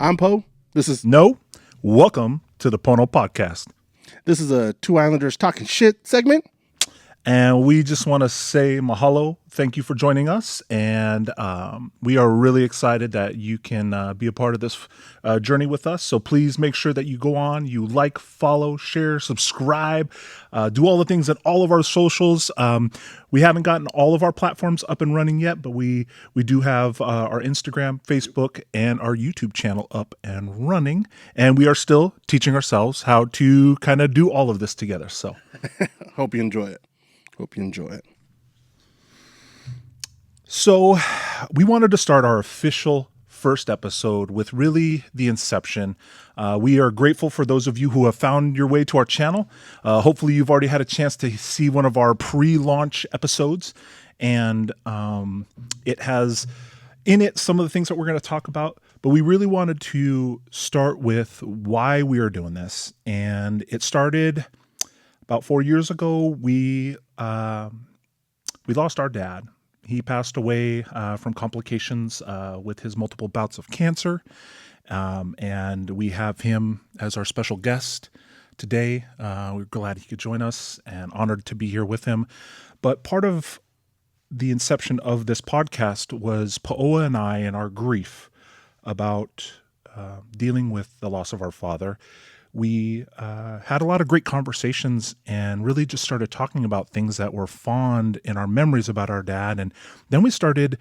I'm Po. This is No. Welcome to the Pono podcast. This is a Two Islanders Talking Shit segment. And we just want to say mahalo. Thank you for joining us. And we are really excited that you can be a part of this journey with us. So please make sure that you go on, you like, follow, share, subscribe, do all the things at all of our socials. We haven't gotten all of our platforms up and running yet, but we do have our Instagram, Facebook, and our YouTube channel up and running. And we are still teaching ourselves how to kind of do all of this together. So Hope you enjoy it. Hope you enjoy it. So we wanted to start our official first episode with really the inception. We are grateful for those of you who have found your way to our channel. Hopefully you've already had a chance to see one of our pre-launch episodes, and it has in it some of the things that we're going to talk about, but we really wanted to start with why we are doing this. And it started about 4 years ago. We lost our dad. He passed away from complications with his multiple bouts of cancer. And we have him as our special guest today. We're glad he could join us and honored to be here with him. But part of the inception of this podcast was Paoa and I and our grief about dealing with the loss of our father. We had a lot of great conversations and really just started talking about things that were fond in our memories about our dad. And then we started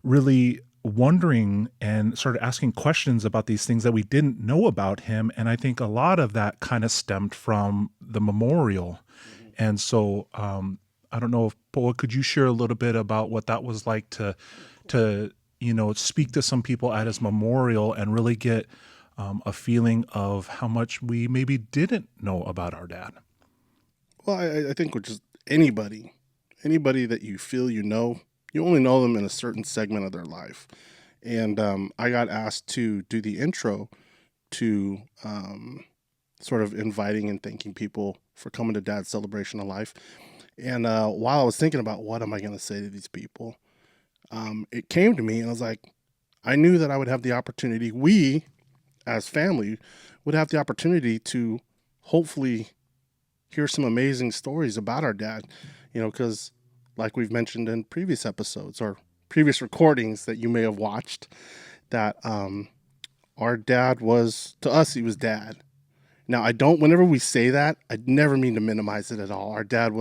really wondering and started asking questions about these things that we didn't know about him. And I think a lot of that kind of stemmed from the memorial. Mm-hmm. And so I don't know if, Poa, could you share a little bit about what that was like to speak to some people at his memorial and really get a feeling of how much we maybe didn't know about our dad? Well, I think with just anybody that you feel you only know them in a certain segment of their life. And I got asked to do the intro to sort of inviting and thanking people for coming to Dad's celebration of life. And while I was thinking about what am I going to say to these people, it came to me and I was like, I knew that I would have the opportunity, we as family would have the opportunity to hopefully hear some amazing stories about our dad, because like we've mentioned in previous episodes or previous recordings that you may have watched, that our dad was, to us, he was dad. Now, whenever we say that, I never mean to minimize it at all. Our dad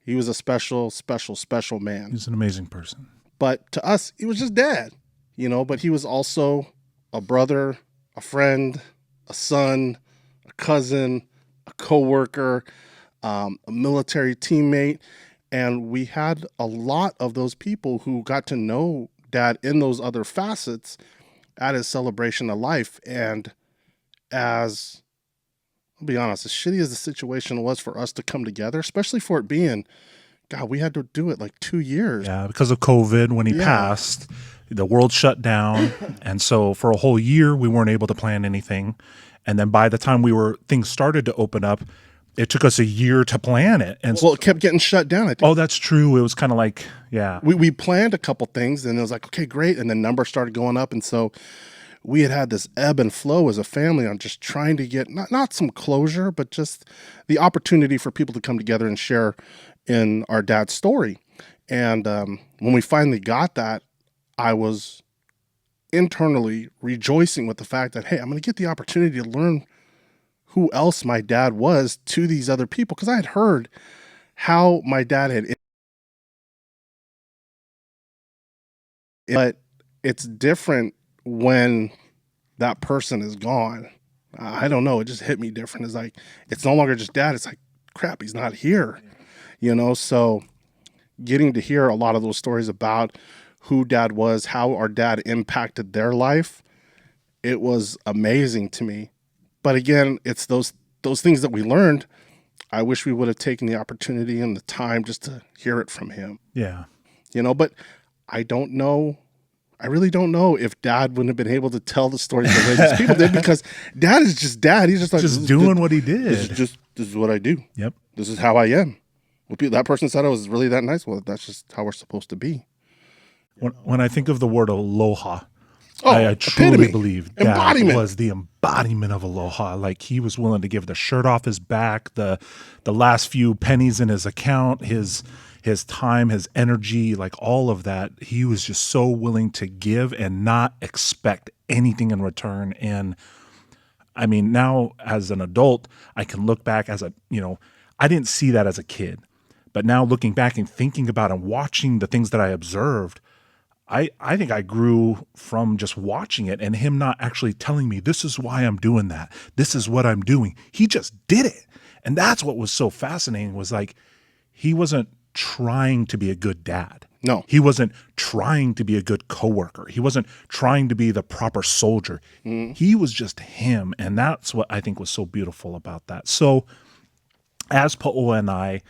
he was a special, special, special man. He's an amazing person. But to us, he was just dad, but he was also a brother, a friend, a son, a cousin, a coworker, a military teammate. And we had a lot of those people who got to know Dad in those other facets at his celebration of life. And I'll be honest, as shitty as the situation was for us to come together, especially for it being, God, we had to do it like 2 years. Yeah, because of COVID, when he passed, the world shut down. And so for a whole year, we weren't able to plan anything. And then by the time things started to open up, it took us a year to plan it. And it kept getting shut down, I think. Oh, that's true. It was kind of like, yeah. We planned a couple things and it was like, okay, great. And then numbers started going up. And so we had this ebb and flow as a family on just trying to get not some closure, but just the opportunity for people to come together and share in our dad's story. And when we finally got that, I was internally rejoicing with the fact that, hey, I'm going to get the opportunity to learn who else my dad was to these other people. Because I had heard how my dad had, but it's different when that person is gone. I don't know. It just hit me different. It's like, it's no longer just dad. It's like, crap, he's not here, So getting to hear a lot of those stories about who dad was, how our dad impacted their life, it was amazing to me. But again, it's those things that we learned. I wish we would have taken the opportunity and the time just to hear it from him. Yeah. But I don't know. I really don't know if Dad wouldn't have been able to tell the stories the way these people did, because Dad is just Dad. He's just like, just doing what he did. This is what I do. Yep. This is how I am. Well, that person said I was really that nice. Well, that's just how we're supposed to be. When I think of the word aloha, I truly epitome. believe Dad Embodiment. was the embodiment of aloha. Like, he was willing to give the shirt off his back, the last few pennies in his account, his time, his energy, like all of that. He was just so willing to give and not expect anything in return. And I mean, now as an adult, I can look back I didn't see that as a kid, but now looking back and thinking about and watching the things that I observed, I think I grew from just watching it and him not actually telling me, this is why I'm doing that. This is what I'm doing. He just did it. And that's what was so fascinating, was like, he wasn't trying to be a good dad. No. He wasn't trying to be a good coworker. He wasn't trying to be the proper soldier. He was just him. And that's what I think was so beautiful about that. So as Paoa and I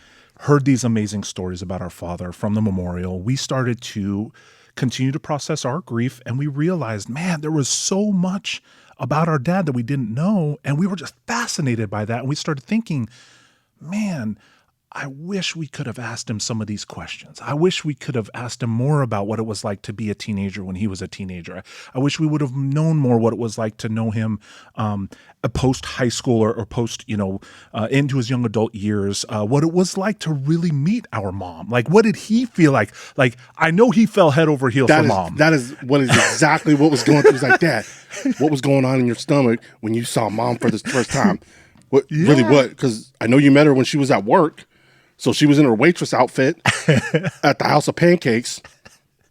heard these amazing stories about our father from the memorial, we started to continue to process our grief, and we realized, man, there was so much about our dad that we didn't know, and we were just fascinated by that. And we started thinking, man, I wish we could have asked him some of these questions. I wish we could have asked him more about what it was like to be a teenager when he was a teenager. I wish we would have known more what it was like to know him post high school or post, into his young adult years, what it was like to really meet our mom. Like, what did he feel like? Like, I know he fell head over heels for mom. That is exactly what was going through. He's like, Dad, what was going on in your stomach when you saw mom for the first time? What? Yeah. Really what? Because I know you met her when she was at work. So she was in her waitress outfit at the House of Pancakes.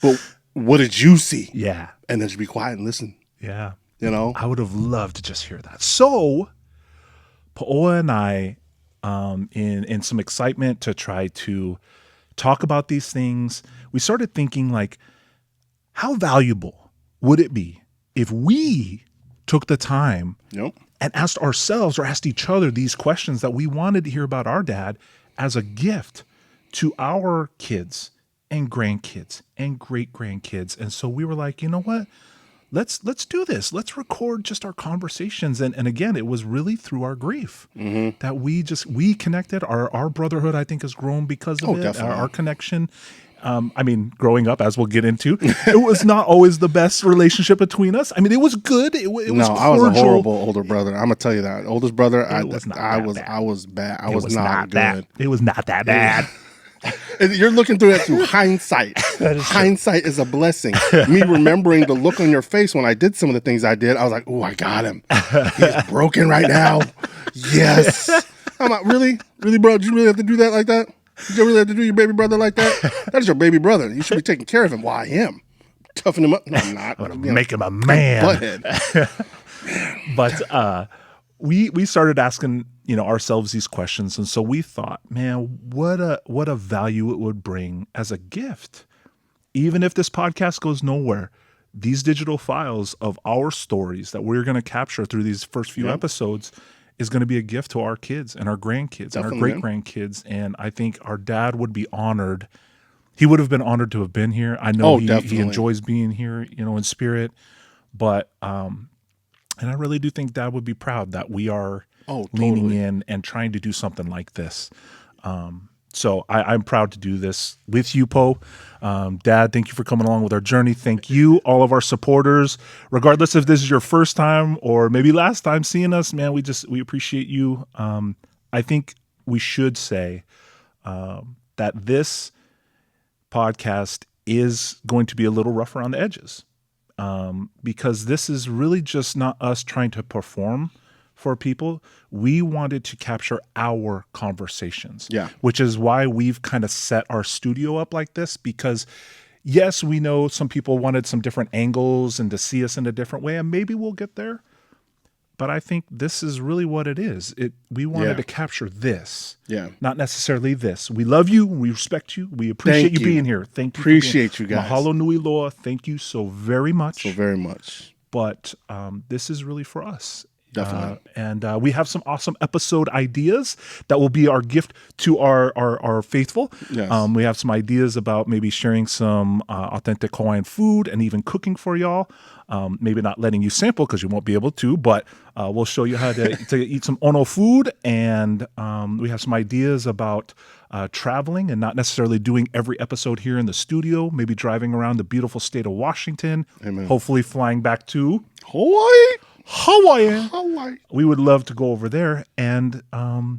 But what did you see? Yeah. And then she'd be quiet and listen. Yeah. I would have loved to just hear that. So Paoa and I, in some excitement to try to talk about these things, we started thinking, like, how valuable would it be if we took the time and asked ourselves or asked each other these questions that we wanted to hear about our dad as a gift to our kids and grandkids and great-grandkids. And so we were like, you know what? Let's do this. Let's record just our conversations. And again, it was really through our grief that we connected. Our brotherhood, I think, has grown because of it. Definitely. Our connection. Growing up, as we'll get into, it was not always the best relationship between us. I mean, it was good. It was cordial. I was a horrible older brother. I'm gonna tell you that. Oldest brother, I was bad. I was not good. It was not that bad. You're looking through it through hindsight. Hindsight is a blessing. Me remembering the look on your face when I did some of the things I did, I was like, "Oh, I got him. He's broken right now." Yes. I'm like, really, bro? Did you really have to do that like that? Did you really have to do your baby brother like that? That is your baby brother. You should be taking care of him. Why him? Toughen him up? No, I'm not. Make him a man. But we started asking ourselves these questions, and so we thought, man, what a value it would bring as a gift. Even if this podcast goes nowhere, these digital files of our stories that we're going to capture through these first few episodes is going to be a gift to our kids and our grandkids. Definitely. And our great-grandkids. And I think our dad would be honored. He would have been honored to have been here. I know he enjoys being here, in spirit. But, and I really do think Dad would be proud that we are leaning in and trying to do something like this. So I'm proud to do this with you, Po. Dad, thank you for coming along with our journey. Thank you, all of our supporters. Regardless if this is your first time or maybe last time seeing us, man, we appreciate you. I think we should say that this podcast is going to be a little rough around the edges because this is really just not us trying to perform for people. We wanted to capture our conversations, which is why we've kind of set our studio up like this, because yes, we know some people wanted some different angles and to see us in a different way, and maybe we'll get there. But I think this is really what it is. We wanted to capture this, not necessarily this. We love you. We respect you. We appreciate you being here. Thank you. Appreciate you guys. Mahalo nui loa. Thank you so very much. So very much. But this is really for us. Definitely. And we have some awesome episode ideas that will be our gift to our faithful. Yes. We have some ideas about maybe sharing some authentic Hawaiian food and even cooking for y'all. Maybe not letting you sample because you won't be able to, but we'll show you how to eat some ono food. And we have some ideas about traveling and not necessarily doing every episode here in the studio, maybe driving around the beautiful state of Washington, Amen. hopefully flying back to Hawaii. Hawaii. We would love to go over there and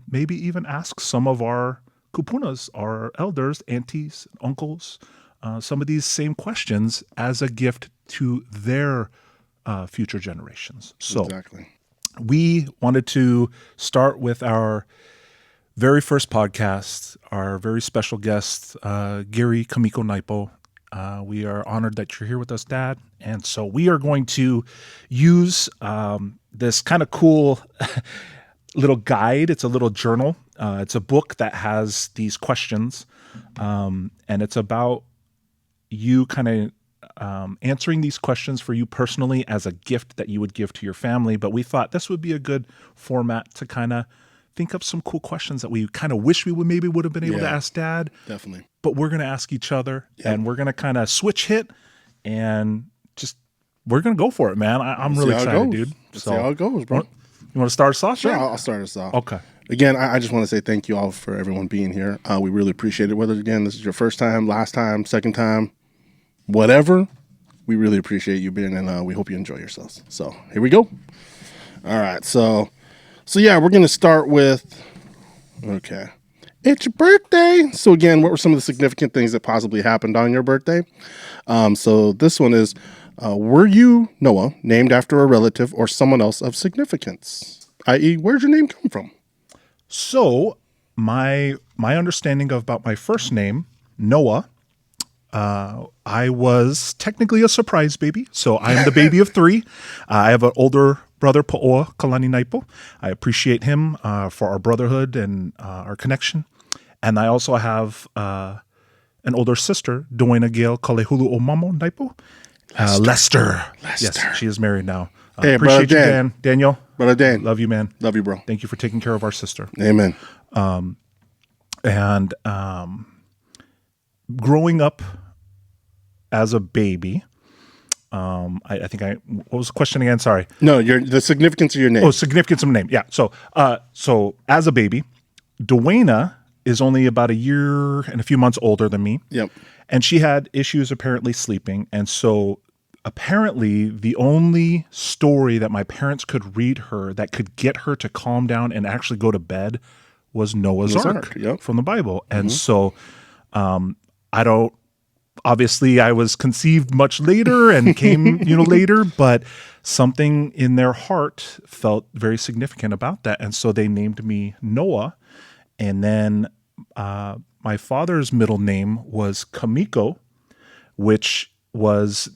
maybe even ask some of our kupunas, our elders, aunties, uncles, some of these same questions as a gift to their future generations. So Exactly. we wanted to start with our very first podcast, our very special guest, Gary Kamiko Naipo. We are honored that you're here with us, Dad. And so we are going to use this kind of cool little guide. It's a little journal. It's a book that has these questions. And it's about you kind of answering these questions for you personally as a gift that you would give to your family. But we thought this would be a good format to kind of think up some cool questions that we kind of wish we would have been able to ask Dad. Definitely. But we're going to ask each other and we're going to kind of switch hit and just, we're going to go for it, man. I'm really excited, dude. Let's see how it goes, bro. You want to start us off? Sure, man? I'll start us off. Okay. Again, I just want to say thank you all for everyone being here. We really appreciate it. Whether, again, this is your first time, last time, second time, whatever, we really appreciate you being, and we hope you enjoy yourselves. So here we go. All right. So yeah, we're going to start with, okay. It's your birthday. So again, what were some of the significant things that possibly happened on your birthday? So this one is, were you, Noah, named after a relative or someone else of significance? I.e., where'd your name come from? So my understanding about my first name, Noah, I was technically a surprise baby. So I am the baby of three. I have an older brother, Paoakalani and Noah Naipo. I appreciate him for our brotherhood and our connection. And I also have an older sister, Doina Gail Kalehulu o Mamo Naipo. Lester. Yes, she is married now. Hey, appreciate Brother you, Dan. Daniel. Brother Dan. Love you, man. Love you, bro. Thank you for taking care of our sister. Amen. And growing up as a baby, I think what was the question again? Sorry. No, the significance of your name. Oh, significance of name. Yeah. So as a baby, Dwayna is only about a year and a few months older than me. Yep. And she had issues apparently sleeping. And so apparently the only story that my parents could read her that could get her to calm down and actually go to bed was Noah's Ark Yep. from the Bible. And so obviously I was conceived much later and came, later, but something in their heart felt very significant about that. And so they named me Noah. And then my father's middle name was Kamiko, which was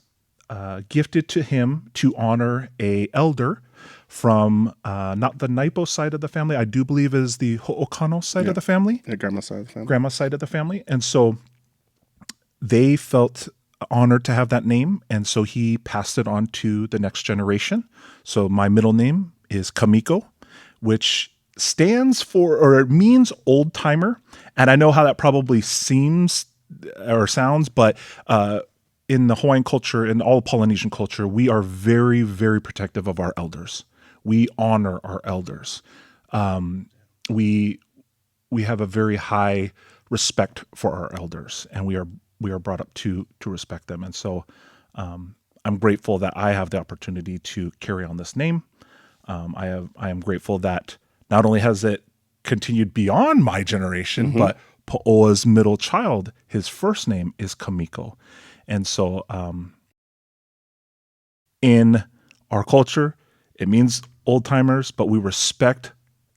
gifted to him to honor a elder from not the Naipo side of the family. I do believe is the Ho'okano side of the family. Yeah, grandma's side of the family. Grandma's side of the family. And so they felt honored to have that name. And so he passed it on to the next generation. So my middle name is Kamiko, which stands for, or it means old timer. And I know how that probably seems or sounds, but in the Hawaiian culture and all Polynesian culture, we are very, very protective of our elders. We honor our elders. We have a very high respect for our elders, and we are brought up to respect them. And so I'm grateful that I have the opportunity to carry on this name. I am grateful that not only has it continued beyond my generation, but Po'oa's middle child, his first name is Kamiko. And so in our culture, it means old timers, but we respect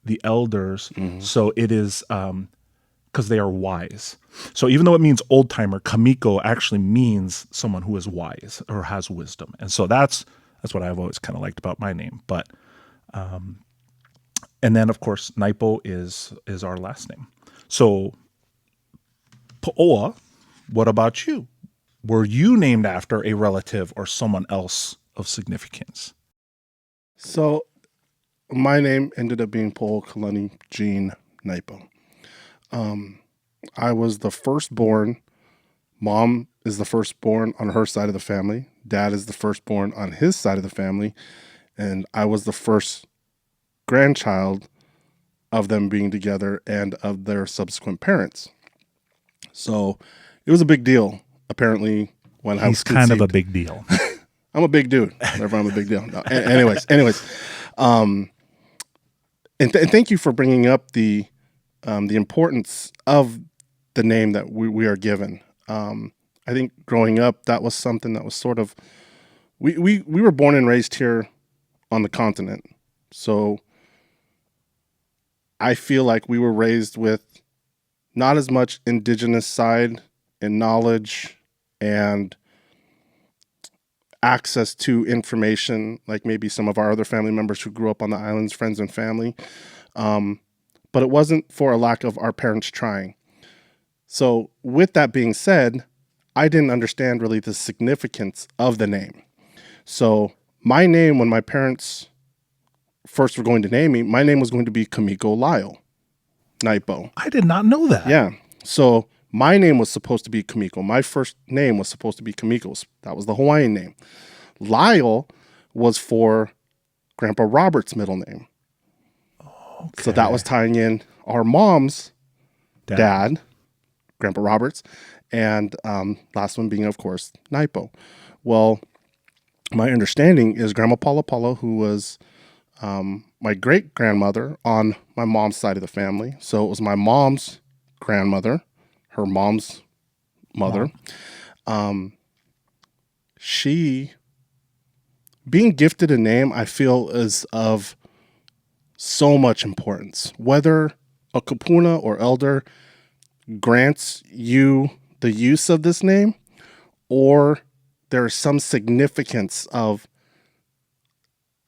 the elders. So it is because they are wise. So even though it means old timer, Kamiko actually means someone who is wise or has wisdom. And so that's what I've always kind of liked about my name. But and then of course Naipo is our last name. So Po'oa, what about you? Were you named after a relative or someone else of significance? So my name ended up being Paoakalani and Naipo. I was the firstborn. Mom is the firstborn on her side of the family. Dad is the firstborn on his side of the family. And I was the first grandchild of them being together and of their subsequent parents. So it was a big deal, apparently, when I was He's kind of a conceived. big deal. I'm a big dude. Whenever I'm a big deal. No, anyways. And thank you for bringing up the importance of the name that we are given. I think growing up, that was something that was sort of, we were born and raised here on the continent. So I feel like we were raised with not as much indigenous side and knowledge and access to information like maybe some of our other family members who grew up on the islands, friends and family. But it wasn't for a lack of our parents trying. So with that being said, I didn't understand really the significance of the name. So my name, when my parents first were going to name me, my name was going to be Kamiko Lyle Naipo. I did not know that. Yeah. So my name was supposed to be Kamiko. My first name was supposed to be Kamiko's. That was the Hawaiian name. Lyle was for Grandpa Robert's middle name. Okay. So that was tying in our mom's dad, Grandpa Roberts, and last one being, of course, Naipo. Well, my understanding is Grandma Paola, who was my great-grandmother on my mom's side of the family. So it was my mom's grandmother, her mom's mother. She, being gifted a name, I feel is of so much importance. Whether a kapuna or elder grants you the use of this name, or there is some significance of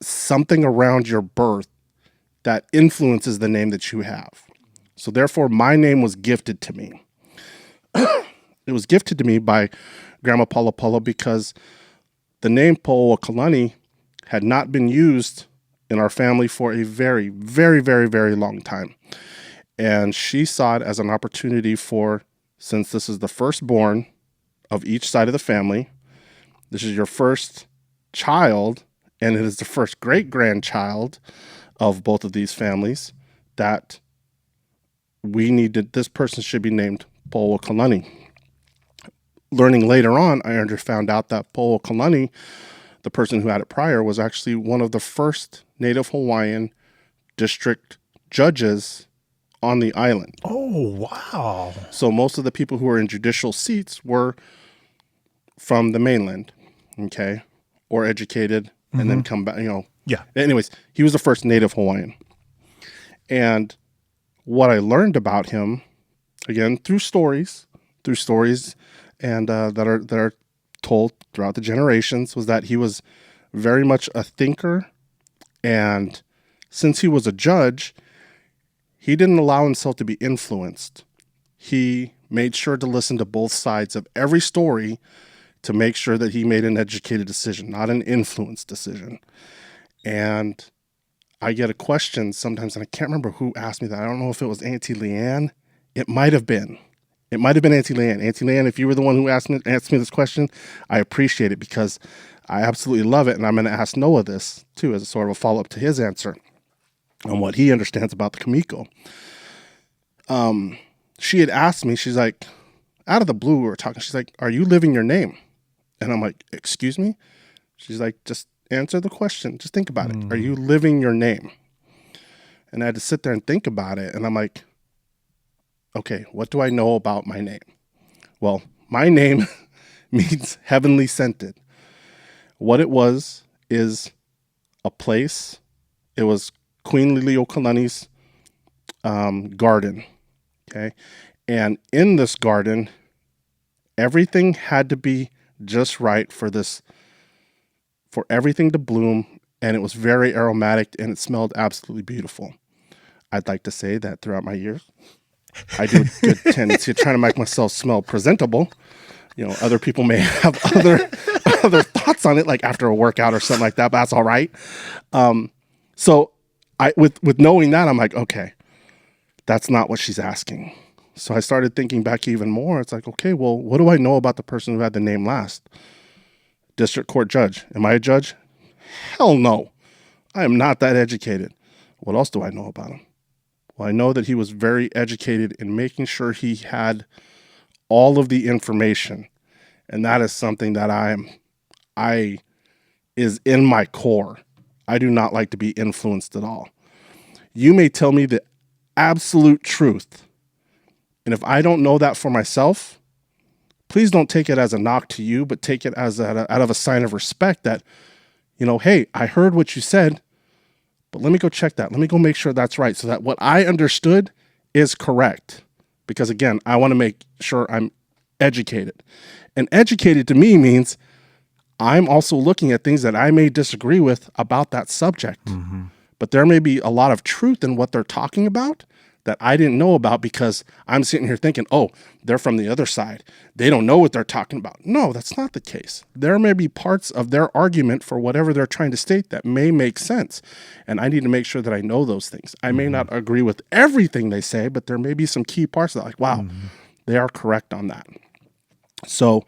something around your birth that influences the name that you have. So therefore, my name was gifted to me. It was gifted to me by Grandma Paola because the name Paoakalani had not been used in our family for a very, very, very, very long time. And she saw it as an opportunity for, since this is the firstborn of each side of the family, this is your first child, and it is the first great-grandchild of both of these families, that this person should be named Paoakalani. Learning later on, I found out that Paoakalani, the person who had it prior, was actually one of the first Native Hawaiian district judges on the island. Oh, wow. So most of the people who were in judicial seats were from the mainland, okay, or educated and then come back, Yeah. Anyways, he was the first Native Hawaiian. And what I learned about him, again, through stories and that are told throughout the generations, was that he was very much a thinker. And since he was a judge, he didn't allow himself to be influenced. He made sure to listen to both sides of every story to make sure that he made an educated decision, not an influenced decision. And I get a question sometimes, and I can't remember who asked me that. I don't know if it was Auntie Leanne. It might have been. It might have been Auntie Leanne. Auntie Leanne, if you were the one who asked me this question, I appreciate it because I absolutely love it. And I'm going to ask Noah this too, as a sort of a follow-up to his answer on what he understands about the Kamiko. She had asked me, she's like, out of the blue, we were talking, she's like, are you living your name? And I'm like, excuse me? She's like, just answer the question. Just think about it. Are you living your name? And I had to sit there and think about it. And I'm like, okay, what do I know about my name? Well, my name means heavenly scented. What it was is a place. It was Queen Liliuokalani's garden. Okay. And in this garden, everything had to be just right for everything to bloom. And it was very aromatic and it smelled absolutely beautiful. I'd like to say that throughout my years, I do a good tendency of trying to make myself smell presentable. Other people may have other thoughts on it, like after a workout or something like that, but that's all right. So with knowing that, I'm like, okay, that's not what she's asking. So I started thinking back even more. It's like, okay, well, what do I know about the person who had the name last? District court judge. Am I a judge? Hell no. I am not that educated. What else do I know about him? Well, I know that he was very educated in making sure he had all of the information. And that is something that I is in my core. I do not like to be influenced at all. You may tell me the absolute truth. And if I don't know that for myself, please don't take it as a knock to you, but take it as out of a sign of respect that, hey, I heard what you said, but let me go check that. Let me go make sure that's right so that what I understood is correct. Because again, I want to make sure I'm educated. And educated to me means I'm also looking at things that I may disagree with about that subject. Mm-hmm. But there may be a lot of truth in what they're talking about that I didn't know about because I'm sitting here thinking, oh, they're from the other side. They don't know what they're talking about. No, that's not the case. There may be parts of their argument for whatever they're trying to state that may make sense. And I need to make sure that I know those things. I may not agree with everything they say, but there may be some key parts that like, wow, they are correct on that. So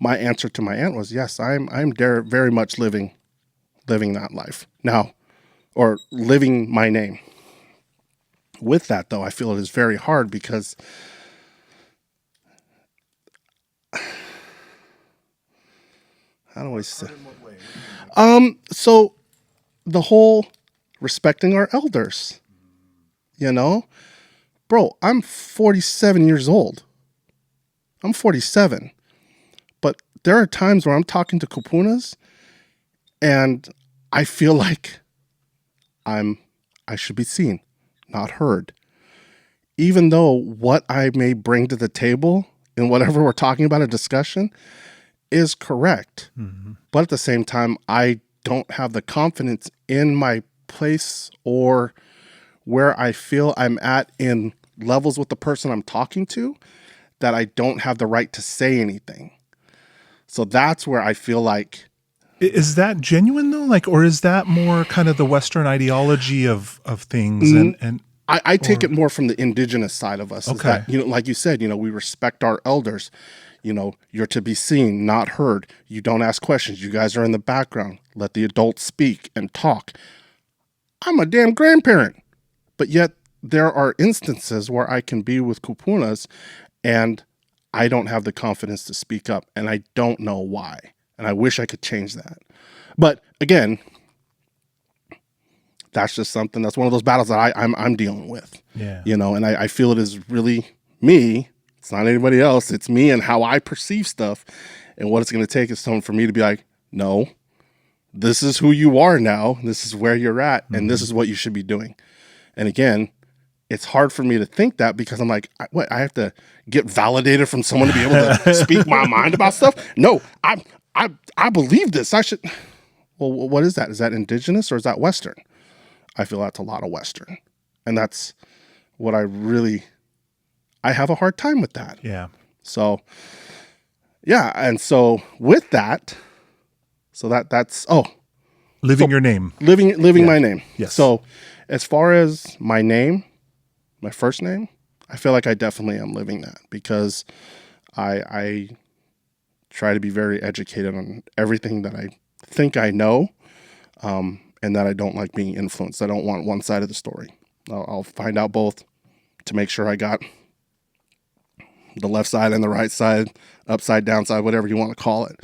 my answer to my aunt was, yes, I'm very much living that life now, or living my name. With that, though, I feel it is very hard because how do I say? So the whole respecting our elders, bro, I'm 47 years old. I'm 47, but there are times where I'm talking to kupunas and I feel like I should be seen, not heard. Even though what I may bring to the table in whatever we're talking about, a discussion, is correct. Mm-hmm. But at the same time, I don't have the confidence in my place or where I feel I'm at in levels with the person I'm talking to that I don't have the right to say anything. So that's where I feel like... Is that genuine though? Or is that more kind of the Western ideology of things? And I take it more from the indigenous side of us. Okay. Is that, like you said, we respect our elders. You're to be seen, not heard. You don't ask questions. You guys are in the background. Let the adults speak and talk. I'm a damn grandparent. But yet there are instances where I can be with kupunas and I don't have the confidence to speak up. And I don't know why. And I wish I could change that. But again, that's just something, that's one of those battles that I'm dealing with. Yeah. And I feel it is really me. It's not anybody else. It's me and how I perceive stuff. And what it's going to take is someone for me to be like, no, this is who you are now. This is where you're at. And this is what you should be doing. And again, it's hard for me to think that because I'm like, I have to get validated from someone to be able to speak my mind about stuff. No, I believe this. I should. Well, what is that? Is that indigenous or is that Western? I feel that's a lot of Western. And that's what I have a hard time with that. Yeah. So, yeah. And so with that, that's living your name. Living my name. Yes. So as far as my name, my first name, I feel like I definitely am living that because I try to be very educated on everything that I think I know, and that I don't like being influenced. I don't want one side of the story. I'll find out both to make sure I got the left side and the right side, upside, downside, whatever you want to call it.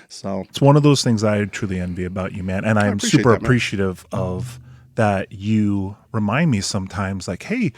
So it's one of those things I truly envy about you, man. And I'm super appreciative of that. You remind me sometimes like, hey,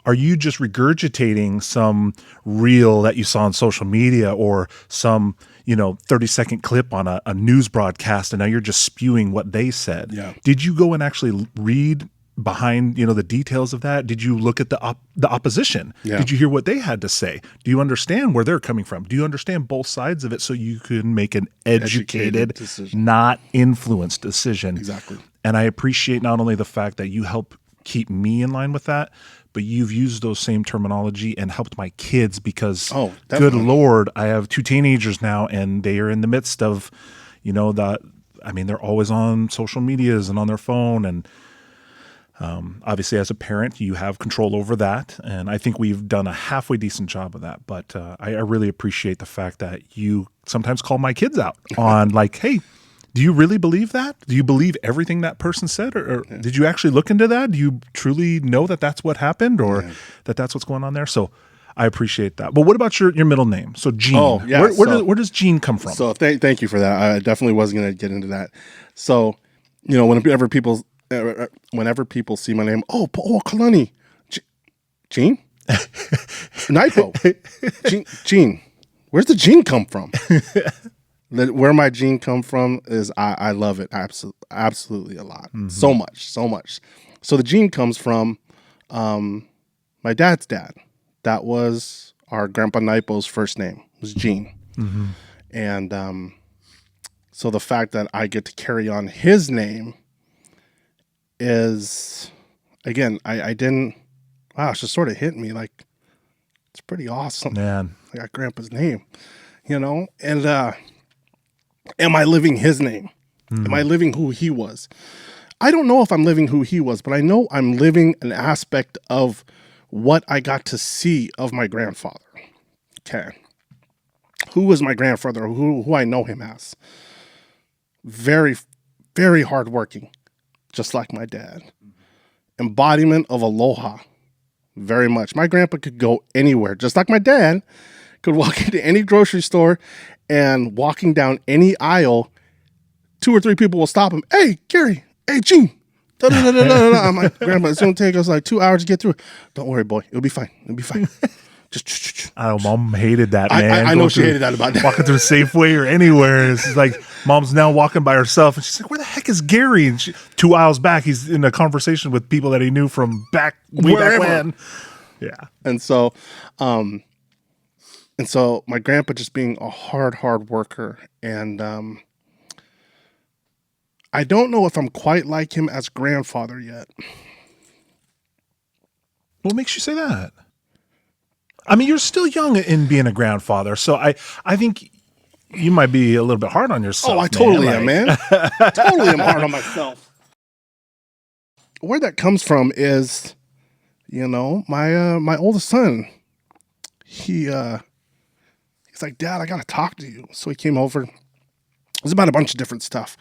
are you just regurgitating some reel that you saw on social media or some, 30-second clip on a news broadcast and now you're just spewing what they said? Yeah. Did you go and actually read behind, the details of that? Did you look at the opposition? Yeah. Did you hear what they had to say? Do you understand where they're coming from? Do you understand both sides of it so you can make an educated decision, not influenced decision? Exactly. And I appreciate not only the fact that you help keep me in line with that, but you've used those same terminology and helped my kids because, good Lord, I have 2 teenagers now and they are in the midst of, they're always on social medias and on their phone. And Obviously, as a parent, you have control over that, and I think we've done a halfway decent job of that. But I really appreciate the fact that you sometimes call my kids out on like, hey, do you really believe that? Do you believe everything that person said? Or did you actually look into that? Do you truly know that that's what happened or that that's what's going on there? So I appreciate that. But what about your middle name? So Gene. Oh, yeah. Where does Gene come from? So thank you for that. I definitely was going to get into that. So, whenever people see my name, oh, Paoakalani, Gene? Naipo. Gene. Where's the gene come from? Where my gene come from is I love it absolutely a lot. Mm-hmm. So much. So the gene comes from my dad's dad. That was our Grandpa Naipo's first name, was Gene. Mm-hmm. And so the fact that I get to carry on his name is, again, I didn't, wow, it just sort of hit me like, it's pretty awesome. Man. I got Grandpa's name, and am I living his name? Am I living who he was? I don't know if I'm living who he was, but I know I'm living an aspect of what I got to see of my grandfather. Okay. Who was my grandfather? Who I know him as? Very, very hardworking, just like my dad. Embodiment of aloha, very much. My grandpa could go anywhere, just like my dad could walk into any grocery store and walking down any aisle, 2 or 3 people will stop him. Hey, Gary. Hey, Gene. I'm like, Grandpa, it's going to take us like 2 hours to get through. Don't worry, boy. It'll be fine. Just. Mom hated that, man. I know she hated that about that. Walking through Safeway or anywhere. It's like Mom's now walking by herself, and she's like, where the heck is Gary? And 2 aisles back, he's in a conversation with people that he knew from back when. Yeah. And so my grandpa just being a hard worker. And I don't know if I'm quite like him as grandfather yet. What makes you say that? I mean, you're still young in being a grandfather, so I think you might be a little bit hard on yourself. Oh, I totally am, man. Totally am hard on myself. Where that comes from is, my oldest son. He's like, Dad, I gotta talk to you. So he came over. It was about a bunch of different stuff,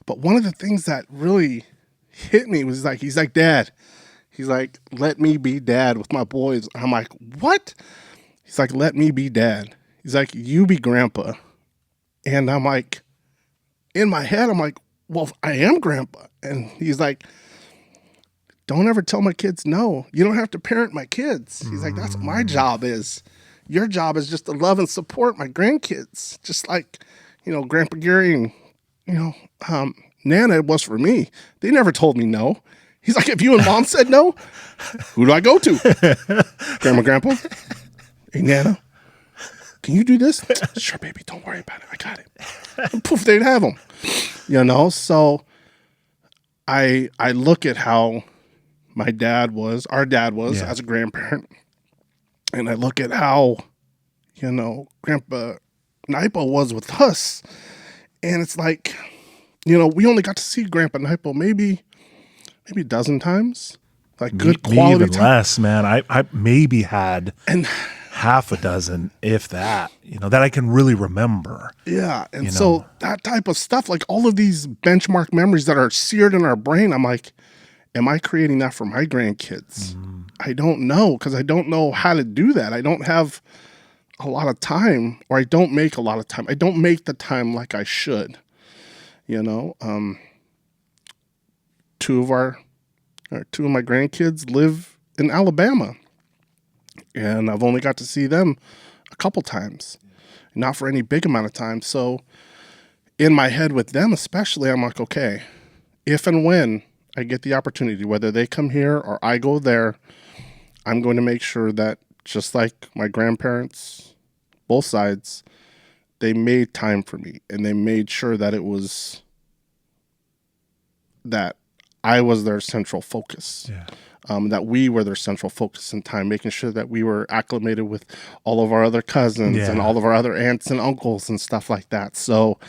but one of the things that really hit me was he's like, Dad. He's like, let me be dad with my boys. I'm like, what? He's like, let me be dad. He's like, you be grandpa. And I'm like, in my head, I'm like, well, I am grandpa. And he's like, don't ever tell my kids no. You don't have to parent my kids. He's like, that's what my job is. Your job is just to love and support my grandkids. Just like, Grandpa Gary and, Nana was for me. They never told me no. He's like, if you and Mom said no, who do I go to? Grandma, Grandpa? Hey, Nana, can you do this? Sure, baby, don't worry about it. I got it. And poof, they'd have them. So I look at how our dad was as a grandparent. And I look at how, Grandpa Naipo was with us. And it's like, we only got to see Grandpa Naipo maybe a dozen times, like good quality even time. Less, man. I maybe had half a dozen, if that, that I can really remember. Yeah. And so that type of stuff, like all of these benchmark memories that are seared in our brain, I'm like, am I creating that for my grandkids? I don't know, because I don't know how to do that. I don't have a lot of time, or I don't make a lot of time. I don't make the time like I should, Two of my grandkids live in Alabama, and I've only got to see them a couple times, not for any big amount of time. So in my head with them especially, I'm like, okay, if and when I get the opportunity, whether they come here or I go there, I'm going to make sure that just like my grandparents, both sides, they made time for me, and they made sure that it was that I was their central focus, that we were their central focus in time, making sure that we were acclimated with all of our other cousins and all of our other aunts and uncles and stuff like that. So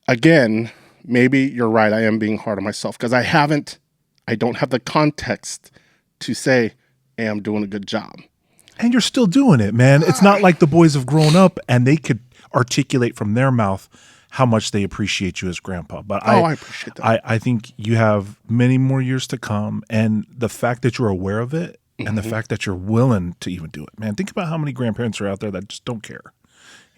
again, maybe you're right. I am being hard on myself because I haven't I don't have the context to say, hey, I'm doing a good job. And you're still doing it, man. It's not like the boys have grown up and they could articulate from their mouth how much they appreciate you as grandpa. But I appreciate that. I think you have many more years to come. And the fact that you're aware of it and the fact that you're willing to even do it, man, think about how many grandparents are out there that just don't care.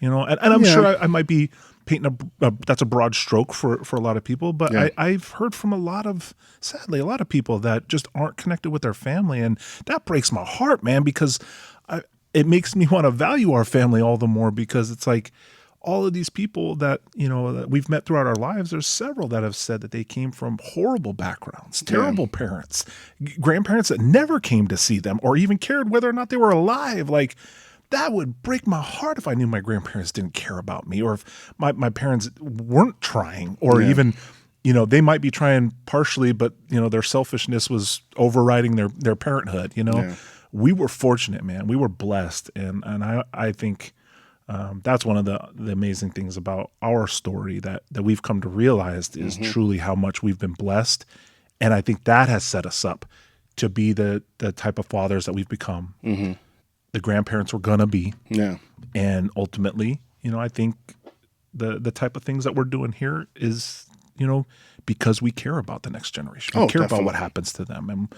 And I'm sure I might be painting that's a broad stroke for a lot of people, but I've heard from sadly, a lot of people that just aren't connected with their family. And that breaks my heart, man, because it makes me want to value our family all the more, because it's like all of these people that, that we've met throughout our lives, there's several that have said that they came from horrible backgrounds, terrible parents, grandparents that never came to see them or even cared whether or not they were alive. Like, that would break my heart if I knew my grandparents didn't care about me, or if my parents weren't trying, or even, they might be trying partially, but, their selfishness was overriding their parenthood. We were fortunate, man. We were blessed. And I think that's one of the amazing things about our story that we've come to realize is truly how much we've been blessed. And I think that has set us up to be the type of fathers that we've become. The grandparents were gonna be. Yeah. And ultimately, I think the type of things that we're doing here is, because we care about the next generation. We care about what happens to them. And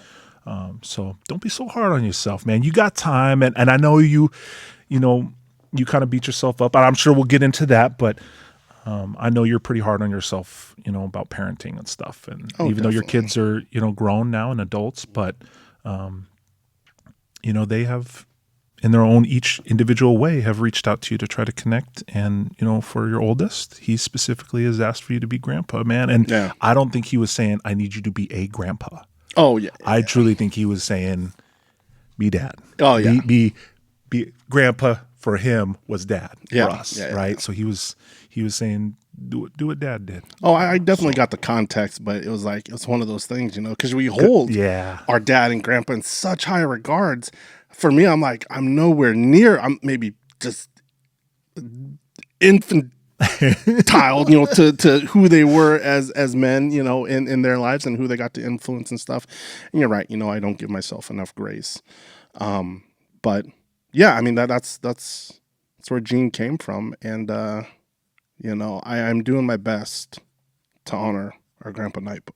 so don't be so hard on yourself, man. You got time, and I know you kind of beat yourself up, and I'm sure we'll get into that, but I know you're pretty hard on yourself, about parenting and stuff. And even though your kids are, grown now and adults, but they have, in their own each individual way, have reached out to you to try to connect. And, for your oldest, he specifically has asked for you to be grandpa, man. And I don't think he was saying, I need you to be a grandpa. Oh, yeah. I truly think he was saying, be dad. Oh, yeah. Be grandpa for him was dad for us, right? So he was saying, do what dad did. Oh, I definitely got the context, but it was one of those things, because we hold our dad and grandpa in such high regards. For me, I'm like, I'm nowhere near. I'm maybe just infantile, to who they were as men, in their lives, and who they got to influence and stuff. And you're right, I don't give myself enough grace. But yeah, I mean that's where Gene came from, and I'm doing my best to honor our Grandpa Naipo.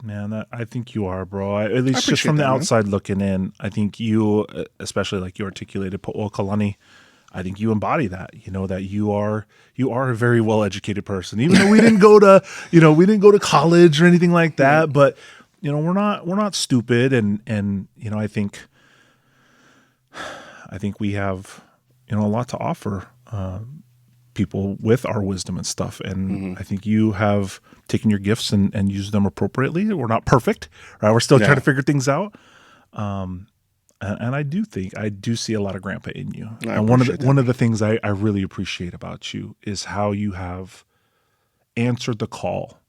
Man, I think you are, bro. At least just from the outside looking in, I think you, especially like you articulated, Paoakalani, I think you embody that. That you are a very well educated person. Even though we didn't go to college or anything like that, but we're not stupid, and I think we have a lot to offer people with our wisdom and stuff. And I think you have taken your gifts and used them appropriately. We're not perfect, right? We're still trying to figure things out. And I do see a lot of grandpa in you. And one of the things I really appreciate about you is how you have answered the call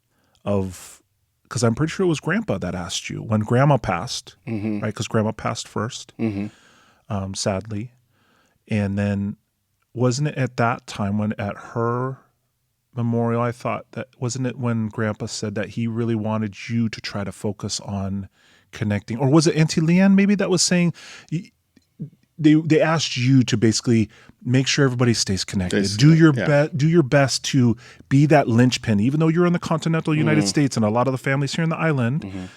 of, because I'm pretty sure it was grandpa that asked you when grandma passed, right? Because grandma passed first, sadly. And then wasn't it at that time when at her memorial, I thought that, wasn't it when grandpa said that he really wanted you to try to focus on connecting? Or was it Auntie Leanne maybe that was saying they asked you to basically make sure everybody stays connected. Do your best to be that linchpin, even though you're in the continental United States and a lot of the families here in the island.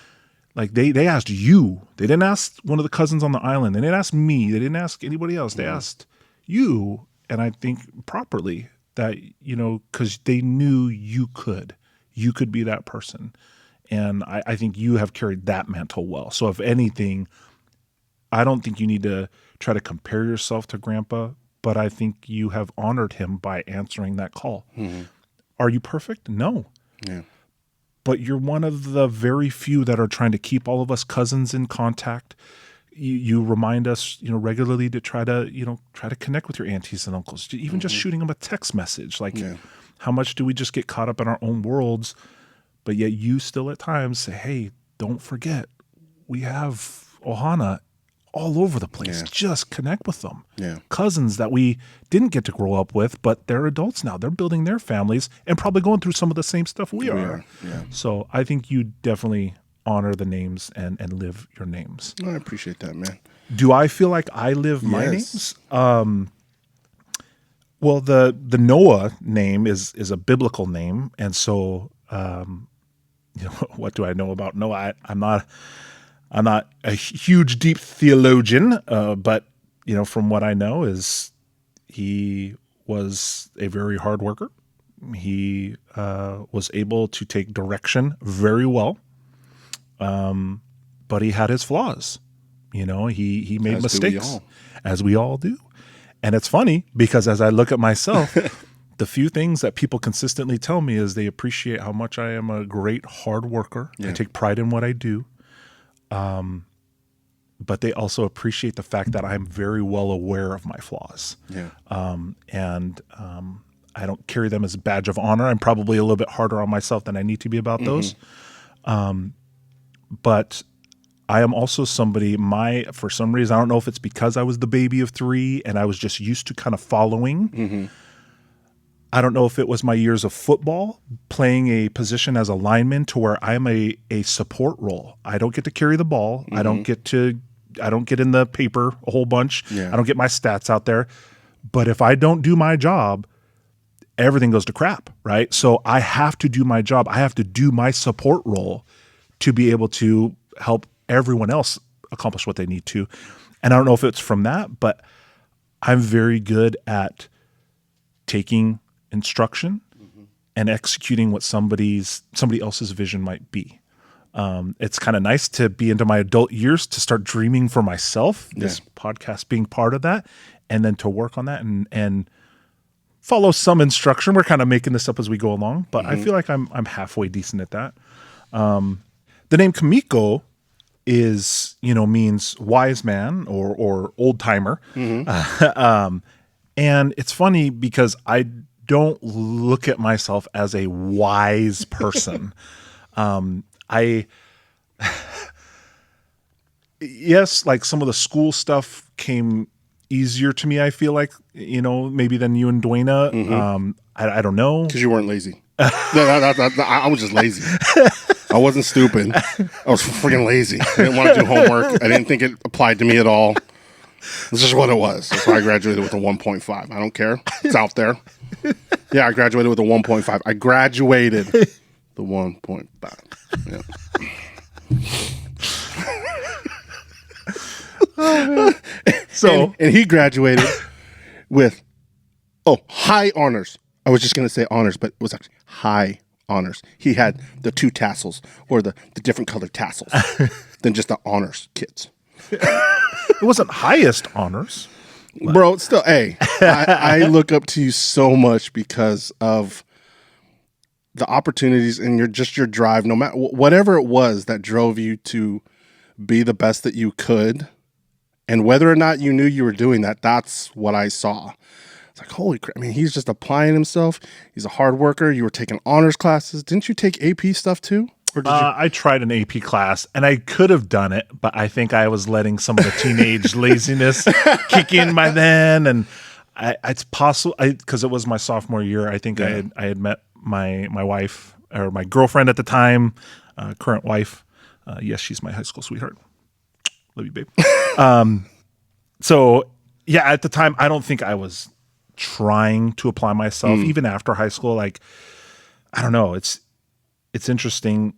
Like they asked you. They didn't ask one of the cousins on the island. They didn't ask me. They didn't ask anybody else. They asked you, and I think properly, that, because they knew you could be that person. And I think you have carried that mantle well. So if anything, I don't think you need to try to compare yourself to grandpa, but I think you have honored him by answering that call. Are you perfect? No. Yeah. But you're one of the very few that are trying to keep all of us cousins in contact. You remind us, regularly to try to connect with your aunties and uncles, even just shooting them a text message. Like, how much do we just get caught up in our own worlds? But yet you still at times say, hey, don't forget, we have Ohana all over the place. Just connect with them. Cousins that we didn't get to grow up with, but they're adults now. They're building their families and probably going through some of the same stuff we are. So I think you definitely honor the names and live your names. I appreciate that, man. Do I feel like I live my names? Well, the Noah name is a biblical name, and so what do I know about Noah? I'm not a huge deep theologian, but from what I know is he was a very hard worker. He was able to take direction very well, but he had his flaws. He made mistakes, as we all do. And it's funny because as I look at myself, the few things that people consistently tell me is they appreciate how much I am a great hard worker. Yeah. I take pride in what I do. But they also appreciate the fact that I'm very well aware of my flaws. Yeah. I don't carry them as a badge of honor. I'm probably a little bit harder on myself than I need to be about those. But I am also somebody, for some reason, I don't know if it's because I was the baby of 3 and I was just used to kind of following. Mm-hmm. I don't know if it was my years of football, playing a position as a lineman to where I'm a support role. I don't get to carry the ball. Mm-hmm. I don't get in the paper a whole bunch. Yeah. I don't get my stats out there. But if I don't do my job, everything goes to crap, right? So I have to do my job. I have to do my support role to be able to help everyone else accomplish what they need to. And I don't know if it's from that, but I'm very good at taking instruction and executing what somebody else's vision might be. It's kind of nice to be into my adult years to start dreaming for myself, this podcast being part of that, and then to work on that and follow some instruction. We're kind of making this up as we go along, but I feel like I'm halfway decent at that. The name Kamiko means wise man or old timer. Mm-hmm. And it's funny because I don't look at myself as a wise person. Yes, like some of the school stuff came easier to me, I feel like, maybe than you and Dwayna. Mm-hmm. I don't know. Because you weren't lazy. No, I was just lazy. I wasn't stupid. I was freaking lazy. I didn't want to do homework. I didn't think it applied to me at all. This is what it was. That's why I graduated with a 1.5. I don't care. It's out there. Yeah, I graduated with a 1.5. I graduated the 1.5. Yeah. So and he graduated with high honors. I was just going to say honors, but it was actually high honors. He had the 2 tassels or the different colored tassels than just the honors kids. It wasn't highest honors. Bro, still, I look up to you so much because of the opportunities and your drive, no matter whatever it was that drove you to be the best that you could. And whether or not you knew you were doing that, that's what I saw. It's like, holy crap. I mean, he's just applying himself. He's a hard worker. You were taking honors classes. Didn't you take AP stuff too? Or did you? I tried an AP class and I could have done it, but I think I was letting some of the teenage laziness kick in by then. And it's possible because it was my sophomore year. I think I had met my wife or my girlfriend at the time, current wife. Yes, she's my high school sweetheart. Love you, babe. So yeah, at the time, I don't think I was trying to apply myself even after high school. Like, I don't know. It's interesting.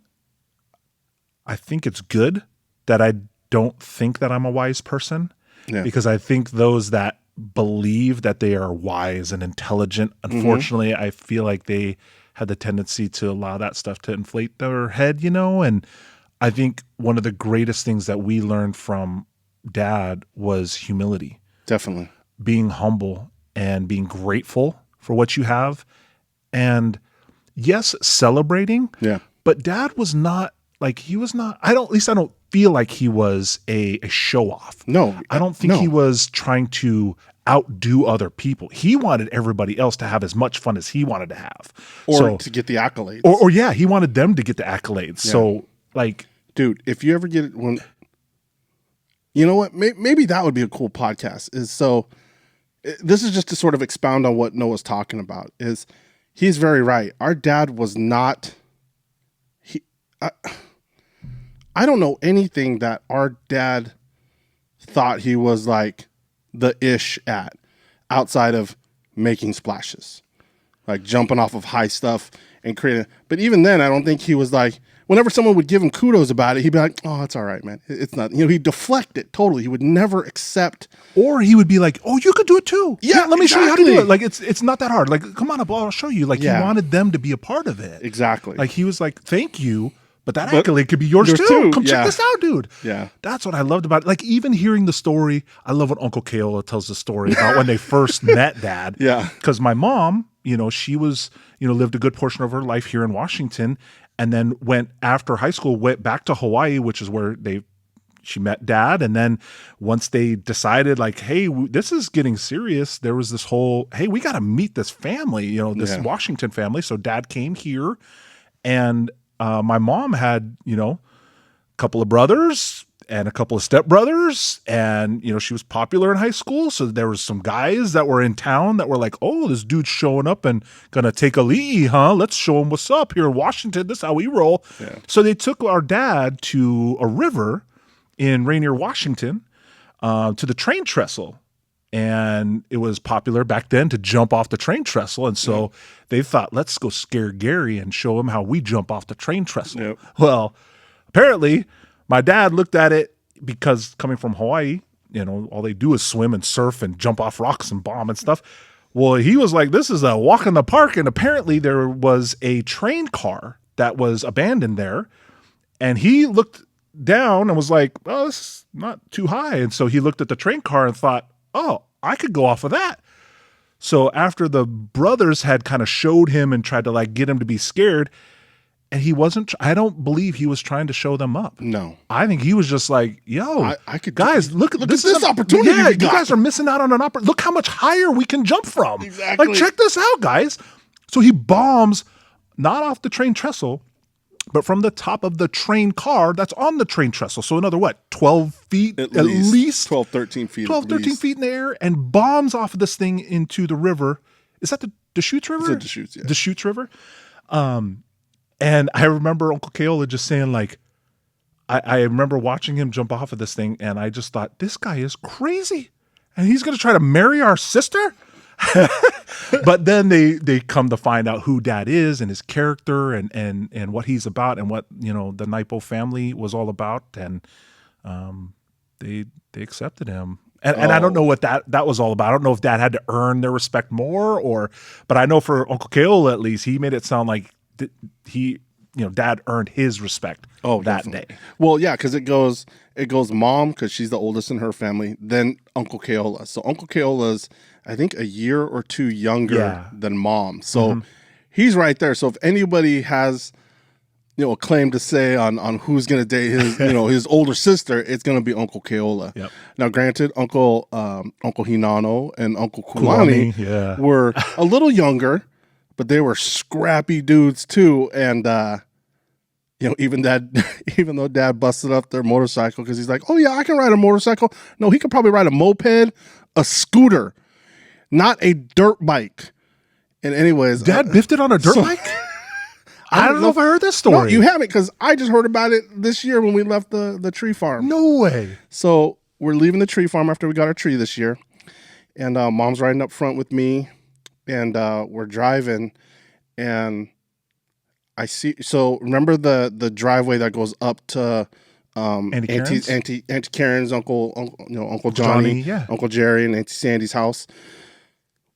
I think it's good that I don't think that I'm a wise person because I think those that believe that they are wise and intelligent, unfortunately, I feel like they had the tendency to allow that stuff to inflate their head, and I think one of the greatest things that we learned from Dad was humility. Definitely. Being humble and being grateful for what you have. And yes, celebrating. Yeah. But Dad was not I don't feel like he was a show off. No. I don't think he was trying to outdo other people. He wanted everybody else to have as much fun as he wanted to have. Or to get the accolades. Or he wanted them to get the accolades. Yeah. So dude, if you ever get it you know what? Maybe that would be a cool podcast. This is just to sort of expound on what Noah's talking about. He's very right. Our dad was not. I don't know anything that our dad thought he was like the ish at outside of making splashes, like jumping off of high stuff and creating. But even then, I don't think he was like, whenever someone would give him kudos about it, he'd be like, oh, it's all right, man. It's not, he'd deflect it totally. He would never accept. Or he would be like, oh, you could do it too. Yeah, let me show you how to exactly. do it. Like, it's not that hard. Like, come on up, I'll show you. Like, he wanted them to be a part of it. Exactly. Like, he was like, thank you, but that accolade could be yours too. Come check this out, dude. Yeah. That's what I loved about it. Like, even hearing the story, I love when Uncle Paola tells the story about when they first met Dad. Yeah. Because my mom, she was, lived a good portion of her life here in Washington, and then after high school, went back to Hawaii, which is where she met Dad. And then once they decided like, hey, this is getting serious, there was this whole, hey, we got to meet this family, this Washington family. So Dad came here, and my mom had, a couple of brothers and a couple of stepbrothers, and, she was popular in high school. So there was some guys that were in town that were like, oh, this dude's showing up and going to take a li'i, huh? Let's show him what's up here in Washington. This is how we roll. Yeah. So they took our dad to a river in Rainier, Washington, to the train trestle. And it was popular back then to jump off the train trestle. And so they thought, let's go scare Gary and show him how we jump off the train trestle. Yep. Well, apparently my dad looked at it, because coming from Hawaii, all they do is swim and surf and jump off rocks and bomb and stuff. Well, he was like, this is a walk in the park. And apparently there was a train car that was abandoned there. And he looked down and was like, oh, this is not too high. And so he looked at the train car and thought, oh, I could go off of that. So after the brothers had kind of showed him and tried to like get him to be scared, and he wasn't, I don't believe he was trying to show them up. No. I think he was just like, yo, I could guys, look at this opportunity. Yeah, you guys are missing out on an opportunity. Look how much higher we can jump from. Exactly. Like, check this out, guys. So he bombs, not off the train trestle, but from the top of the train car that's on the train trestle. So another, 12 feet at least? 12, 13 feet 12, 13 feet in the air, and bombs off of this thing into the river. Is that the Deschutes River? It's the Deschutes, yeah. Deschutes River. And I remember Uncle Paola just saying, like, I remember watching him jump off of this thing, and I just thought, this guy is crazy. And he's going to try to marry our sister? But then they come to find out who Dad is and his character and what he's about and what, the Naipo family was all about. And they accepted him. And I don't know what that was all about. I don't know if Dad had to earn their respect more, but I know for Uncle Paola, at least, he made it sound like Dad earned his respect that day. Well, yeah, because it goes mom, because she's the oldest in her family, then Uncle Paola. So Uncle Paola's, I think, a year or two younger than mom. So he's right there. So if anybody has, a claim to say on who's going to date his, his older sister, it's going to be Uncle Paola. Yep. Now, granted, Uncle Hinano and Uncle Kulani were a little younger, but they were scrappy dudes too. And, even though Dad busted up their motorcycle because he's like, oh yeah, I can ride a motorcycle. No, he could probably ride a moped, a scooter, not a dirt bike. And anyways, Dad biffed it on a dirt bike? I don't know if I heard that story. No, you haven't, because I just heard about it this year when we left the tree farm. No way. So we're leaving the tree farm after we got our tree this year. And Mom's riding up front with me. And we're driving. And I see, so remember the driveway that goes up to Auntie Karen's Uncle Johnny, Uncle Jerry, and Auntie Sandy's house.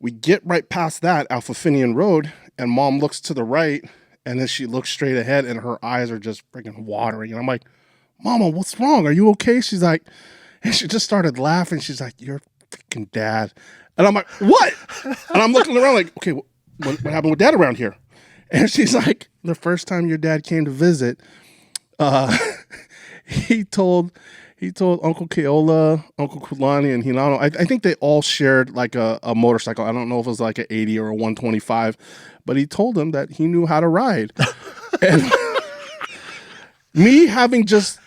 We get right past that, Alpha Finian Road, and Mom looks to the right, and then she looks straight ahead, and her eyes are just freaking watering. And I'm like, Mama, what's wrong? Are you okay? She's like, and she just started laughing. She's like, you're freaking Dad. And I'm like, what? And I'm looking around like, okay, what happened with Dad around here? And she's like, the first time your dad came to visit, he told Uncle Paola, Uncle Kulani, and Hinano, I think they all shared like a motorcycle. I don't know if it was like an 80 or a 125, but he told them that he knew how to ride. And me having just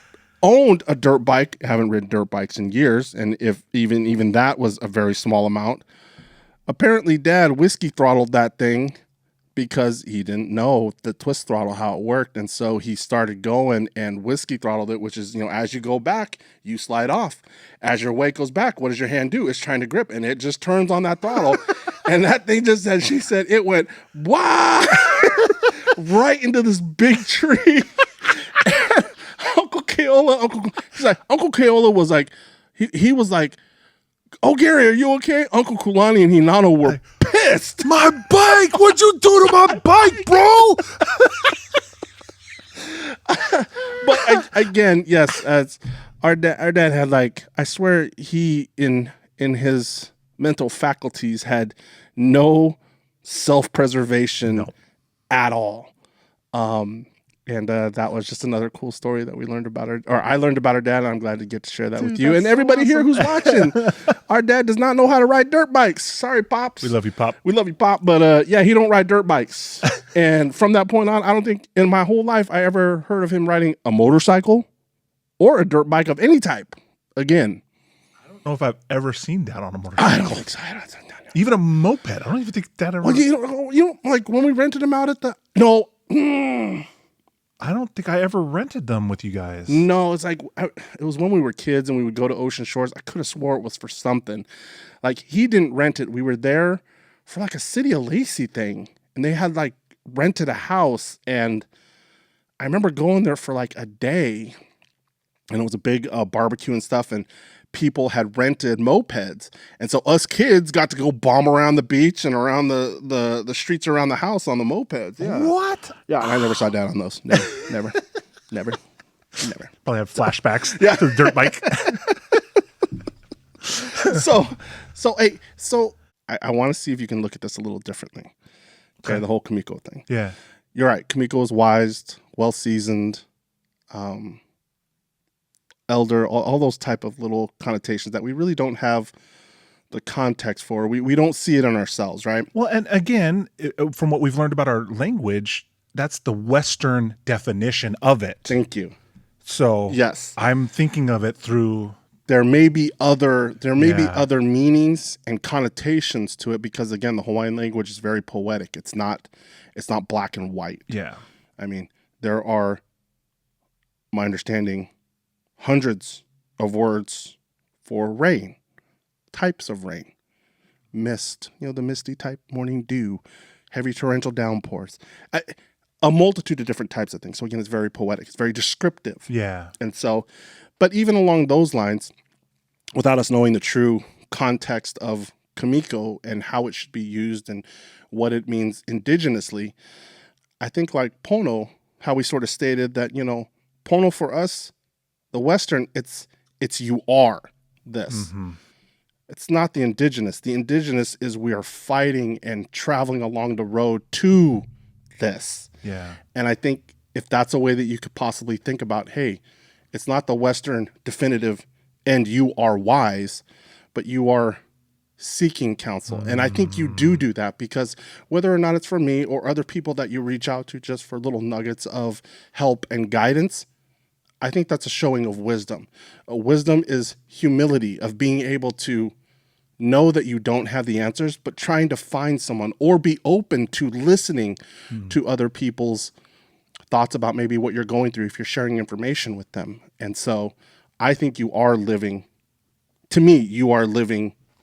owned a dirt bike, haven't ridden dirt bikes in years, and if even that was a very small amount, apparently Dad whiskey throttled that thing because he didn't know the twist throttle, how it worked. And so he started going and whiskey throttled it, which is, as you go back, you slide off. As your weight goes back, what does your hand do? It's trying to grip, and it just turns on that throttle. And that thing just said, she said, it went, wow, right into this big tree. And Uncle Keola was like, he was like, oh, Gary, are you okay? Uncle Kulani and Hinano were pissed. My bike! What'd you do to my bike, bro? But again, yes, as our dad had, like, I swear he in his mental faculties had no self-preservation at all. And that was just another cool story that we learned about I learned about our dad, and I'm glad to get to share that with you and everybody here who's watching. Our dad does not know how to ride dirt bikes. Sorry, Pops. We love you, Pop. We love you, Pop. But yeah, he don't ride dirt bikes. And from that point on, I don't think in my whole life I ever heard of him riding a motorcycle or a dirt bike of any type again. I don't know if I've ever seen Dad on a motorcycle. I don't think so. Even a moped. I don't even think Dad ever. Well, like when we rented him out at the I don't think I ever rented them with you guys. No, it's like, it was when we were kids and we would go to Ocean Shores. I could have swore it was for something. Like, he didn't rent it. We were there for like a City of Lacey thing. And they had like rented a house. And I remember going there for like a day. And it was a big barbecue and stuff. And people had rented mopeds. And so us kids got to go bomb around the beach and around the streets around the house on the mopeds. Yeah. What? Yeah, I never saw Dad on those. Never. Probably have flashbacks to the dirt bike. So I want to see if you can look at this a little differently. Okay, the whole Kamiko thing. Yeah. You're right. Kamiko is wise, well-seasoned, elder, all those type of little connotations that we really don't have the context for. We don't see it in ourselves, right? Well, and again, from what we've learned about our language, that's the Western definition of it. Thank you. So yes, I'm thinking of it through. There may be other meanings and connotations to it, because again, the Hawaiian language is very poetic. It's not black and white. Yeah. I mean, there are, my understanding, hundreds of words for rain, types of rain, mist, the misty type, morning dew, heavy torrential downpours, a multitude of different types of things. So again, it's very poetic. It's very descriptive. Yeah. And so, but even along those lines, without us knowing the true context of Kamiko and how it should be used and what it means indigenously, I think like Pono, how we sort of stated that, Pono for us, the Western, it's you are this. Mm-hmm. It's not the indigenous. The indigenous is we are fighting and traveling along the road to this. Yeah. And I think if that's a way that you could possibly think about, hey, it's not the Western definitive and you are wise, but you are seeking counsel. And I think you do that, because whether or not it's for me or other people that you reach out to just for little nuggets of help and guidance, I think that's a showing of wisdom. Wisdom is humility, of being able to know that you don't have the answers, but trying to find someone or be open to listening to other people's thoughts about maybe what you're going through if you're sharing information with them. And so I think you are living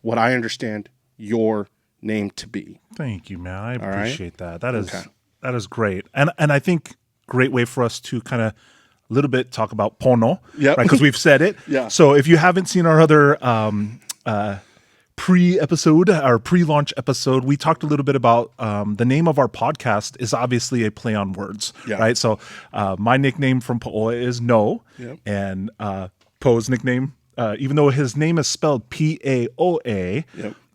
what I understand your name to be. Thank you, man. I appreciate that. That is great. And I think great way for us to kind of a little bit talk about Pono, right? Because we've said it. Yeah. So if you haven't seen our other pre-episode, our pre-launch episode, we talked a little bit about the name of our podcast is obviously a play on words, right? So my nickname from Paoa is No, and Po's nickname, even though his name is spelled Paoa,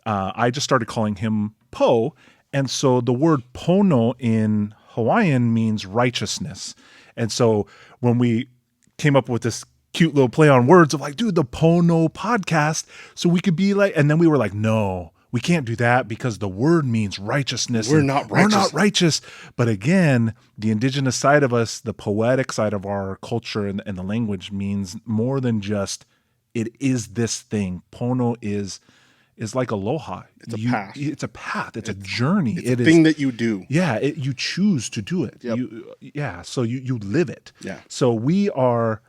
I just started calling him Po, and so the word Pono in Hawaiian means righteousness. And so when we came up with this cute little play on words of like, dude, the DaPoNoPodcast, so we could be like, and then we were like, no, we can't do that because the word means righteousness. We're not righteous. But again, the indigenous side of us, the poetic side of our culture and the language means more than just it is this thing. Pono is is like aloha. It's a path. It's a path. It's a journey. It's a thing that you do. Yeah, you choose to do it. Yep. So you live it. Yeah. So we are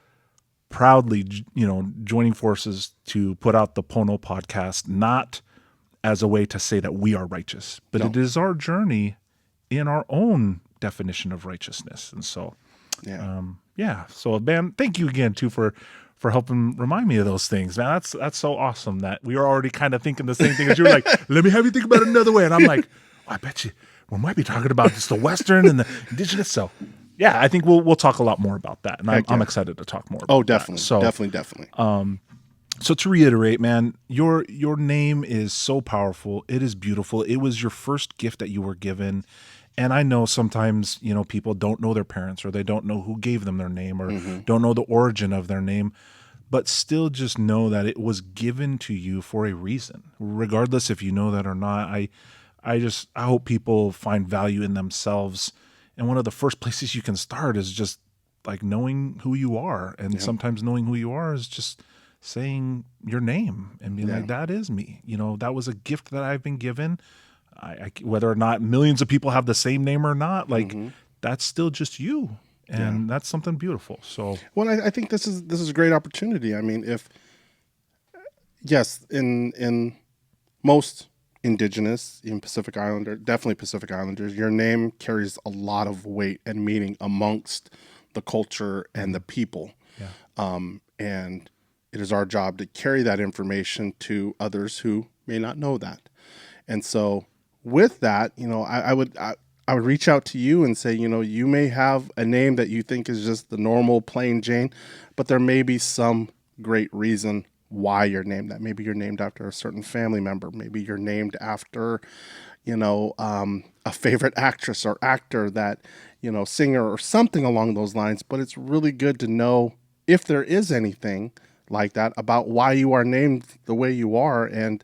proudly, joining forces to put out the Pono podcast, not as a way to say that we are righteous, but it is our journey in our own definition of righteousness. And so, So, man, thank you again too for helping remind me of those things, man. That's so awesome that we are already kind of thinking the same thing as you were like, let me have you think about it another way. And I'm like, I bet you we might be talking about just the Western and the indigenous. So yeah, I think we'll talk a lot more about that. And I'm excited to talk more about definitely. That. So definitely. So to reiterate, man, your name is so powerful. It is beautiful. It was your first gift that you were given. And I know sometimes, people don't know their parents, or they don't know who gave them their name, or don't know the origin of their name, but still just know that it was given to you for a reason, regardless if you know that or not. I hope people find value in themselves. And one of the first places you can start is just like knowing who you are. And sometimes knowing who you are is just saying your name and being like, that is me. That was a gift that I've been given. I whether or not millions of people have the same name or not, like that's still just you, and that's something beautiful. So, well, I think this is a great opportunity. I mean, in most indigenous, even Pacific Islander, definitely Pacific Islanders, your name carries a lot of weight and meaning amongst the culture and the people. And it is our job to carry that information to others who may not know that. And so with that, I would reach out to you and say, you may have a name that you think is just the normal plain Jane, but there may be some great reason why you're named that. Maybe you're named after a certain family member. Maybe you're named after, a favorite actress or actor that, singer or something along those lines. But it's really good to know if there is anything like that about why you are named the way you are, and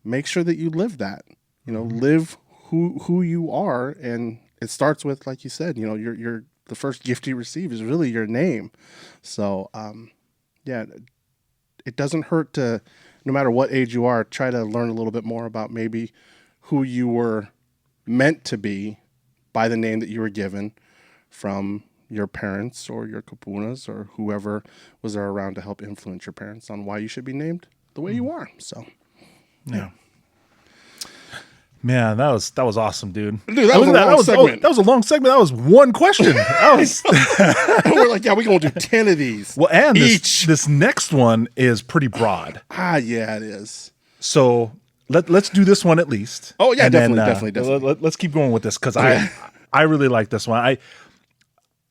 make sure that you live that, live who you are. And it starts with, like you said, you're the first gift you receive is really your name. So, it doesn't hurt to, no matter what age you are, try to learn a little bit more about maybe who you were meant to be by the name that you were given from your parents or your kapunas or whoever was there around to help influence your parents on why you should be named the way you are. So, yeah. Man, that was awesome, dude. Dude, that was a long segment. That was a long segment. That was one question. We're like, we're going to do 10 of these. Well, and each. This next one is pretty broad. Yeah, it is. So let's do this one at least. Oh, yeah, and definitely. Let's keep going with this because I really like this one.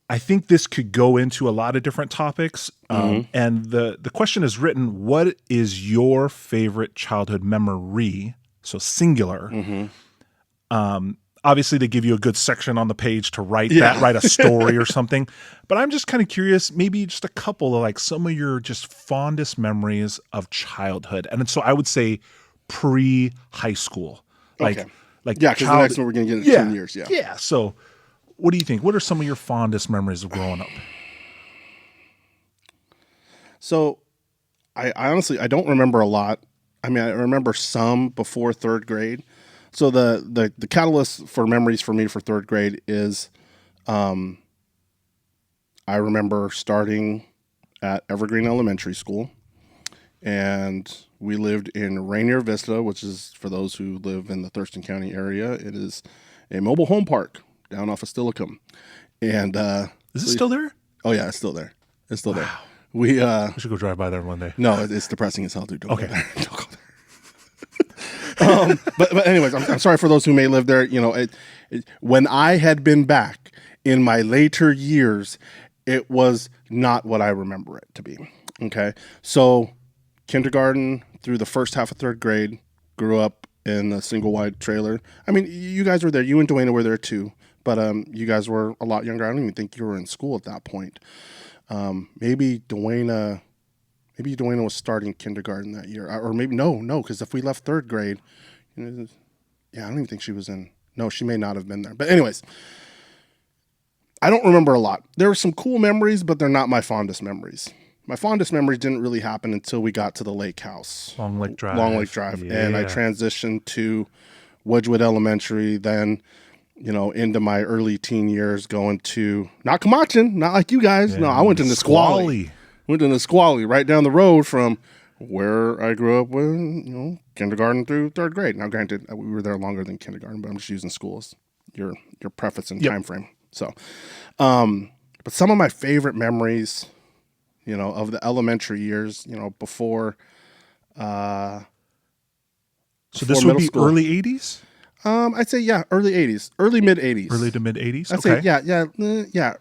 I think this could go into a lot of different topics. And the question is written, what is your favorite childhood memory? So singular. Obviously, they give you a good section on the page to write a story or something. But I'm just kind of curious, maybe just a couple of like some of your just fondest memories of childhood. And so I would say pre-high school. Because the next one we're going to get into 10 years. Yeah. So what do you think? What are some of your fondest memories of growing up? So I honestly, I don't remember a lot. I mean, I remember some before third grade. So the catalyst for memories for me for third grade is, I remember starting at Evergreen Elementary School, and we lived in Rainier Vista, which is, for those who live in the Thurston County area, it is a mobile home park down off of Stillicum. And is it still there? Oh yeah, it's still there. It's still there. We should go drive by there one day. No, it's depressing as hell, dude. Don't go there. Don't go there. But anyways, I'm sorry for those who may live there. When I had been back in my later years, it was not what I remember it to be. Okay, so kindergarten through the first half of third grade, grew up in a single wide trailer. I mean, you guys were there. You and Dwayna were there too, but you guys were a lot younger. I don't even think you were in school at that point. Maybe Dwayna was starting kindergarten that year, or maybe no, because if we left third grade, I don't even think she was in. No, she may not have been there. But anyways, I don't remember a lot. There were some cool memories, but they're not my fondest memories. my fondest memories didn't really happen until we got to the lake house. Long Lake Drive. And I transitioned to Wedgwood Elementary, then, into my early teen years going to, not Kamachin, not like you guys. No, I went to Nisqually. Went to Nisqually, right down the road from where I grew up with, kindergarten through third grade. Now, granted, we were there longer than kindergarten, but I'm just using school as your preface and time frame. So, but some of my favorite memories, of the elementary years, before. So this would be school. Early 80s? I'd say, early 80s, early mid 80s. Early to mid 80s? I'd say,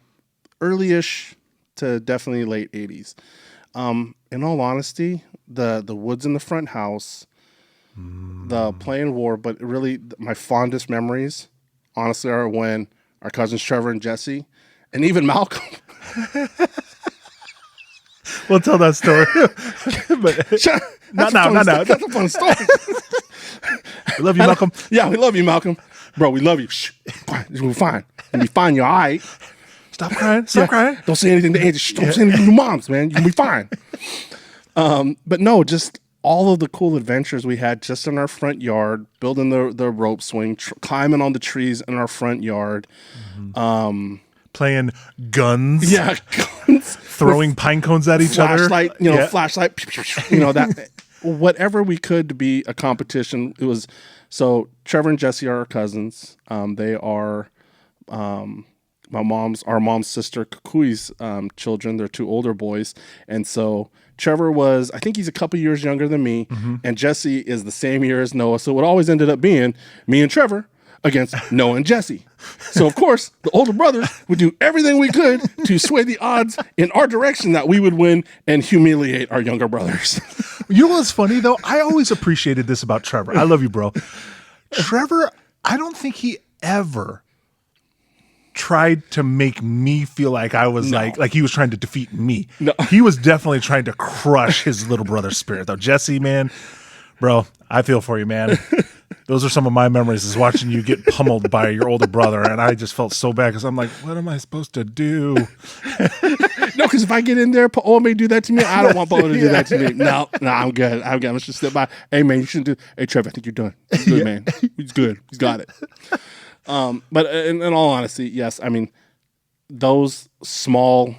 early-ish to definitely late 80s. In all honesty, the woods in the front house, the playing war, but really my fondest memories, honestly, are when our cousins Trevor and Jesse, and even Malcolm. We'll tell that story. But not now. That's a fun story. We love you, Malcolm. Yeah, we love you, Malcolm. Bro, we love you. Shh. We're fine. You'll be fine. You're all right. Stop crying. Stop crying. Don't say anything to Angie. Don't say anything to your moms, man. You'll be fine. But no, just all of the cool adventures we had just in our front yard, building the rope swing, climbing on the trees in our front yard. Playing guns. Yeah, guns. Throwing pine cones at each other. Flashlight, flashlight, that. Whatever we could to be a competition. It was, so Trevor and Jesse are our cousins. They are our mom's sister Kukui's children. They're two older boys. And so Trevor was, I think he's a couple years younger than me, and Jesse is the same year as Noah. So it always ended up being me and Trevor against Noah and Jesse. So, of course, the older brothers would do everything we could to sway the odds in our direction that we would win and humiliate our younger brothers. You know what's funny, though? I always appreciated this about Trevor. I love you, bro. Trevor, I don't think he ever tried to make me feel like I was like he was trying to defeat me. No. He was definitely trying to crush his little brother's spirit, though. Jesse, man, bro, I feel for you, man. Those are some of my memories, is watching you get pummeled by your older brother, and I just felt so bad because I'm like, what am I supposed to do? No, because if I get in there, Paoa may do that to me. I don't want Paoa to do that to me. No, I'm good. Let's just sit by. Hey, man, you shouldn't do. Hey, Trevor, I think you're done. He's good, man. He's good. He's got it. But in all honesty, yes. I mean, those small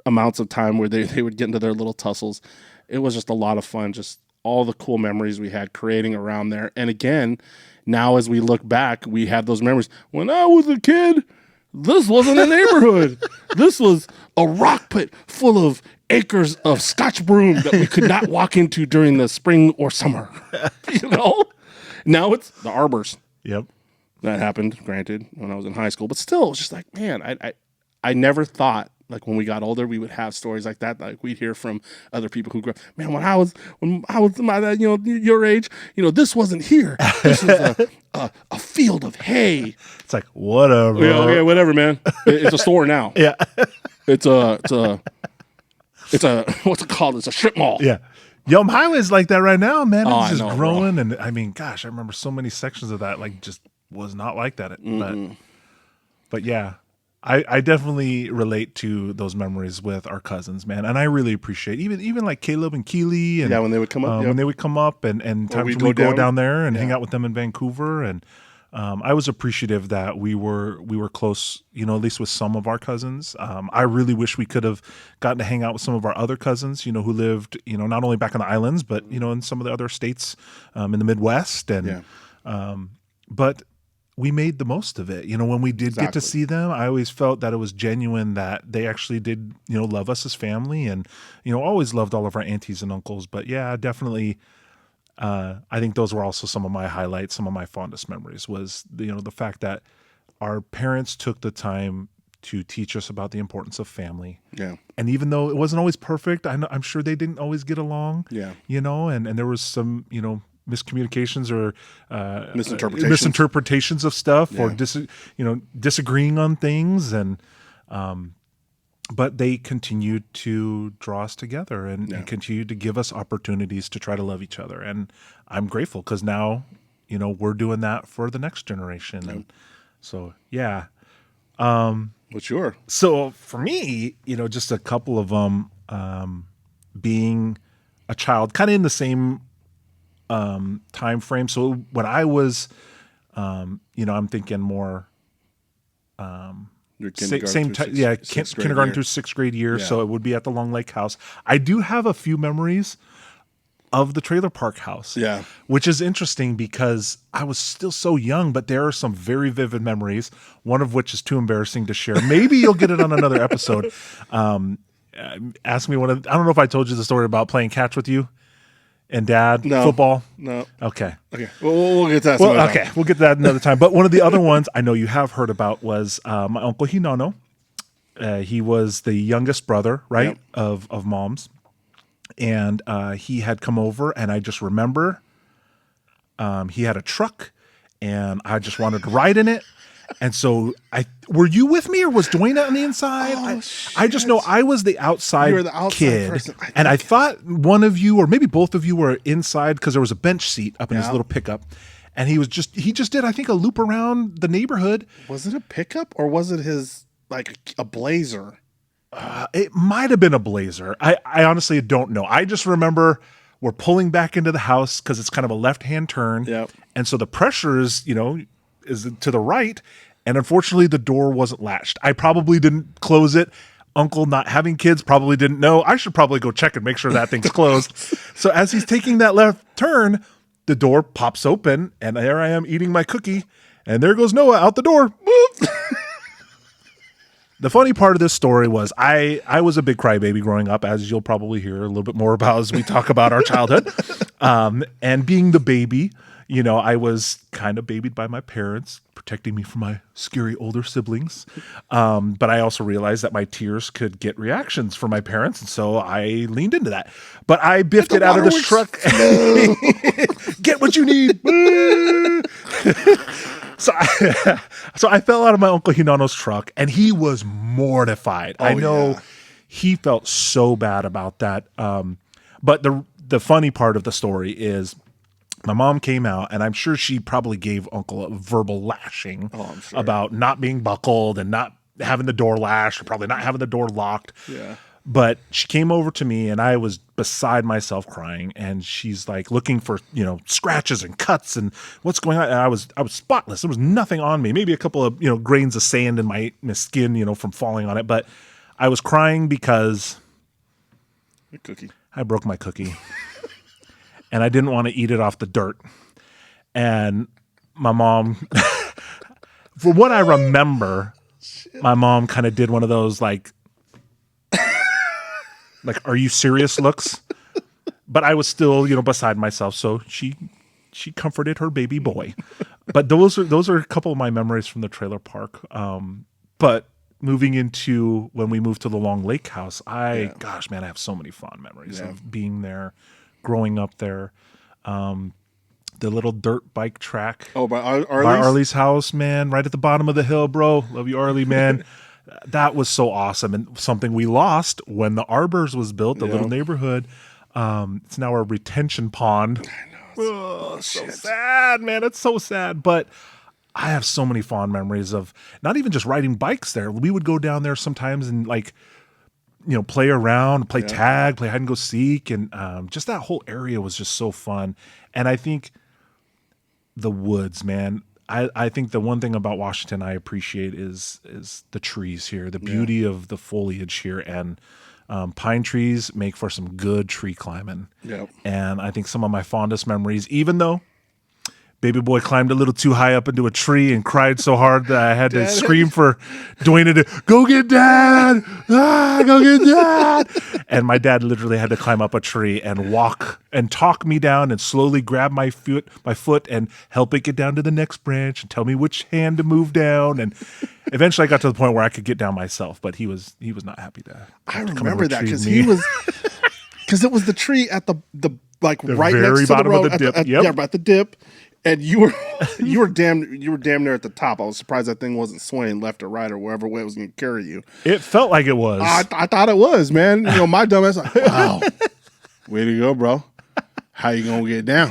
amounts of time where they would get into their little tussles, it was just a lot of fun. Just all the cool memories we had creating around there. And again, now as we look back, we have those memories. When I was a kid, this wasn't a neighborhood. This was a rock pit full of acres of Scotch broom that we could not walk into during the spring or summer. Now it's the arbors. Yep. That happened, granted, when I was in high school. But still, it's just like, man, I never thought, like, when we got older, we would have stories like that. Like, we'd hear from other people who grew up, man, when I was your age, this wasn't here. This was a field of hay. It's like, whatever. Yeah, okay, whatever, man. It's a store now. Yeah. It's a what's it called? It's a strip mall. Yeah. Yelm Highway's like that right now, man. It's just growing. Bro. And I mean, gosh, I remember so many sections of that, like, just was not like that. But yeah. I definitely relate to those memories with our cousins, man, and I really appreciate even like Caleb and Keely, and when they would come up, when they would come up, and times when we go down there and hang out with them in Vancouver, and I was appreciative that we were close, at least with some of our cousins. I really wish we could have gotten to hang out with some of our other cousins, who lived, not only back on the islands, but in some of the other states in the Midwest, and but we made the most of it. When we did get to see them, I always felt that it was genuine, that they actually did, love us as family, and, always loved all of our aunties and uncles. But yeah, definitely, I think those were also some of my highlights, some of my fondest memories was, the fact that our parents took the time to teach us about the importance of family. Yeah. And even though it wasn't always perfect, I'm sure they didn't always get along. Yeah. And there was some, miscommunications or misinterpretations of stuff, or disagreeing on things, and but they continued to draw us together and continued to give us opportunities to try to love each other, and I'm grateful because now we're doing that for the next generation. And so What's yours? So for me, just a couple of them. being a child, kind of in the same time frame. So when I was, I'm thinking more Your same time, yeah, kindergarten through sixth grade year. Yeah. So it would be at the Long Lake house. I do have a few memories of the trailer park house. Yeah. Which is interesting because I was still so young, but there are some very vivid memories, one of which is too embarrassing to share. Maybe you'll get it on another episode. Ask me I don't know if I told you the story about playing catch with you and Dad, football. No. Okay. We'll get to that. We'll get to that another time. But one of the other ones I know you have heard about was my Uncle Hinano. He was the youngest brother, right, Yep. of Mom's. And he had come over, and I just remember he had a truck, and I just wanted to ride in it. And so were you with me, or was Dwayne on the inside? I just know I was the outside, You were the outside kid, person, and I thought one of you, or maybe both of you, were inside because there was a bench seat up in his Yeah. little pickup, and he just did, I think, a loop around the neighborhood. Was it a pickup or was it his a Blazer? It might have been a Blazer. I honestly don't know. I just remember we're pulling back into the house because it's kind of a left-hand turn. Yep. And so the pressure is to the right. And unfortunately, the door wasn't latched. I probably didn't close it. Uncle, not having kids, probably didn't know. I should probably go check and make sure that thing's closed. So as he's taking that left turn, the door pops open, and there I am eating my cookie. And there goes Noah out the door. Boop. The funny part of this story was I was a big crybaby growing up, as you'll probably hear a little bit more about as we talk about our childhood. And being the baby, I was kind of babied by my parents, protecting me from my scary older siblings. But I also realized that my tears could get reactions from my parents, and so I leaned into that. But I biffed it out of this truck. Get what you need. So I fell out of my Uncle Hinano's truck, and he was mortified. I know he felt so bad about that. But the funny part of the story is my mom came out, and I'm sure she probably gave Uncle a verbal lashing about not being buckled and not having the door lashed, or probably not having the door locked. Yeah. But she came over to me, and I was beside myself crying, and she's like looking for, scratches and cuts and what's going on. And I was spotless. There was nothing on me, maybe a couple of, grains of sand in my skin, from falling on it. But I was crying because A cookie. I broke my cookie and I didn't want to eat it off the dirt. And my mom, for what I remember, my mom kind of did one of those like, are you serious looks? But I was still, beside myself. So she comforted her baby boy. But those are a couple of my memories from the trailer park. But moving into when we moved to the Long Lake house, gosh, man, I have so many fond memories of being there, growing up there. The little dirt bike track. Oh, by By Arlie's? Arlie's house, man, right at the bottom of the hill, bro. Love you, Arlie, man. That was so awesome, and something we lost when the Arbors was built, the little neighborhood. It's now a retention pond. I know. It's so sad, man. It's so sad. But I have so many fond memories of not even just riding bikes there. We would go down there sometimes and play around, play tag, play hide and go seek, and just that whole area was just so fun. And I think the woods, man. I think the one thing about Washington I appreciate is the trees here, the beauty of the foliage here, and pine trees make for some good tree climbing. Yep. And I think some of my fondest memories, even though baby boy climbed a little too high up into a tree and cried so hard that I had to scream for Dwayne to go get dad, go get dad. And my dad literally had to climb up a tree and walk and talk me down and slowly grab my foot and help it get down to the next branch and tell me which hand to move down. And eventually I got to the point where I could get down myself, but he was not happy to. I come and remember that retrieve because me. he was because it was the tree at the right very next to the bottom of road the dip. at the dip. And you were damn near at the top. I was surprised that thing wasn't swaying left or right or wherever way it was going to carry you. It felt like it was. I thought it was, man. My dumbass like, wow, way to go, bro. How you gonna get down?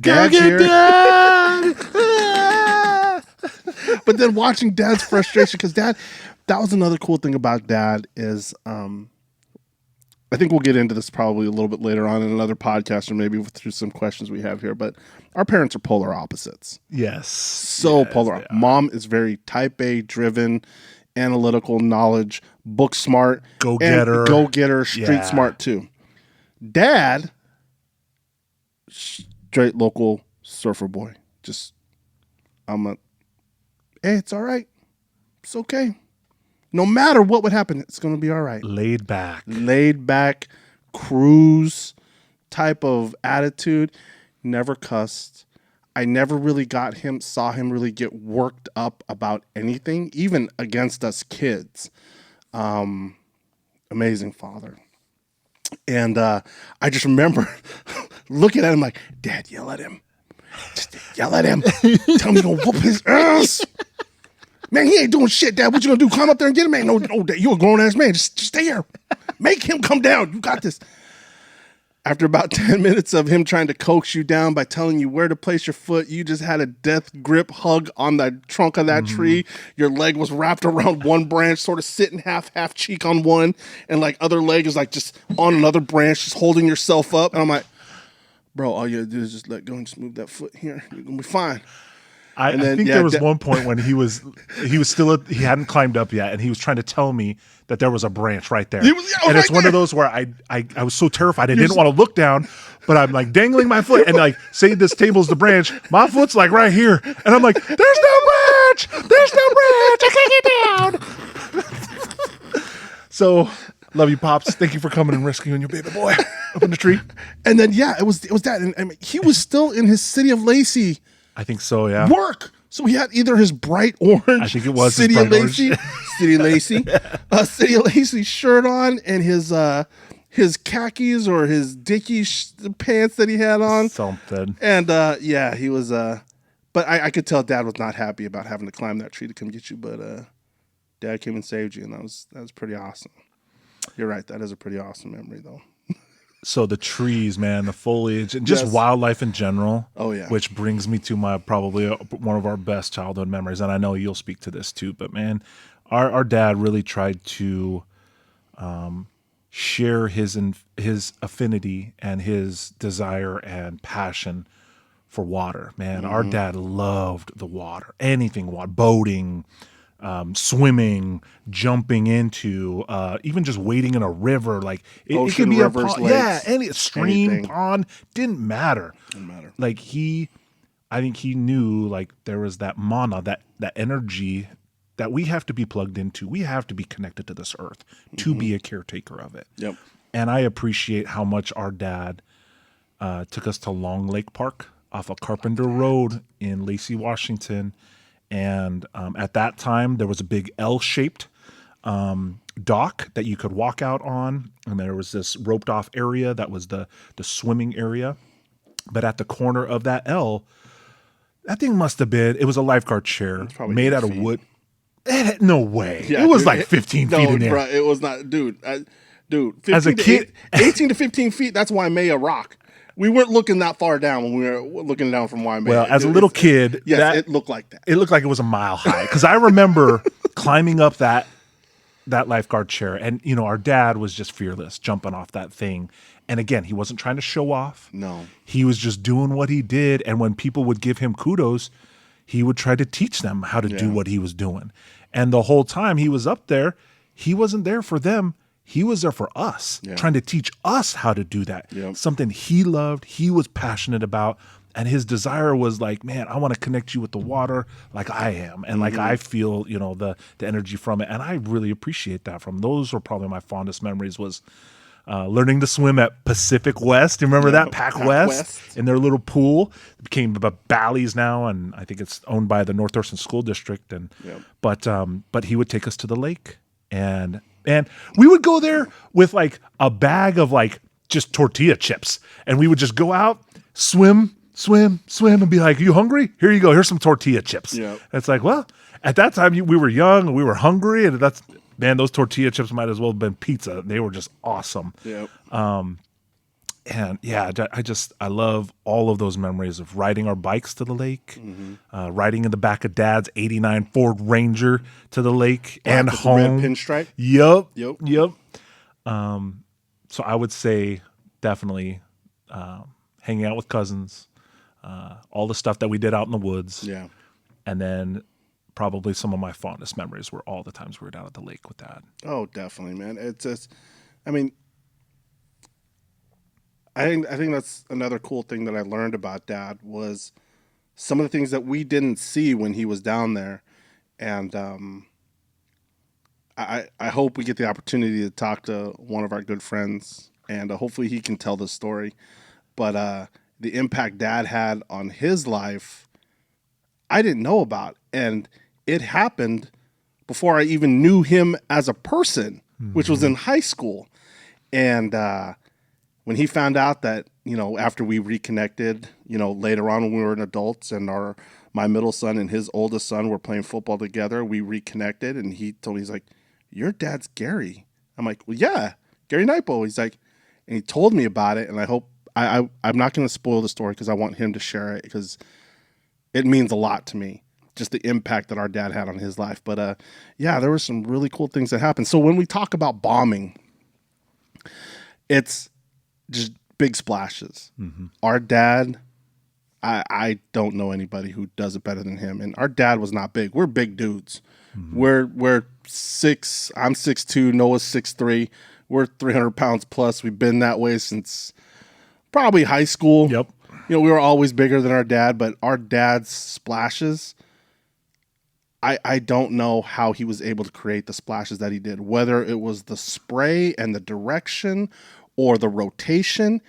Dad's here. Dad. But then watching Dad's frustration, because that was another cool thing about Dad is I think we'll get into this probably a little bit later on in another podcast or maybe through some questions we have here. But our parents are polar opposites. Yes. So Yes, polar. they are. Mom is very type A driven, analytical knowledge, book smart, Go-getter. go-getter, street Yeah. smart too. Dad, straight local surfer boy. Just, hey, it's all right. It's okay. No matter what would happen, it's going to be all right. Laid back. Laid back, cruise type of attitude. Never cussed. I never really saw him really get worked up about anything, even against us kids. Amazing father. And I just remember looking at him like, Dad, yell at him. Just yell at him. Tell him you're going to whoop his ass. Man, he ain't doing shit, Dad. What you going to do? Climb up there and get him? Man, no, Dad, you're a grown-ass man. Just stay here. Make him come down. You got this. After about 10 minutes of him trying to coax you down by telling you where to place your foot, you just had a death grip hug on the trunk of that tree. Your leg was wrapped around one branch, sort of sitting half cheek on one, and like other leg is like just on another branch, just holding yourself up. And I'm like, bro, all you gotta do is just let go and just move that foot here. You're gonna be fine. I think there was one point when he hadn't climbed up yet, and he was trying to tell me that there was a branch right there. And it's one of those where I was so terrified I didn't want to look down, but I'm like dangling my foot and like say this table's the branch, my foot's like right here, and I'm like, there's no branch, I can't get down. So love you, Pops. Thank you for coming and rescuing your baby boy up in the tree. And then it was that, and I mean, he was still in his City of Lacey. I think so, yeah. Work. So he had either his bright orange, I think it was City of Lacey, City of Lacey shirt on, and his khakis or his Dickies pants that he had on. Something. And he was. But I could tell Dad was not happy about having to climb that tree to come get you. But Dad came and saved you, and that was pretty awesome. You're right. That is a pretty awesome memory, though. So the trees, man, the foliage, and just wildlife in general. Oh, yeah. Which brings me to my probably one of our best childhood memories, and I know you'll speak to this too. But man, our dad really tried to share his affinity and his desire and passion for water. Man, our dad loved the water, anything water, boating, swimming, jumping into, even just wading in a river, like it could be rivers, a pond, lakes, any stream, anything. pond, didn't matter. Like I think he knew like there was that mana, that energy that we have to be plugged into. We have to be connected to this earth to be a caretaker of it. Yep. And I appreciate how much our dad took us to Long Lake Park off of Carpenter Road in Lacey, Washington. And at that time, there was a big L-shaped dock that you could walk out on. And there was this roped off area that was the swimming area. But at the corner of that L, that thing must have been, it was a lifeguard chair made out of wood. No way. Yeah, it was dude, like 15 feet in there. Bro, it was not, dude. 15 As a kid, 18 to 15 feet, that's Waimea Rock. We weren't looking that far down when we were looking down from Waimea. Well, as a little kid, it looked like that. It looked like it was a mile high. Because I remember climbing up that lifeguard chair, and you know, our dad was just fearless, jumping off that thing. And again, he wasn't trying to show off. No. He was just doing what he did. And when people would give him kudos, he would try to teach them how to do what he was doing. And the whole time he was up there, he wasn't there for them. He was there for us, trying to teach us how to do that. Yep. Something he loved, he was passionate about. And his desire was like, man, I want to connect you with the water like I am. And like I feel, you know, the energy from it. And I really appreciate that from him. Those were probably my fondest memories was learning to swim at Pacific West. You remember that? Pac West in their little pool. It became Bally's now, and I think it's owned by the North Thurston School District. And but he would take us to the lake, and we would go there with like a bag of like just tortilla chips, and we would just go out, swim, and be like, "You hungry? Here you go. Here's some tortilla chips." Yep. And it's like, well, at that time we were young, we were hungry, and that's. Man, those tortilla chips might as well have been pizza. They were just awesome. Yep. And yeah, I love all of those memories of riding our bikes to the lake, riding in the back of Dad's '89 Ford Ranger to the lake and with home. The red pinstripe. Yep. So I would say definitely hanging out with cousins, all the stuff that we did out in the woods. Yeah. And then probably some of my fondest memories were all the times we were down at the lake with Dad. Oh, definitely, man. It's just, I mean, I think that's another cool thing that I learned about Dad was some of the things that we didn't see when he was down there, and I hope we get the opportunity to talk to one of our good friends, and hopefully he can tell the story. But the impact Dad had on his life, I didn't know about, and it happened before I even knew him as a person, which was in high school, and when he found out that, after we reconnected, later on when we were adults and my middle son and his oldest son were playing football together, we reconnected, and he told me, he's like, your dad's Gary. I'm like, well, yeah, Gary Naipo. He's like, and he told me about it, and I hope, I'm not going to spoil the story because I want him to share it because it means a lot to me, just the impact that our dad had on his life. But yeah, there were some really cool things that happened. So when we talk about bombing, it's just big splashes. Mm-hmm. Our dad, I don't know anybody who does it better than him. And our dad was not big. We're big dudes. Mm-hmm. We're 6. I'm 6'2". Noah's 6'3". We're 300 pounds plus. We've been that way since probably high school. Yep. We were always bigger than our dad, but our dad's splashes, I don't know how he was able to create the splashes that he did, whether it was the spray and the direction or the rotation.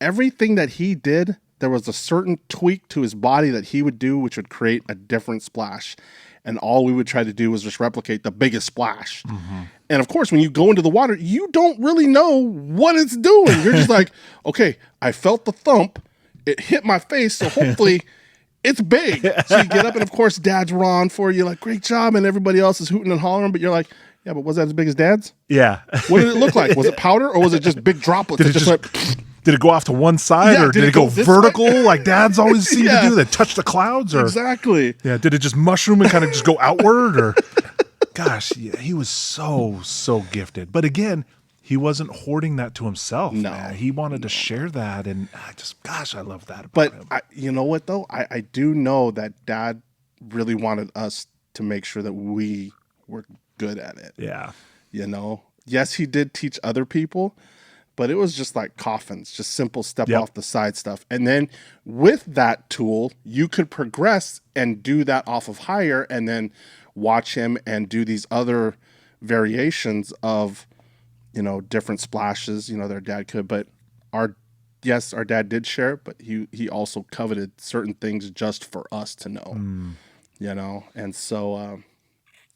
Everything that he did, there was a certain tweak to his body that he would do, which would create a different splash. And all we would try to do was just replicate the biggest splash. Mm-hmm. And of course, when you go into the water, you don't really know what it's doing. You're just like, okay, I felt the thump. It hit my face, so hopefully it's big. So you get up, and of course, Dad's run for you, like, great job, and everybody else is hooting and hollering, but you're like, yeah, but was that as big as Dad's? Yeah. What did it look like? Was it powder, or was it just big droplets? Did it go off to one side, or did it go vertical like Dads always seem to do? That touch the clouds, or exactly? Yeah. Did it just mushroom and kind of just go outward, or? Gosh, yeah, he was so gifted. But again, he wasn't hoarding that to himself. No, man. He wanted to share that, and I love that about him. But you know what though? I do know that Dad really wanted us to make sure that we were good at it. Yeah. Yes, he did teach other people, but it was just like coffins, just simple step off the side stuff. And then with that tool, you could progress and do that off of higher, and then watch him and do these other variations of, different splashes, their dad could. But our dad did share it, but he also coveted certain things just for us to know, and so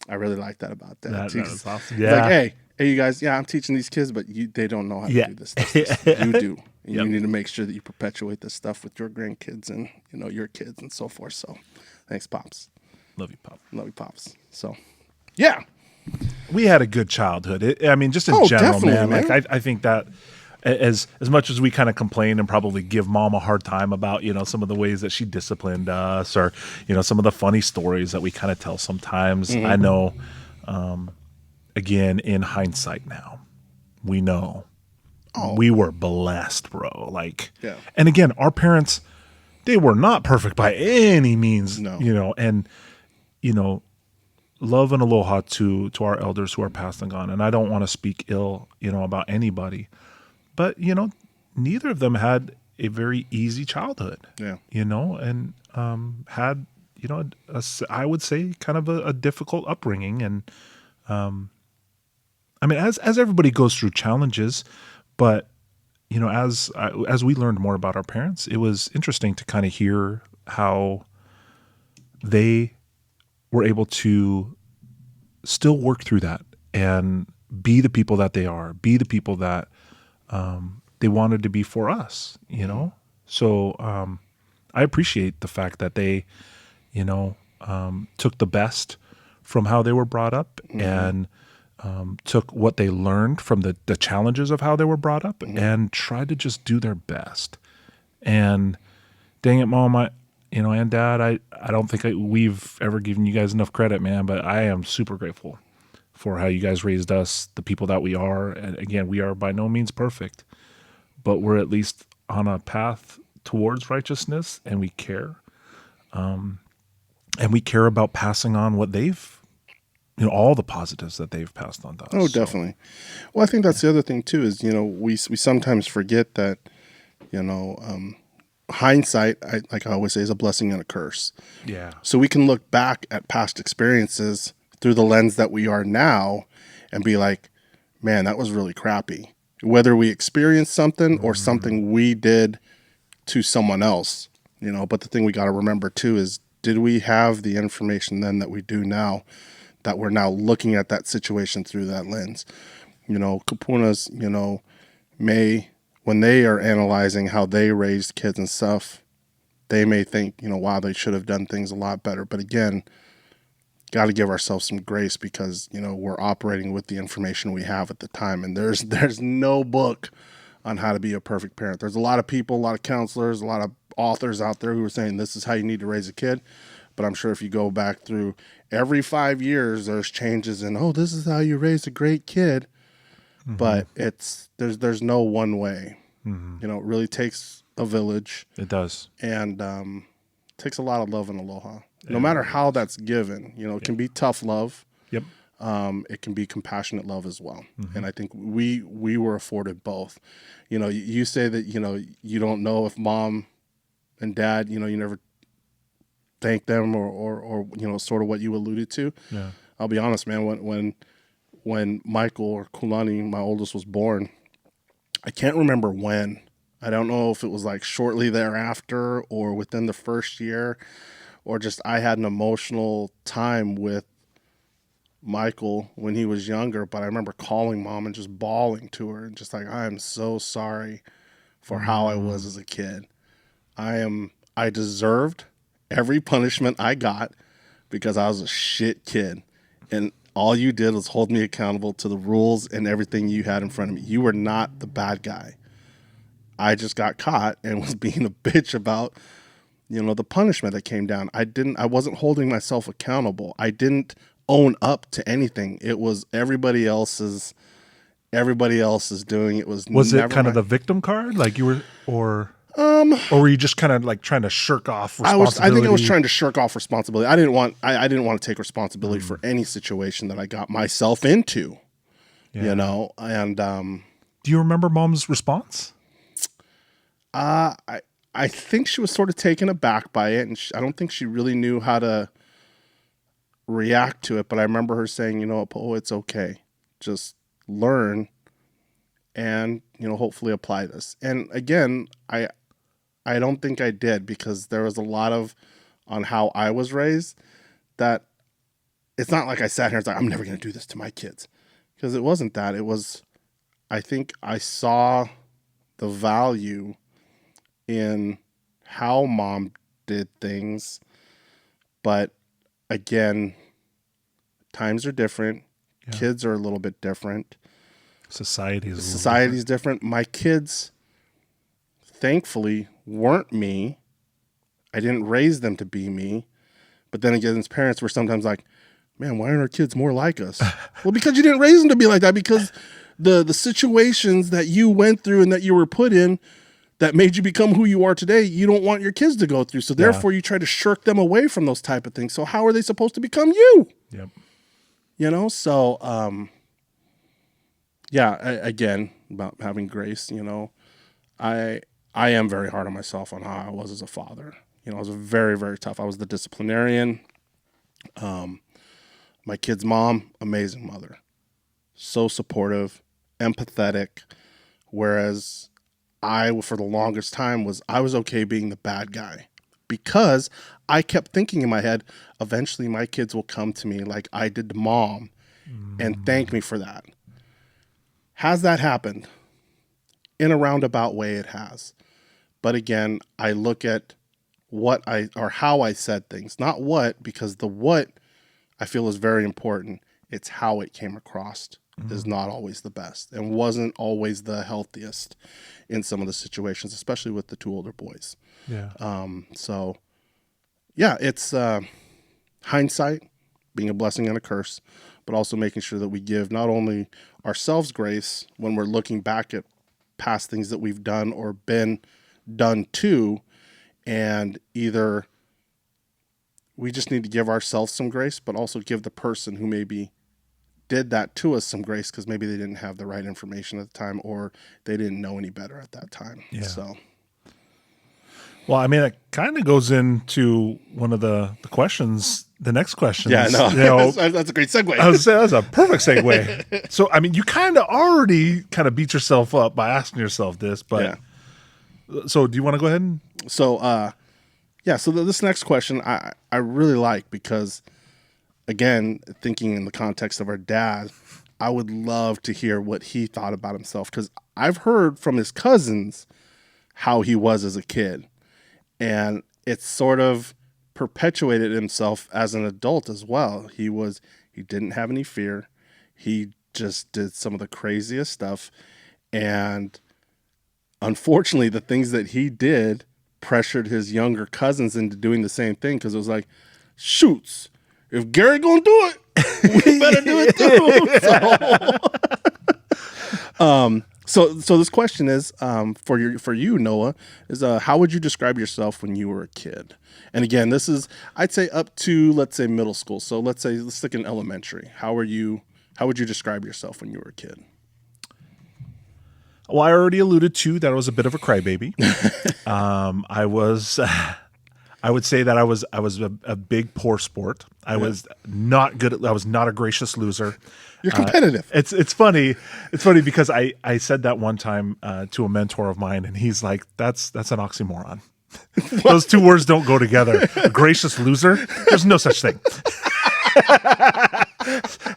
I really like that about that. That is awesome. Yeah. Like, hey, you guys, I'm teaching these kids, but they don't know how to do this. You do. And you need to make sure that you perpetuate this stuff with your grandkids and, your kids and so forth. So thanks, Pops. Love you, Pop. Love you, Pops. So, yeah. We had a good childhood. Just in general, man. Like I think that as much as we kind of complain and probably give Mom a hard time about, some of the ways that she disciplined us, or, some of the funny stories that we kind of tell sometimes. Mm-hmm. I know, again, in hindsight now, we know we were blessed, bro. Like, and again, our parents, they were not perfect by any means, and, love and aloha to our elders who are passed and gone. And I don't want to speak ill, about anybody, but, neither of them had a very easy childhood, and had, I would say kind of a difficult upbringing. And, as everybody goes through challenges, but, as we learned more about our parents, it was interesting to kind of hear how they were able to still work through that and be the people that they are, be the people that they wanted to be for us, So I appreciate the fact that they, took the best from how they were brought up, and took what they learned from the challenges of how they were brought up, and tried to just do their best. And dang it, Mom, and Dad, I don't think we've ever given you guys enough credit, man, but I am super grateful for how you guys raised us, the people that we are. And again, we are by no means perfect, but we're at least on a path towards righteousness, and we care. And we care about passing on what they've, all the positives that they've passed on to us. Oh, definitely. Well, I think that's the other thing too is, we sometimes forget that, hindsight, like I always say, is a blessing and a curse. Yeah. So we can look back at past experiences through the lens that we are now and be like, man, that was really crappy. Whether we experienced something or something we did to someone else, but the thing we got to remember too is, did we have the information then that we do now, that we're now looking at that situation through that lens? Kapunas, when they are analyzing how they raised kids and stuff, they may think, wow, they should have done things a lot better. But again, got to give ourselves some grace because, we're operating with the information we have at the time. And there's no book on how to be a perfect parent. There's a lot of people, a lot of counselors, a lot of authors out there who are saying this is how you need to raise a kid. But I'm sure if you go back through every 5 years, there's changes in, this is how you raise a great kid. Mm-hmm. But there's no one way. Mm-hmm. It really takes a village. It does. And takes a lot of love and aloha. No matter how that's given, it can be tough love. Yep. It can be compassionate love as well. Mm-hmm. And I think we were afforded both. You say that, you don't know if mom and dad, you never thank them or sort of what you alluded to. Yeah. I'll be honest, man, when Michael or Kulani, my oldest, was born, I can't remember when. I don't know if it was like shortly thereafter or within the first year, or just I had an emotional time with Michael when he was younger. But I remember calling mom and just bawling to her and just like, I am so sorry for how I was as a kid. I deserved every punishment I got because I was a shit kid. And all you did was hold me accountable to the rules and everything you had in front of me. You were not the bad guy. I just got caught and was being a bitch about, the punishment that came down. I wasn't holding myself accountable. I didn't own up to anything. It was everybody else is doing. It was it kind of the victim card? Like you were, or were you just kind of like trying to shirk off responsibility? I think I was trying to shirk off responsibility. I didn't want to take responsibility for any situation that I got myself into, and do you remember mom's response? I think she was sort of taken aback by it, and I don't think she really knew how to react to it. But I remember her saying, "Po, it's okay. Just learn, and hopefully apply this." And again, I don't think I did, because there was a lot of on how I was raised that it's not like I sat here and was like, I'm never going to do this to my kids, because it wasn't that. It was, I think I saw the value in how mom did things. But again, times are different. Yeah. Kids are a little bit different. Society's different. My kids, thankfully, weren't me. I didn't raise them to be me. But then again, as parents, we're sometimes like, man, why aren't our kids more like us? Well, because you didn't raise them to be like that, because the situations that you went through and that you were put in that made you become who you are today, you don't want your kids to go through. So therefore, you try to shirk them away from those type of things. So how are they supposed to become you? Yep. So, again, about having grace, I am very hard on myself on how I was as a father. I was very, very tough. I was the disciplinarian. My kid's mom, amazing mother. So supportive, empathetic. Whereas for the longest time, I was okay being the bad guy, because I kept thinking in my head, eventually my kids will come to me like I did to mom and thank me for that. Has that happened? In a roundabout way, it has. But again, I look at how I said things, not what, because the what I feel is very important. It's how it came across is not always the best and wasn't always the healthiest in some of the situations, especially with the two older boys. Yeah. It's hindsight being a blessing and a curse. but also making sure that we give not only ourselves grace when we're looking back at past things that we've done or been done to, and either we just need to give ourselves some grace, but also give the person who maybe did that to us some grace, because maybe they didn't have the right information at the time, or they didn't know any better at that time. Yeah. So, well, I mean, it kind of goes into one of the questions, the next question. yeah, no, You know, that's a great segue. I was saying, that's a perfect segue. So, I mean, you kind of already kind of beat yourself up by asking yourself this, but so do you want to go ahead and? So, so this next question I really like, because, again, thinking in the context of our dad, I would love to hear what he thought about himself, because I've heard from his cousins how he was as a kid, and it's sort of perpetuated himself as an adult as well. He didn't have any fear. He just did some of the craziest stuff, and unfortunately, the things that he did pressured his younger cousins into doing the same thing, because it was like, shoots, if Gary gonna do it, we better do it too. So this question is for you, Noah, is how would you describe yourself when you were a kid? And again, this is, I'd say, up to, let's say, middle school. So let's stick in elementary. How would you describe yourself when you were a kid? Well, I already alluded to that I was a bit of a crybaby. I would say that I was a big poor sport. I was not good. I was not a gracious loser. You're competitive. It's funny. It's funny because I said that one time to a mentor of mine, and he's like, "That's an oxymoron. Those two words don't go together. A gracious loser. There's no such thing."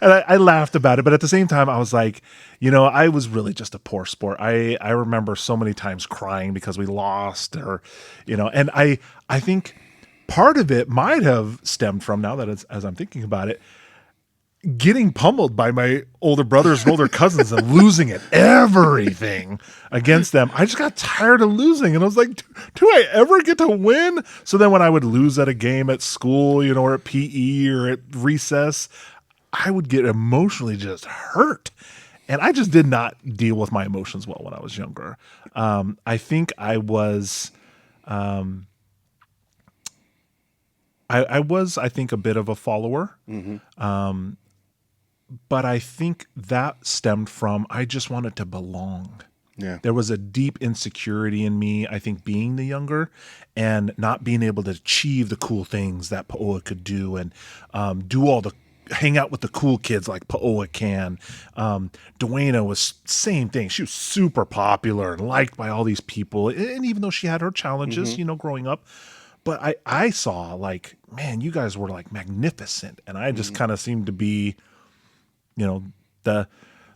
And I laughed about it, but at the same time, I was like, I was really just a poor sport. I remember so many times crying because we lost, and I think part of it might have stemmed from, now that as I'm thinking about it, getting pummeled by my older brothers and older cousins and losing at everything against them. I just got tired of losing, and I was like, do I ever get to win? So then when I would lose at a game at school, or at PE or at recess, I would get emotionally just hurt. And I just did not deal with my emotions well when I was younger. I think I was, I think, a bit of a follower. Mm-hmm. But I think that stemmed from, I just wanted to belong. Yeah. There was a deep insecurity in me, I think, being the younger and not being able to achieve the cool things that Paoa could do, and hang out with the cool kids like Paoa can. Dwayna was same thing. She was super popular and liked by all these people. And even though she had her challenges, growing up, but I saw, like, man, you guys were like magnificent. And I just kind of seemed to be, the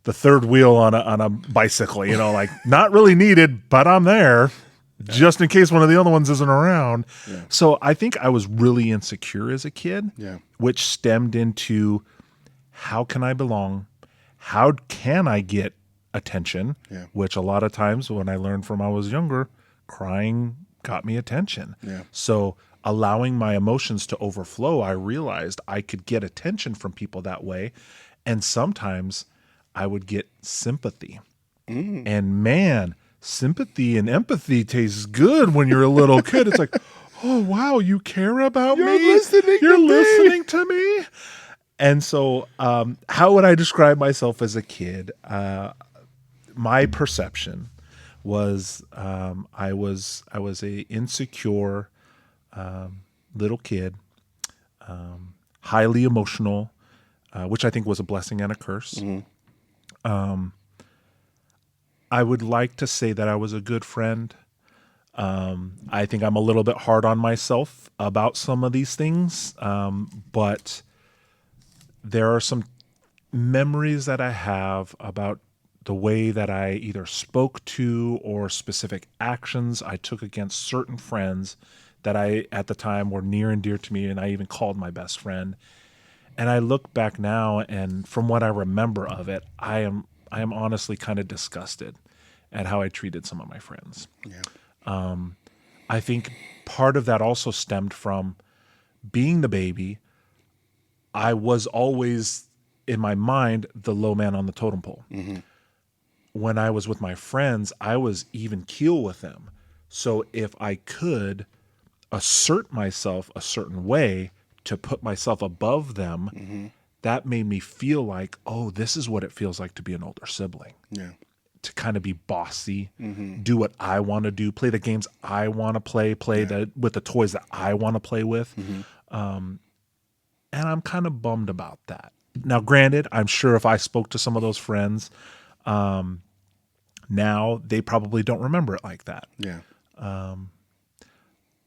third wheel on a bicycle, like, not really needed, but I'm there just in case one of the other ones isn't around. Yeah. So I think I was really insecure as a kid, which stemmed into, how can I belong? How can I get attention? Yeah. Which a lot of times when I learned from I was younger, crying got me attention. Yeah. So allowing my emotions to overflow, I realized I could get attention from people that way. And sometimes I would get sympathy. And man, sympathy and empathy tastes good when you're a little kid. It's like, oh, wow, you care about me? You're listening to me? And so how would I describe myself as a kid? My perception was I was a insecure little kid, highly emotional, which I think was a blessing and a curse. Mm-hmm. I would like to say that I was a good friend. I think I'm a little bit hard on myself about some of these things, but there are some memories that I have about the way that I either spoke to or specific actions I took against certain friends that at the time were near and dear to me, and I even called my best friend. And I look back now, and from what I remember of it, I am honestly kind of disgusted at how I treated some of my friends. Yeah. I think part of that also stemmed from being the baby. I was always in my mind, the low man on the totem pole. When I was with my friends, I was even keel with them. So if I could assert myself a certain way to put myself above them, that made me feel like, oh, this is what it feels like to be an older sibling. Yeah. To kind of be bossy, do what I want to do, play the games I want to play with the toys that I want to play with. And I'm kind of bummed about that. Now, granted, I'm sure if I spoke to some of those friends, now they probably don't remember it like that. Yeah.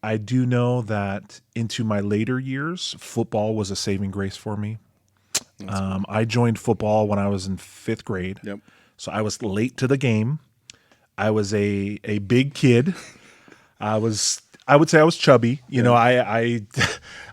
I do know that into my later years, football was a saving grace for me. I joined football when I was in 5th grade. Yep. So I was late to the game. I was a big kid. I would say I was chubby. You know, I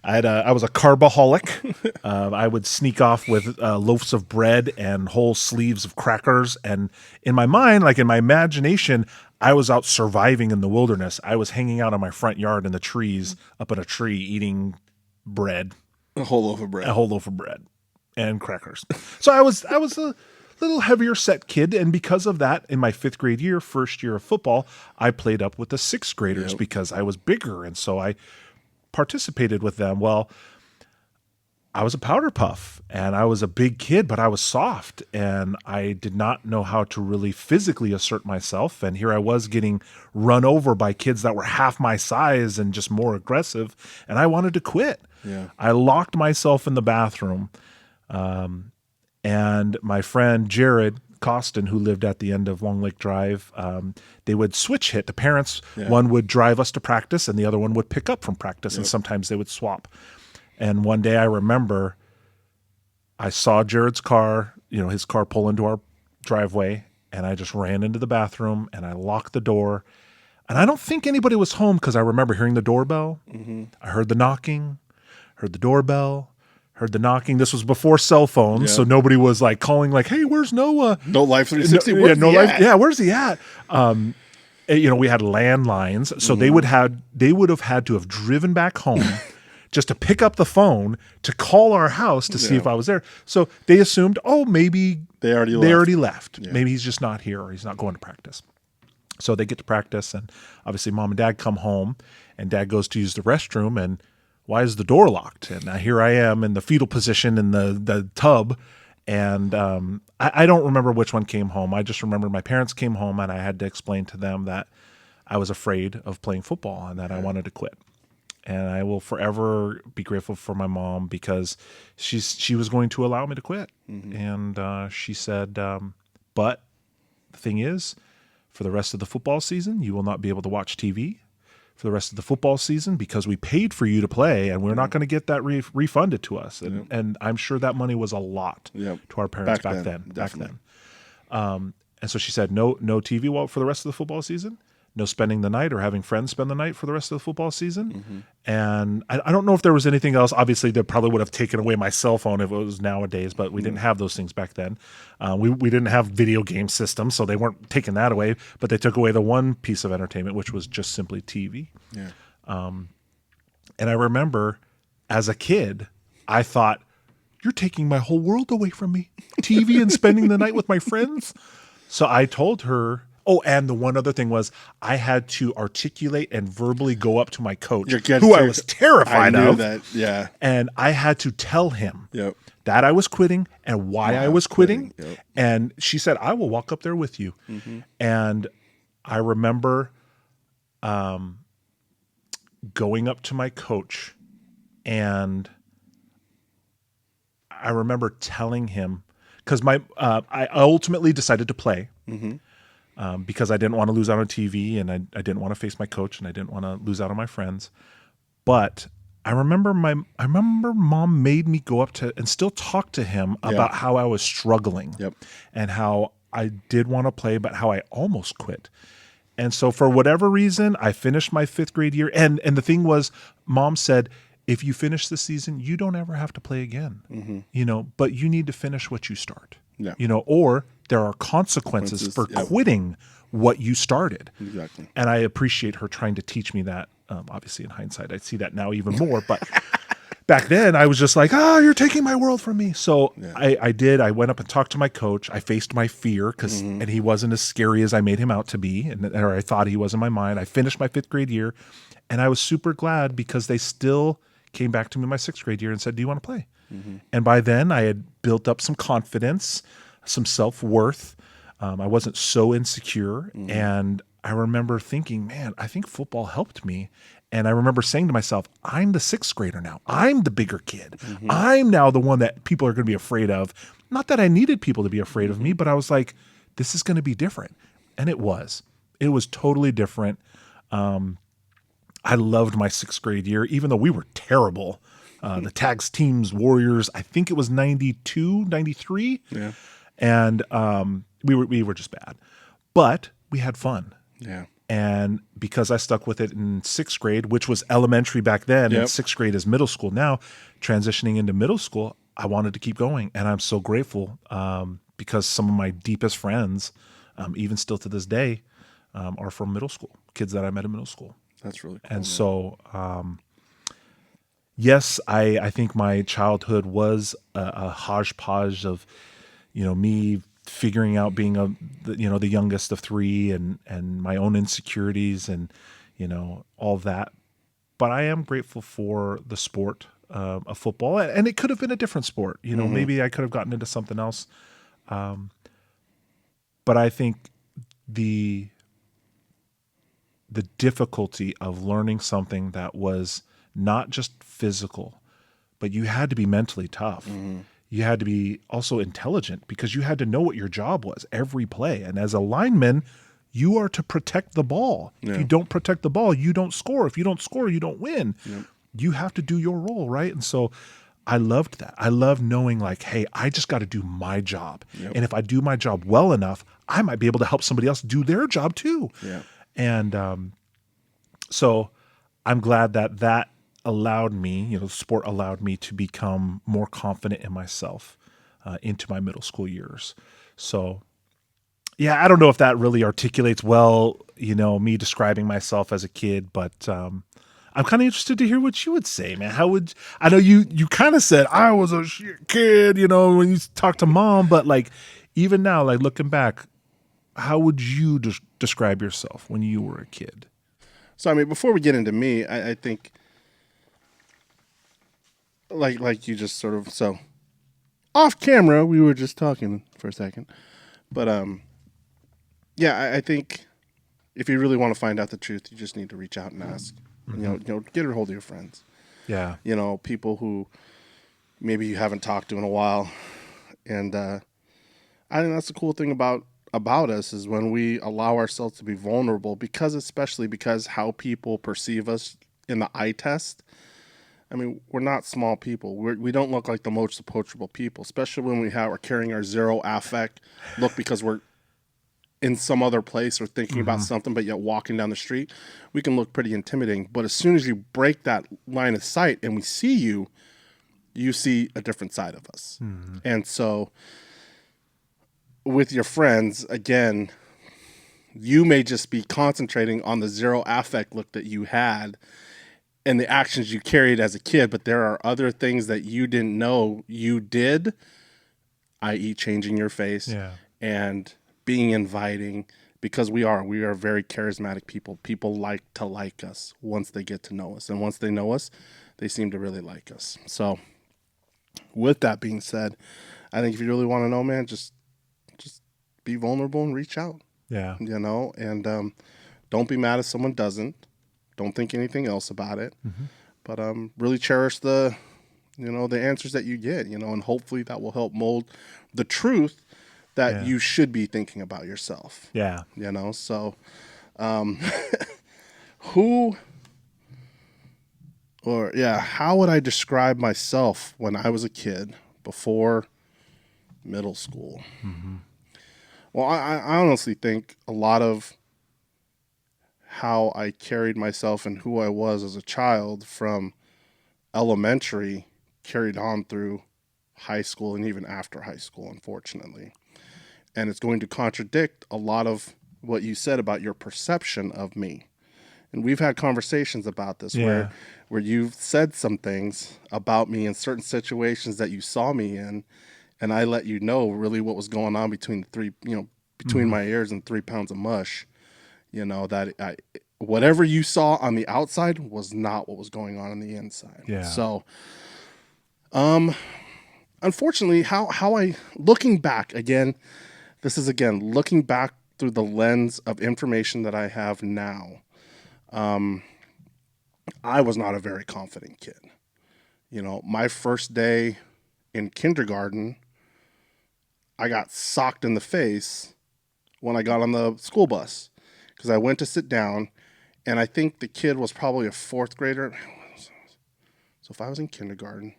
was a carbaholic. I would sneak off with loaves of bread and whole sleeves of crackers. And in my mind, like in my imagination, I was out surviving in the wilderness. I was hanging out in my front yard in the trees, up in a tree, eating bread. A whole loaf of bread And crackers. So I was a little heavier set kid, and because of that, in my 5th grade year, first year of football, I played up with the 6th graders because I was bigger, and so I participated with them. Well, I was a powder puff, and I was a big kid, but I was soft, and I did not know how to really physically assert myself, and here I was getting run over by kids that were half my size and just more aggressive, and I wanted to quit. Yeah. I locked myself in the bathroom. And my friend Jared Costin, who lived at the end of Long Lake Drive, they would switch hit. The parents, one would drive us to practice and the other one would pick up from practice. And sometimes they would swap. And one day I remember I saw Jared's car, his car pull into our driveway, and I just ran into the bathroom and I locked the door. And I don't think anybody was home because I remember hearing the doorbell. I heard the knocking, heard the doorbell, heard the knocking. This was before cell phones, so nobody was like calling like, "Hey, where's Noah?" No Life 360. Life. Yeah, where's he at? We had landlines, so they would have had to have driven back home just to pick up the phone to call our house to see if I was there. So they assumed, oh, maybe they already left. Yeah. Maybe he's just not here or he's not going to practice. So they get to practice, and obviously mom and dad come home, and dad goes to use the restroom, and why is the door locked? And now here I am in the fetal position in the tub, and I don't remember which one came home. I just remember my parents came home, and I had to explain to them that I was afraid of playing football and that I wanted to quit. And I will forever be grateful for my mom because she was going to allow me to quit. And she said, but the thing is, for the rest of the football season, you will not be able to watch TV. For the rest of the football season, because we paid for you to play, and we're not going to get that refunded to us. And I'm sure that money was a lot to our parents back then. And so she said, no TV for the rest of the football season, no spending the night or having friends spend the night for the rest of the football season. And I don't know if there was anything else. Obviously, they probably would have taken away my cell phone if it was nowadays, but we didn't have those things back then. We didn't have video game systems, so they weren't taking that away, but they took away the one piece of entertainment, which was just simply TV. Yeah. And I remember as a kid, I thought, you're taking my whole world away from me. TV and spending the night with my friends. So I told her, oh, and the one other thing was I had to articulate and verbally go up to my coach, who I was terrified of. That, yeah. And I had to tell him that I was quitting and why I was quitting. And she said, I will walk up there with you. And I remember going up to my coach, and I remember telling him, because I ultimately decided to play. Because I didn't want to lose out on TV, and I didn't want to face my coach, and I didn't want to lose out on my friends. But I remember mom made me go up to and still talk to him about how I was struggling and how I did want to play, but how I almost quit. And so for whatever reason, I finished my 5th grade year. And the thing was, mom said, if you finish the season, you don't ever have to play again, but you need to finish what you start, or there are consequences for quitting what you started. Exactly. And I appreciate her trying to teach me that. Obviously in hindsight, I see that now even more, but back then I was just like, you're taking my world from me. So Yeah. I did. I went up and talked to my coach. I faced my fear and he wasn't as scary as I made him out to be, or I thought he was in my mind. I finished my 5th grade year, and I was super glad because they still came back to me my 6th grade year and said, "Do you want to play?" And by then I had built up some confidence, some self-worth. I wasn't so insecure. And I remember thinking, man, I think football helped me. And I remember saying to myself, I'm the 6th grader now. I'm the bigger kid. I'm now the one that people are going to be afraid of. Not that I needed people to be afraid of me, but I was like, this is going to be different. And it was. It was totally different. I loved my 6th grade year, even though we were terrible. The tags teams, Warriors, I think it was 92, 93. Yeah. And we were just bad. But we had fun. Yeah. And because I stuck with it in 6th grade, which was elementary back then, Yep. and 6th grade is middle school now, transitioning into middle school, I wanted to keep going. And I'm so grateful because some of my deepest friends, even still to this day, are from middle school, kids that I met in middle school. That's really cool. And so, yes, I think my childhood was a hodgepodge of, me figuring out being the youngest of 3 and my own insecurities and, all that. But I am grateful for the sport of football, and it could have been a different sport. Maybe I could have gotten into something else. But I think the difficulty of learning something that was not just physical, but you had to be mentally tough. You had to be also intelligent because you had to know what your job was every play. And as a lineman, you are to protect the ball. Yeah. If you don't protect the ball, you don't score. If you don't score, you don't win. Yep. You have to do your role, right? And so I loved that. I love knowing like, hey, I just got to do my job. Yep. And if I do my job well enough, I might be able to help somebody else do their job too. Yeah. And so I'm glad that allowed me, sport allowed me to become more confident in myself into my middle school years. So, yeah, I don't know if that really articulates well, me describing myself as a kid, but I'm kind of interested to hear what you would say, man. I know you kind of said I was a shit kid, when you talk to mom, but like even now, like looking back, how would you describe yourself when you were a kid? So, I mean, before we get into me, I think like you just sort of, so off camera, we were just talking for a second, but yeah, I think if you really want to find out the truth, you just need to reach out and ask. Get a hold of your friends. Yeah. People who maybe you haven't talked to in a while, and I think that's the cool thing about us is when we allow ourselves to be vulnerable, especially because how people perceive us in the eye test. I mean, we're not small people. We don't look like the most approachable people, especially when we're carrying our zero affect look because we're in some other place or thinking about something, but yet walking down the street, we can look pretty intimidating. But as soon as you break that line of sight and we see you, you see a different side of us. And so with your friends, again, you may just be concentrating on the zero affect look that you had and the actions you carried as a kid, but there are other things that you didn't know you did, i.e. changing your face and being inviting, because we are very charismatic people. People like to like us once they get to know us. And once they know us, they seem to really like us. So with that being said, I think if you really want to know, man, just be vulnerable and reach out. Yeah. And don't be mad if someone doesn't. Don't think anything else about it. But really cherish the answers that you get, and hopefully that will help mold the truth that you should be thinking about yourself. Yeah. So how would I describe myself when I was a kid before middle school? Well, I honestly think a lot of how I carried myself and who I was as a child from elementary carried on through high school and even after high school, unfortunately. And it's going to contradict a lot of what you said about your perception of me. and we've had conversations about this Yeah. where you've said some things about me in certain situations that you saw me in, and I let you know really what was going on between the three, between my ears and 3 pounds of mush. That whatever you saw on the outside was not what was going on the inside. Yeah. So, unfortunately, how I looking back again, this is again looking back through the lens of information that I have now. I was not a very confident kid. My first day in kindergarten, I got socked in the face when I got on the school bus because I went to sit down, and I think the kid was probably a 4th grader. So if I was in kindergarten,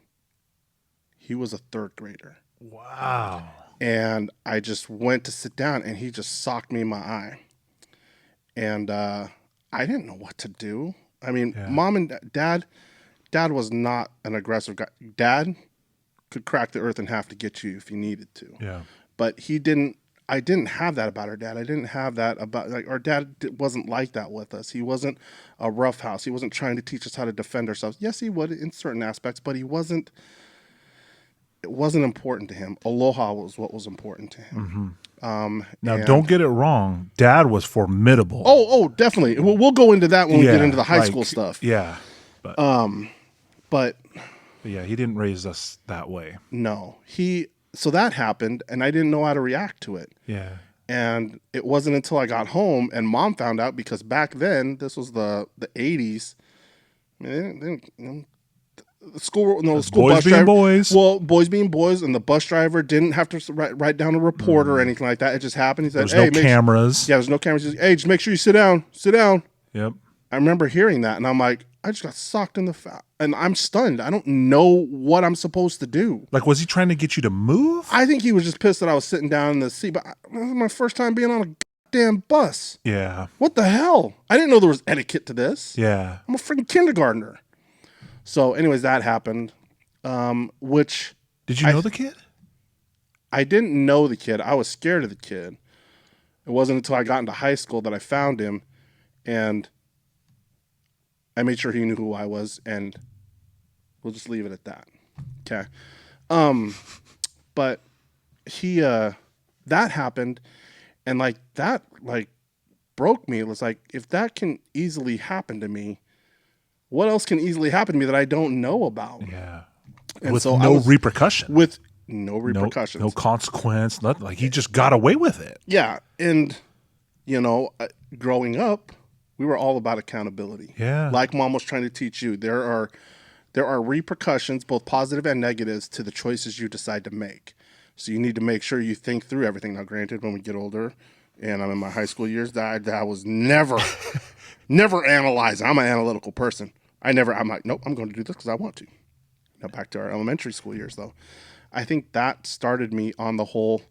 he was a 3rd grader. Wow. And I just went to sit down, and he just socked me in my eye. And I didn't know what to do. I mean, Mom and Dad was not an aggressive guy. Dad could crack the earth in half to get you if he needed to. Yeah. But he didn't. I didn't have that about our dad. I didn't have that about, like, our dad wasn't like that with us. He wasn't a rough house. He wasn't trying to teach us how to defend ourselves. Yes, he would in certain aspects, but it wasn't important to him. Aloha was what was important to him. Now, don't get it wrong. Dad was formidable. Oh, definitely. We'll go into that when we get into the high school stuff. Yeah. But yeah, he didn't raise us that way. no, so that happened, and I didn't know how to react to it. Yeah. And it wasn't until I got home and Mom found out, because back then, this was the 80s. I mean, the school boys bus being driver, boys. Well, boys being boys, and the bus driver didn't have to write down a report or anything like that. It just happened. He said, There's no cameras. There's no cameras. He said, hey, just make sure you sit down. Yep. I remember hearing that, and I'm like, I just got socked in the face, and I'm stunned. I don't know what I'm supposed to do. Like, was he trying to get you to move? I think he was just pissed that I was sitting down in the seat, but this was my first time being on a goddamn bus. Yeah. What the hell? I didn't know there was etiquette to this. Yeah. I'm a freaking kindergartner. So anyways, that happened, which... Did you know the kid? I didn't know the kid. I was scared of the kid. It wasn't until I got into high school that I found him, and I made sure he knew who I was, and we'll just leave it at that. Okay. But he, that happened, and that broke me. It was like, if that can easily happen to me, what else can easily happen to me that I don't know about? Yeah. And with so no repercussion. With no repercussions. No consequence. Nothing. Like, he just got away with it. Yeah. And, growing up, we were all about accountability. Yeah. Like Mom was trying to teach you, there are repercussions, both positive and negatives, to the choices you decide to make. So you need to make sure you think through everything. Now, granted, when we get older, and I'm in my high school years, that was never, never analyzing. I'm an analytical person. I'm like, nope, I'm going to do this because I want to. Now, back to our elementary school years, though. I think that started me on the whole,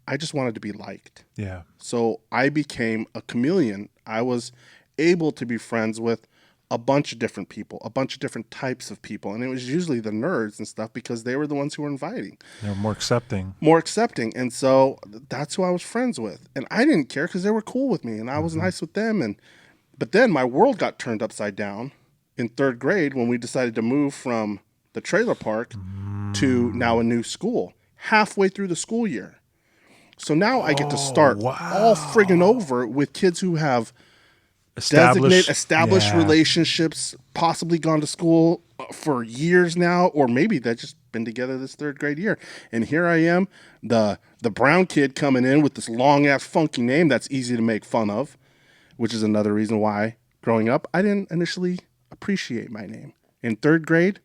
I just wanted to be liked. Yeah. So I became a chameleon. I was able to be friends with a bunch of different people, a bunch of different types of people. And it was usually the nerds and stuff, because they were the ones who were inviting. They were more accepting. And so that's who I was friends with. And I didn't care because they were cool with me and I was nice with them. But then my world got turned upside down in 3rd grade when we decided to move from the trailer park to now a new school halfway through the school year. So now I get to start all friggin' over with kids who have established relationships, possibly gone to school for years now, or maybe they've just been together this 3rd grade year. And here I am, the brown kid coming in with this long ass funky name that's easy to make fun of, which is another reason why growing up I didn't initially appreciate my name. In 3rd grade,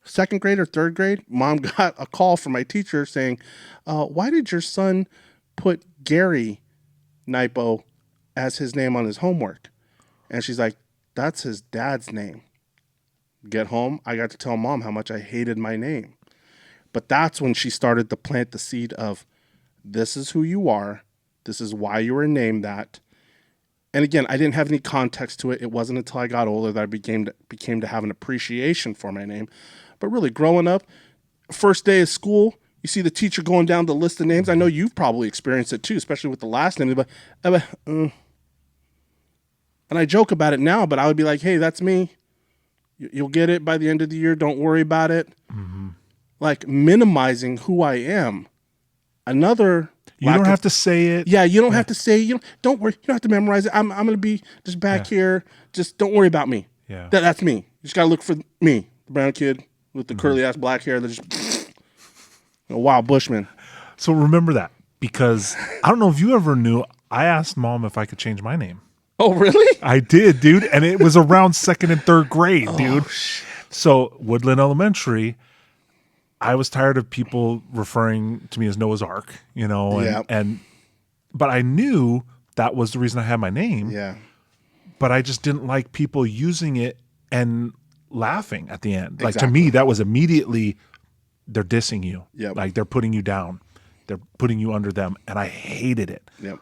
2nd grade or 3rd grade, Mom got a call from my teacher saying, why did your son put Gary Naipo as his name on his homework? And she's like, that's his dad's name. Get home, I got to tell Mom how much I hated my name. But that's when she started to plant the seed of, this is who you are. This is why you were named that. And again, I didn't have any context to it. It wasn't until I got older that I became to have an appreciation for my name. But really, growing up, first day of school, you see the teacher going down the list of names. I know you've probably experienced it too, especially with the last name. But And I joke about it now, but I would be like, hey, that's me. You'll get it by the end of the year. Don't worry about it. Mm-hmm. Like minimizing who I am. Another You don't have to say it. Yeah, you don't have to say, don't worry. You don't have to memorize it. I'm going to be just back here. Just don't worry about me. Yeah. That's me. You just got to look for me, the brown kid with the curly ass black hair that just a wild bushman. So remember that, because I don't know if you ever knew, I asked Mom if I could change my name. Oh, really? I did, dude. And it was around 2nd and 3rd grade, dude. Shit. So Woodland Elementary, I was tired of people referring to me as Noah's Ark, but I knew that was the reason I had my name. Yeah. But I just didn't like people using it and laughing at the end. Like, to Exactly. me, that was immediately, they're dissing you. Yep. Like, they're putting you down. They're putting you under them. And I hated it. Yep.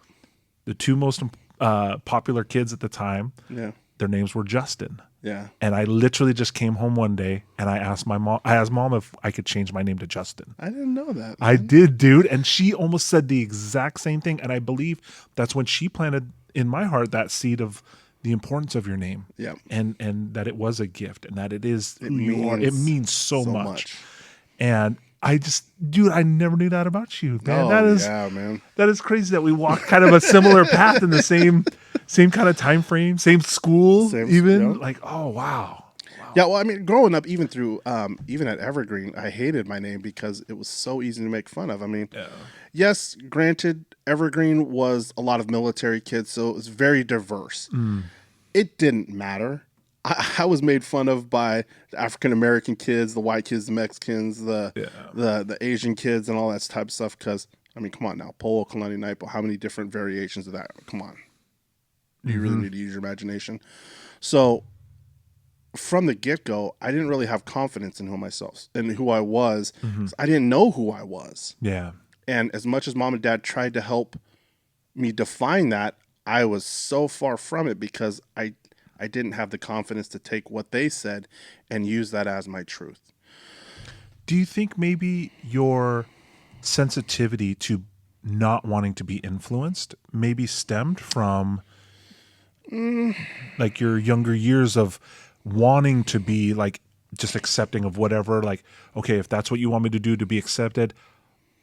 The two most popular kids at the time, their names were Justin. Yeah. And I literally just came home one day and I asked Mom if I could change my name to Justin. I didn't know that. Man. I did, dude. And she almost said the exact same thing. And I believe that's when she planted in my heart that seed of the importance of your name. Yeah. And that it was a gift and that it is who you are. It means so much. And I just, dude, I never knew that about you, man. Man. That is crazy that we walked kind of a similar path in the same kind of time frame, same school, like, oh, wow. Yeah, well, I mean, growing up, even through, even at Evergreen, I hated my name because it was so easy to make fun of. I mean, yes, granted, Evergreen was a lot of military kids, so it was very diverse. It didn't matter. I was made fun of by the African American kids, the white kids, the Mexicans, the Asian kids, and all that type of stuff. Because I mean, come on now, Paoakalani and Naipo. How many different variations of that? Come on, you really need to use your imagination. So from the get go, I didn't really have confidence in who I was. I didn't know who I was. Yeah, and as much as Mom and Dad tried to help me define that, I was so far from it because I didn't have the confidence to take what they said and use that as my truth. Do you think maybe your sensitivity to not wanting to be influenced maybe stemmed from like your younger years of wanting to be like just accepting of whatever, like, okay, if that's what you want me to do to be accepted,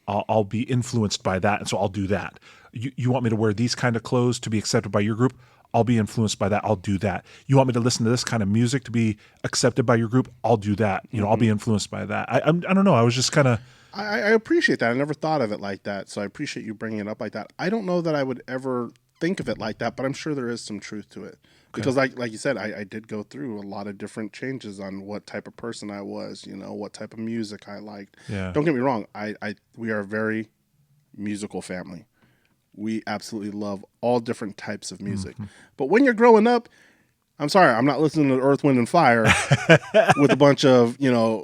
I'll be influenced by that. And so I'll do that. You want me to wear these kind of clothes to be accepted by your group? I'll be influenced by that. I'll do that. You want me to listen to this kind of music to be accepted by your group? I'll do that. I'll be influenced by that. I don't know. I was just kind of. I appreciate that. I never thought of it like that. So I appreciate you bringing it up like that. I don't know that I would ever think of it like that, but I'm sure there is some truth to it. Because like you said, I did go through a lot of different changes on what type of person I was, what type of music I liked. Yeah. Don't get me wrong. We are a very musical family. We absolutely love all different types of music. But when you're growing up, I'm sorry, I'm not listening to Earth, Wind, and Fire with a bunch of,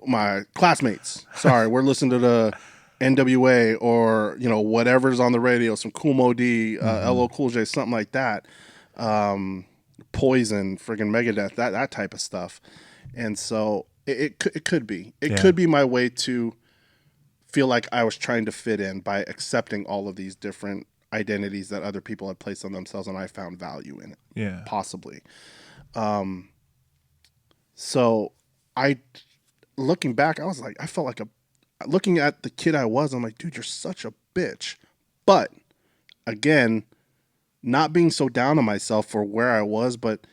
my classmates. Sorry, we're listening to the NWA or, whatever's on the radio, some Kool Moe Dee, LL Cool J, something like that. Poison, friggin' Megadeth, that type of stuff. And so it could be. It could be my way to feel like I was trying to fit in by accepting all of these different identities that other people had placed on themselves, and I found value in it. Yeah. Possibly. So looking back, I was like, I felt like looking at the kid I was, I'm like, dude, you're such a bitch. But again, not being so down on myself for where I was, but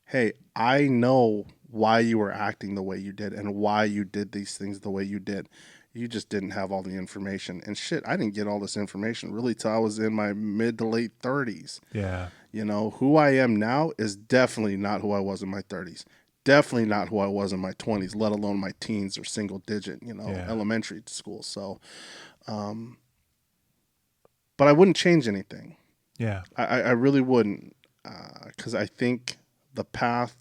hey, I know why you were acting the way you did and why you did these things the way you did. You just didn't have all the information. And shit, I didn't get all this information really till I was in my mid to late 30s. Yeah. Who I am now is definitely not who I was in my 30s. Definitely not who I was in my 20s, let alone my teens or single digit, elementary school. So, but I wouldn't change anything. Yeah. I really wouldn't, because I think the path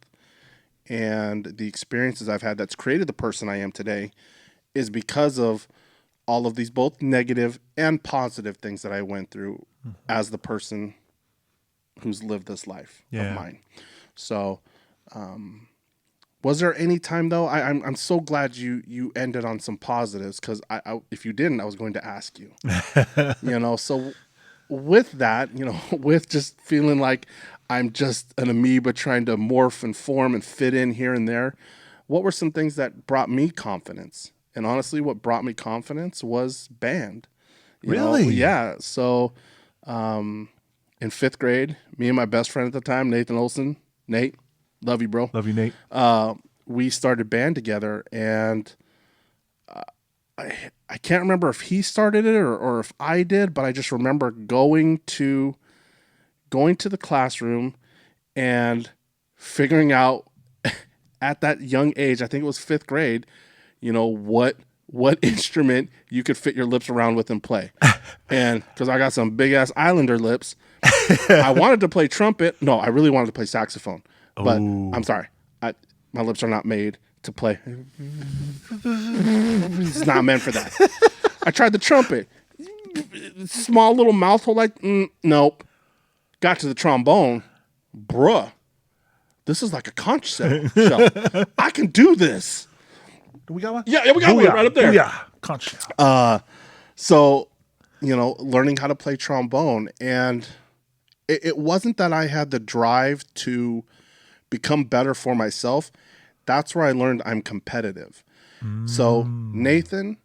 and the experiences I've had that's created the person I am today is because of all of these both negative and positive things that I went through as the person who's lived this life of mine. So, was there any time though? I'm so glad you ended on some positives, because I if you didn't, I was going to ask you. So with that, with just feeling like I'm just an amoeba trying to morph and form and fit in here and there. What were some things that brought me confidence? And honestly, what brought me confidence was band. Really? Yeah. So in fifth grade, me and my best friend at the time, Nathan Olson, Nate, love you, bro. Love you, Nate. We started band together, and I can't remember if he started it or if I did, but I just remember going to the classroom and figuring out at that young age, I think it was fifth grade, what instrument you could fit your lips around with and play. And because I got some big ass Islander lips, I wanted to play trumpet. No, I really wanted to play saxophone, but I'm sorry, my lips are not made to play. It's not meant for that. I tried the trumpet, small little mouth hole, like nope. Got to the trombone, bruh. This is like a conch shell. I can do this. Do we got one? Yeah, we got one right up there. Yeah, conch shell. So, learning how to play trombone, and it wasn't that I had the drive to become better for myself. That's where I learned I'm competitive. So Nathan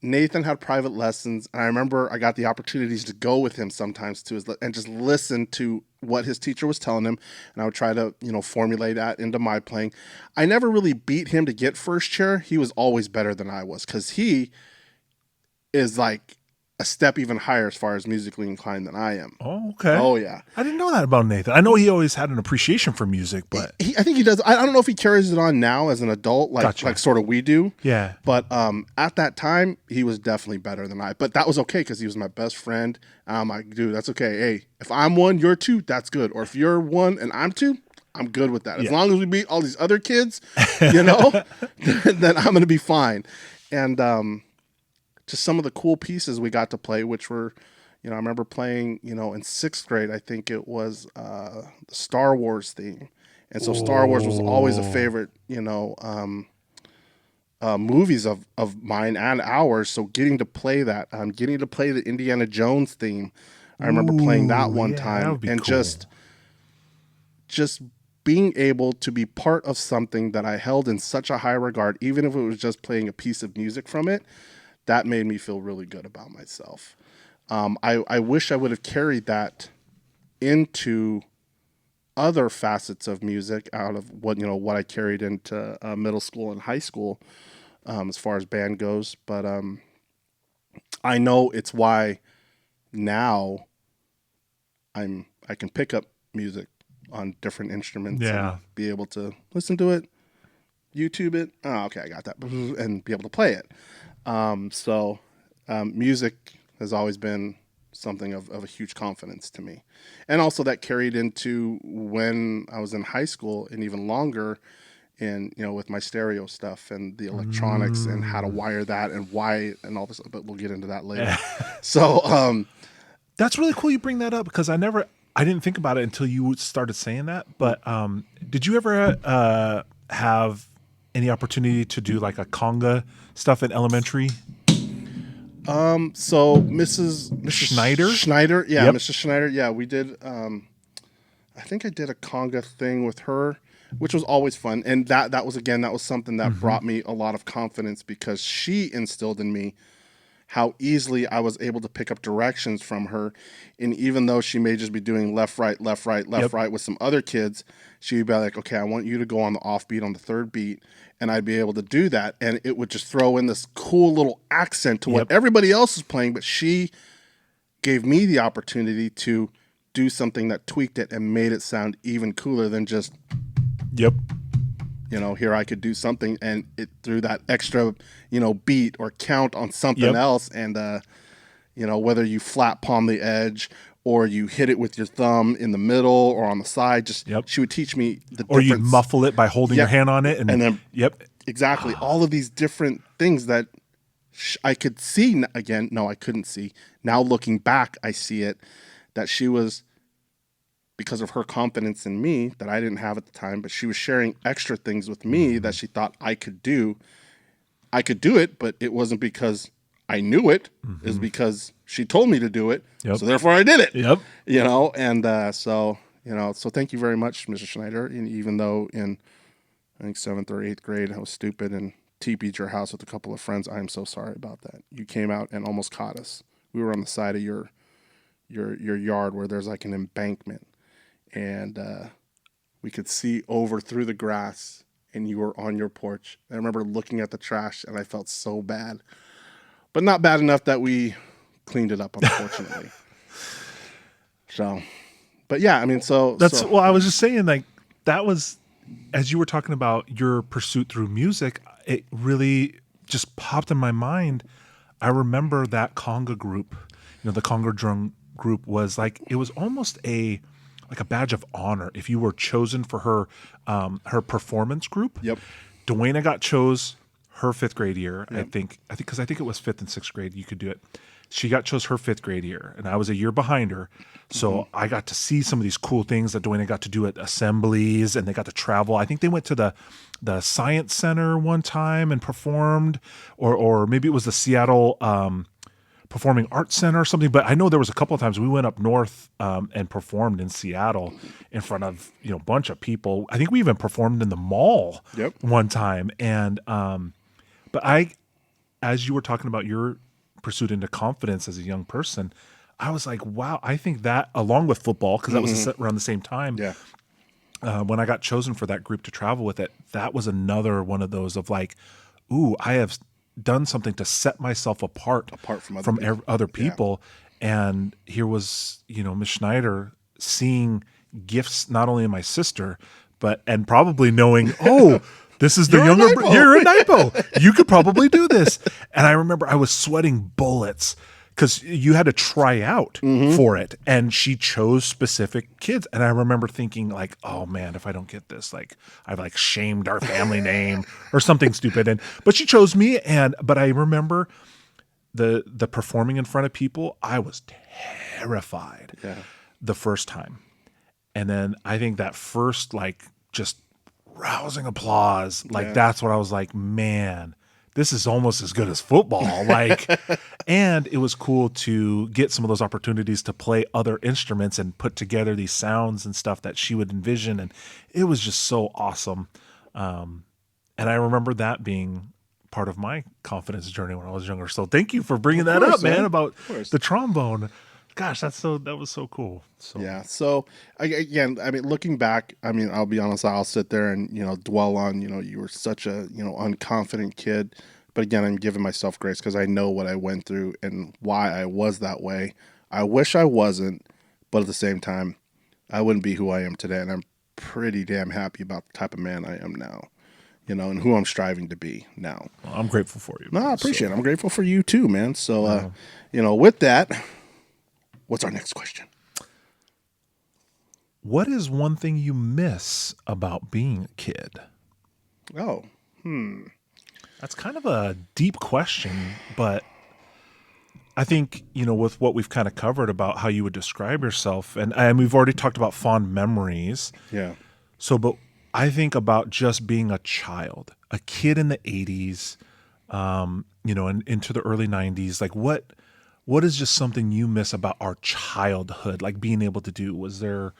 had private lessons, and I remember I got the opportunities to go with him sometimes and just listen to what his teacher was telling him, and I would try to, formulate that into my playing. I never really beat him to get first chair. He was always better than I was because he is like a step even higher as far as musically inclined than I am. Oh, okay. Oh, yeah. I didn't know that about Nathan. I know he always had an appreciation for music, but I think he does. I don't know if he carries it on now as an adult, like sort of we do. Yeah. But at that time, he was definitely better than I. But that was okay because he was my best friend. I'm like, dude, that's okay. Hey, if I'm one, you're two, that's good. Or if you're one and I'm two, I'm good with that. As long as we beat all these other kids, then I'm going to be fine. And just some of the cool pieces we got to play, which were, I remember playing, in sixth grade, I think it was the Star Wars theme. And so Star Wars was always a favorite, movies of mine and ours. So getting to play that, getting to play the Indiana Jones theme. I remember playing that one time and cool. just being able to be part of something that I held in such a high regard, even if it was just playing a piece of music from it, that made me feel really good about myself. I wish I would have carried that into other facets of music out of what I carried into middle school and high school as far as band goes. But I know it's why now I can pick up music on different instruments and be able to listen to it, YouTube it. Oh, okay, I got that, and be able to play it. So music has always been something of a huge confidence to me. And also that carried into when I was in high school and even longer in, with my stereo stuff and the electronics and how to wire that and why and all this, but we'll get into that later. So, that's really cool you bring that up because I didn't think about it until you started saying that. But did you ever have any opportunity to do like a conga stuff in elementary? So Mrs. Schneider. Yeah. Yep. Mrs. Schneider. Yeah. We did, I think I did a conga thing with her, which was always fun. And that was something that brought me a lot of confidence because she instilled in me how easily I was able to pick up directions from her. And even though she may just be doing left, right, left, right, left, right with some other kids, she'd be like, okay, I want you to go on the offbeat on the third beat. And I'd be able to do that. And it would just throw in this cool little accent to what everybody else is playing. But she gave me the opportunity to do something that tweaked it and made it sound even cooler than just, here I could do something and it threw that extra, beat or count on something else. And, whether you flat palm the edge or you hit it with your thumb in the middle or on the side, she would teach me the difference. Or you muffle it by holding your hand on it. And then, exactly. All of these different things that I could see again. No, I couldn't see. Now looking back, I see it, that she was, because of her confidence in me that I didn't have at the time, but she was sharing extra things with me that she thought I could do. I could do it, but it wasn't because I knew it. It was because she told me to do it. So therefore I did it. And so So thank you very much, Mr. Schneider. And even though in, I think, 7th or 8th grade, I was stupid and TP'd your house with a couple of friends, I am so sorry about that. You came out and almost caught us. We were on the side of your yard where there's like an embankment, and we could see over through the grass, and you were on your porch. I remember looking at the trash, and I felt so bad, but not bad enough that we cleaned it up, unfortunately. So, but yeah, I mean, well, I was just saying, like, that was, as you were talking about your pursuit through music, it really just popped in my mind. I remember that conga group, the conga drum group was like, it was almost like a badge of honor if you were chosen for her performance group. Yep. Dwayna got chose her 5th grade year. Yep. I think it was 5th and 6th grade. You could do it. She got chose her 5th grade year, and I was a year behind her. So I got to see some of these cool things that Dwayna got to do at assemblies, and they got to travel. I think they went to the Science Center one time and performed, or maybe it was the Seattle Performing Arts Center or something. But I know there was a couple of times we went up north and performed in Seattle in front of a bunch of people. I think we even performed in the mall one time. And but as you were talking about your pursuit into confidence as a young person, I was like, wow, I think that, along with football, because that was around the same time. Yeah. When I got chosen for that group to travel with it, that was another one of those of like, ooh, I have done something to set myself apart from other people. Yeah. And here was, Miss Schneider seeing gifts not only in my sister, and probably knowing, oh, this is the you're a Naipo. You could probably do this. And I remember I was sweating bullets because you had to try out for it. And she chose specific kids. And I remember thinking like, oh man, if I don't get this, like I've like shamed our family name or something stupid. But she chose me. But I remember the performing in front of people, I was terrified the first time. And then I think that first, like, just rousing applause, like that's what I was like, man, this is almost as good as football. Like, and it was cool to get some of those opportunities to play other instruments and put together these sounds and stuff that she would envision. And it was just so awesome. And I remember that being part of my confidence journey when I was younger. So thank you for bringing that up, man, about the trombone. Gosh, that was so cool. So. Yeah. So again, I mean, looking back, I mean, I'll be honest, I'll sit there and, dwell on, you were such a, unconfident kid. But again, I'm giving myself grace because I know what I went through and why I was that way. I wish I wasn't, but at the same time, I wouldn't be who I am today. And I'm pretty damn happy about the type of man I am now, and who I'm striving to be now. Well, I'm grateful for you. No, I appreciate it. I'm grateful for you too, man. So, with that, what's our next question? What is one thing you miss about being a kid? Oh, That's kind of a deep question, but I think, with what we've kind of covered about how you would describe yourself, and we've already talked about fond memories. Yeah. So, but I think about just being a child, a kid in the 80s, and into the early 90s. Like, what is just something you miss about our childhood, like being able to do? Was there,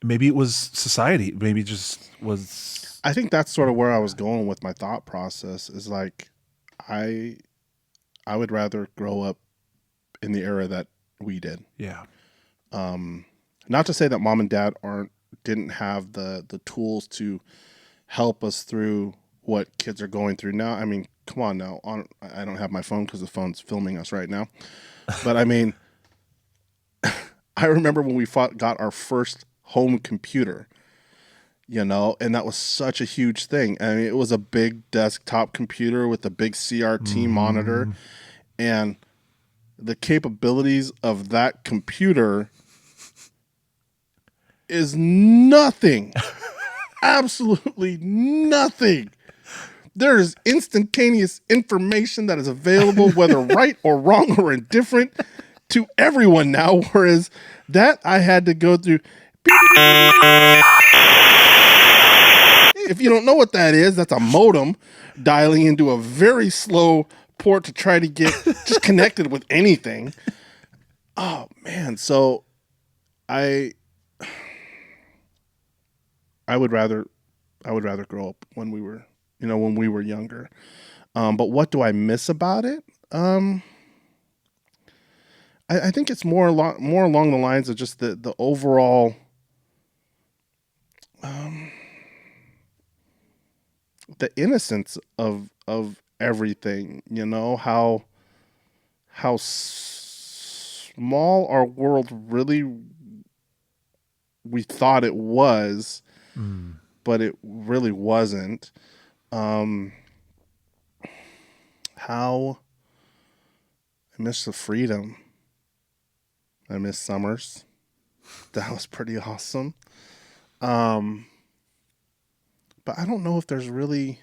maybe it was society, maybe it just was. I think that's sort of where I was going with my thought process is like, I would rather grow up in the era that we did. Yeah. Not to say that mom and dad didn't have the tools to help us through what kids are going through now. I mean, come on now. I don't have my phone because the phone's filming us right now. But I mean, I remember when we got our first home computer, and that was such a huge thing. I mean, it was a big desktop computer with a big CRT monitor, and the capabilities of that computer is nothing. Absolutely nothing. There is instantaneous information that is available, whether right or wrong or indifferent, to everyone now, whereas that I had to go through. If you don't know what that is, that's a modem dialing into a very slow port to try to get just connected with anything. Oh, man. So I I would rather grow up when we were, when we were younger. But what do I miss about it? I think it's more along the lines of just the overall the innocence of everything. How small our world really we thought it was, but it really wasn't. How I miss the freedom. I miss summers. That was pretty awesome. But I don't know if there's really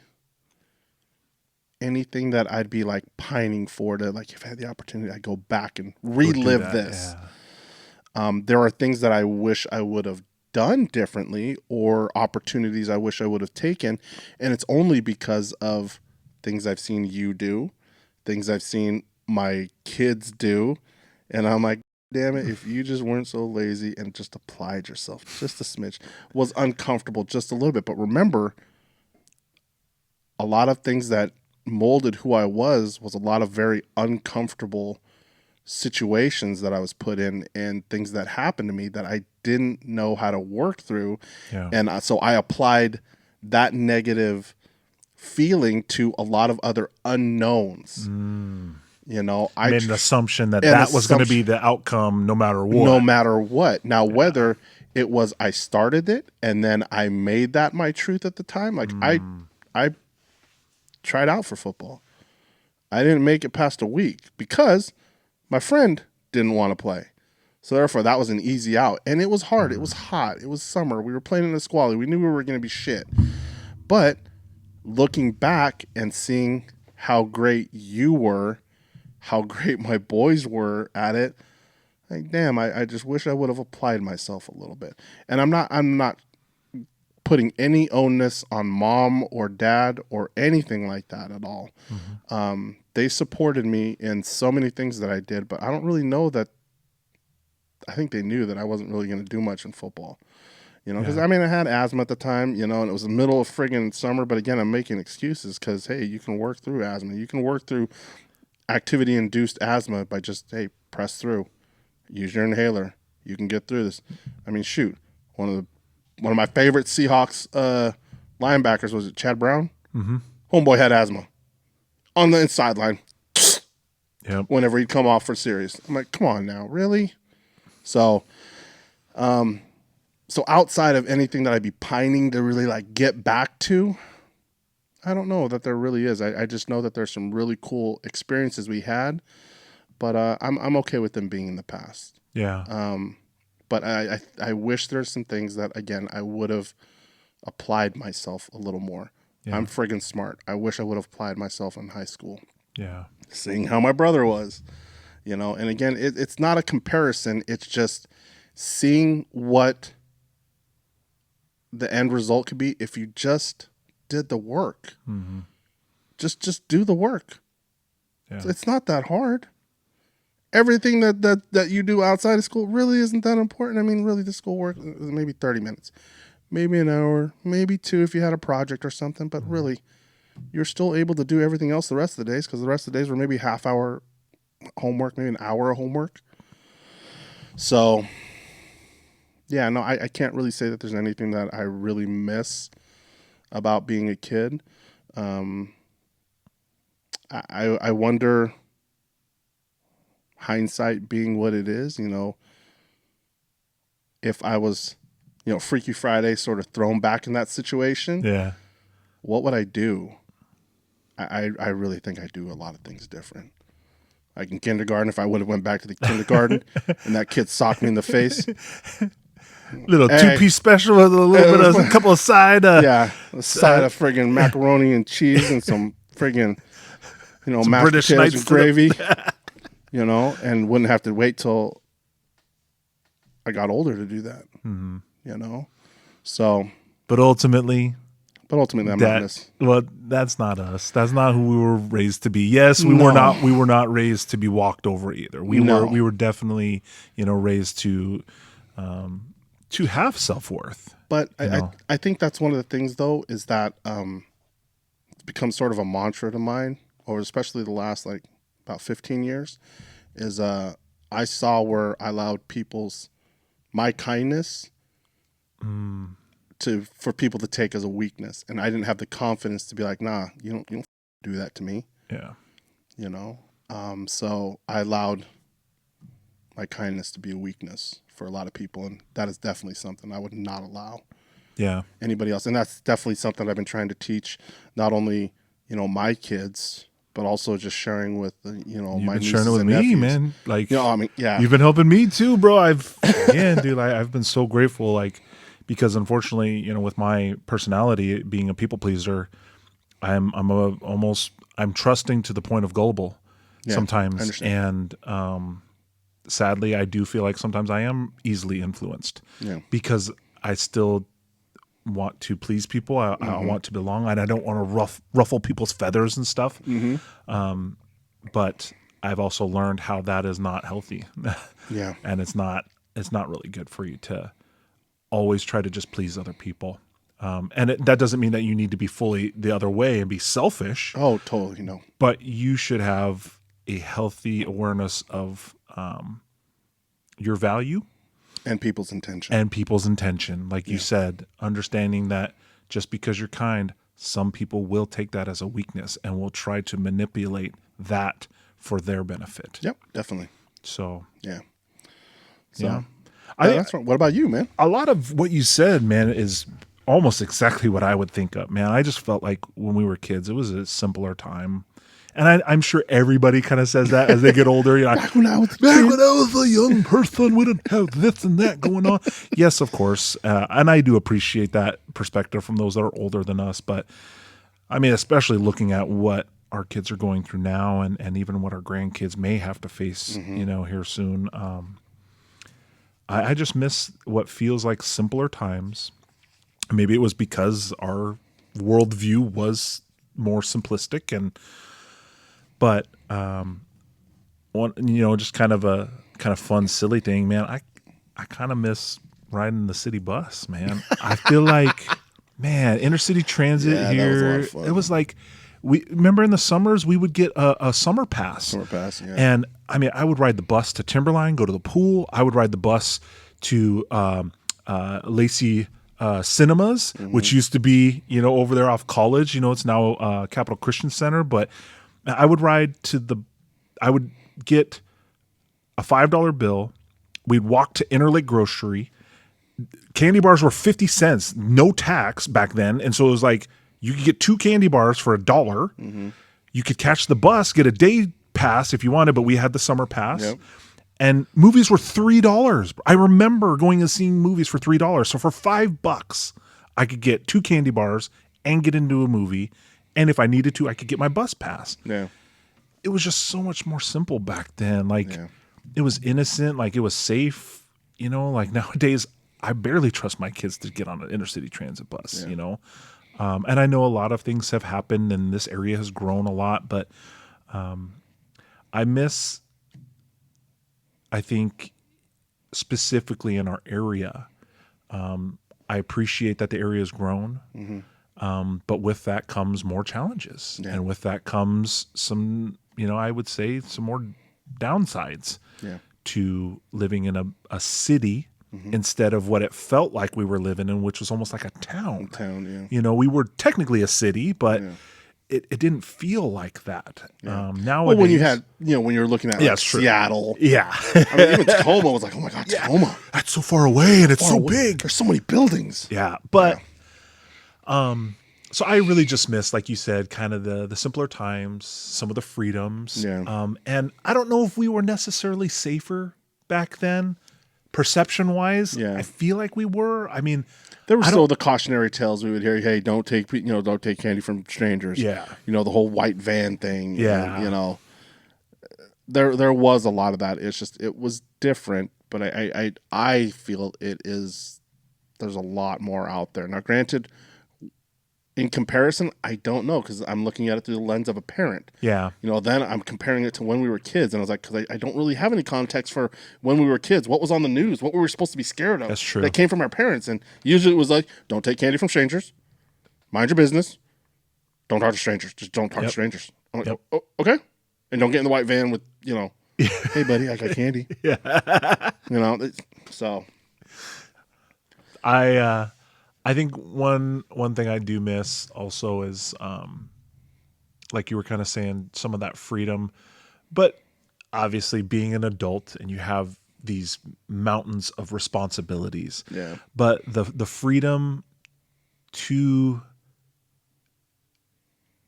anything that I'd be like pining for to, like, if I had the opportunity, I'd go back and relive this. Yeah. There are things that I wish I would have done differently, or opportunities I wish I would have taken. And it's only because of things I've seen you do, things I've seen my kids do. And I'm like, damn it, if you just weren't so lazy and just applied yourself just a smidge, was uncomfortable just a little bit. But remember, a lot of things that molded who I was a lot of very uncomfortable situations that I was put in and things that happened to me that I didn't know how to work through. Yeah. And so I applied that negative feeling to a lot of other unknowns. I made an assumption that was going to be the outcome no matter what. No matter what. Now, whether it was I started it and then I made that my truth at the time, like I tried out for football. I didn't make it past a week because my friend didn't want to play. So therefore, that was an easy out. And it was hard. It was hot. It was summer. We were playing in the squally. We knew we were going to be shit. But looking back and seeing how great you were, how great my boys were at it, like, damn, I just wish I would have applied myself a little bit. And I'm not putting any onus on mom or dad or anything like that at all. They supported me in so many things that I did, but I don't really know that. I think they knew that I wasn't really going to do much in football, because I had asthma at the time, and it was the middle of friggin' summer. But again, I'm making excuses because, hey, you can work through asthma. You can work through activity-induced asthma by just, hey, press through, use your inhaler. You can get through this. Shoot, one of my favorite Seahawks linebackers was it Chad Brown. Homeboy had asthma on the inside line. Yep. Whenever he'd come off for serious, I'm like, come on now, really? So outside of anything that I'd be pining to really like get back to, I don't know that there really is. I just know that there's some really cool experiences we had, but I'm okay with them being in the past. Yeah. But I wish there's some things that, again, I would have applied myself a little more. Yeah. I'm friggin' smart. I wish I would have applied myself in high school. Yeah. Seeing how my brother was, and again, it's not a comparison. It's just seeing what the end result could be if you just did the work. Just do the work. Yeah. It's not that hard. Everything that you do outside of school really isn't that important. Really, the school work is maybe 30 minutes, maybe an hour, maybe 2 if you had a project or something. But really, you're still able to do everything else the rest of the days, because the rest of the days were maybe half hour homework, maybe an hour of homework. So, yeah, no, I can't really say that there's anything that I really miss about being a kid. I wonder, hindsight being what it is, if I was, Freaky Friday sort of thrown back in that situation, what would I do? I really think I do a lot of things different. Like in kindergarten, if I would have went back to the kindergarten and that kid socked me in the face. Little 2-piece special with a little bit of a couple of side. A side of friggin' macaroni and cheese and some friggin', mashed British potatoes and gravy. And wouldn't have to wait till I got older to do that. So. But ultimately, I'm not this. Well, that's not us. That's not who we were raised to be. Yes, we were not. We were not raised to be walked over either. We were definitely, raised to to have self-worth. But You know? I think that's one of the things, though, is that it's become sort of a mantra to mine, or especially the last like about 15 years, is I saw where I allowed my kindness for people to take as a weakness, and I didn't have the confidence to be like, nah, you don't do that to me, Yeah. you know. So I allowed my kindness to be a weakness for a lot of people, and that is definitely something I would not allow Yeah. anybody else. And that's definitely something I've been trying to teach, not only, my kids, but also just sharing with, You've my been nieces sharing it with and me, nephews. man. Like, I mean, yeah. you've been helping me too, bro. I've been so grateful. Like, because unfortunately, with my personality being a people pleaser, I'm trusting to the point of gullible Yeah, I sometimes, understand. and sadly, I do feel like sometimes I am easily influenced Yeah. because I still want to please people. I want to belong, and I don't want to ruffle people's feathers and stuff. But I've also learned how that is not healthy. Yeah. And it's not really good for you to always try to just please other people. And that doesn't mean that you need to be fully the other way and be selfish, Oh, totally. No. but you should have a healthy awareness of your value And people's intention. and people's intention. Like you said, understanding that just because you're kind, some people will take that as a weakness and will try to manipulate that for their benefit. Yep, definitely. So, Yeah. So yeah. that's right. What about you, man? A lot of what you said, man, is almost exactly what I would think of, man. I just felt like when we were kids, it was a simpler time. And I'm sure everybody kind of says that as they get older. Back when I was a young person, we didn't have this and that going on. Yes, of course. And I do appreciate that perspective from those that are older than us. But I mean, especially looking at what our kids are going through now and even what our grandkids may have to face, here soon. I just miss what feels like simpler times. Maybe it was because our worldview was more simplistic, but just kind of fun, silly thing, man. I kind of miss riding the city bus, man. I feel like, man, intercity transit Yeah, that was a here. lot of fun. It was like, we remember in the summers we would get a summer pass. Summer pass, yeah. And I mean, I would ride the bus to Timberline, go to the pool. I would ride the bus to Lacey Cinemas, which used to be, over there off College. It's now Capital Christian Center. But I would I would get a $5 bill. We'd walk to Interlake Grocery. Candy bars were 50 cents, no tax back then. And so it was like, you could get 2 candy bars for $1. You could catch the bus, get a day pass if you wanted, but we had the summer pass. Yep. And movies were $3. I remember going and seeing movies for $3. So for $5, I could get 2 candy bars and get into a movie. And if I needed to, I could get my bus pass. Yeah. It was just so much more simple back then. Like, Yeah. it was innocent. Like, it was safe. Like nowadays, I barely trust my kids to get on an intercity transit bus, And I know a lot of things have happened and this area has grown a lot, but I think specifically in our area, I appreciate that the area has grown, but with that comes more challenges. Yeah. And with that comes some, I would say some more downsides to living in a city instead of what it felt like we were living in, which was almost like a town. Yeah. We were technically a city, but it didn't feel like that. Nowadays, Well, when you had, when you're looking at like it's true. Seattle. Yeah. I mean, even Tacoma was like, oh my God, Tacoma. That's so far away and it's Far so away. big. There's so many buildings. Yeah. But, so I really just miss, like you said, kind of the simpler times, some of the freedoms. Yeah. And I don't know if we were necessarily safer back then, perception wise. Yeah. I feel like we were. I mean, There were still the cautionary tales we would hear. Hey, don't take candy from strangers. Yeah. The whole white van thing. Yeah. And, there was a lot of that. It's just, it was different, but I feel there's a lot more out there. Now, granted, in comparison, I don't know, because I'm looking at it through the lens of a parent. Yeah. Then I'm comparing it to when we were kids, and I was like, because I don't really have any context for when we were kids. What was on the news? What were we supposed to be scared of? That's true. That came from our parents, and usually it was like, don't take candy from strangers, mind your business, don't talk to strangers, just don't talk to strangers. I'm like, oh, okay, and don't get in the white van with hey buddy, I got candy. So I think one thing I do miss also is like you were kind of saying, some of that freedom, but obviously being an adult and you have these mountains of responsibilities. Yeah. But the freedom to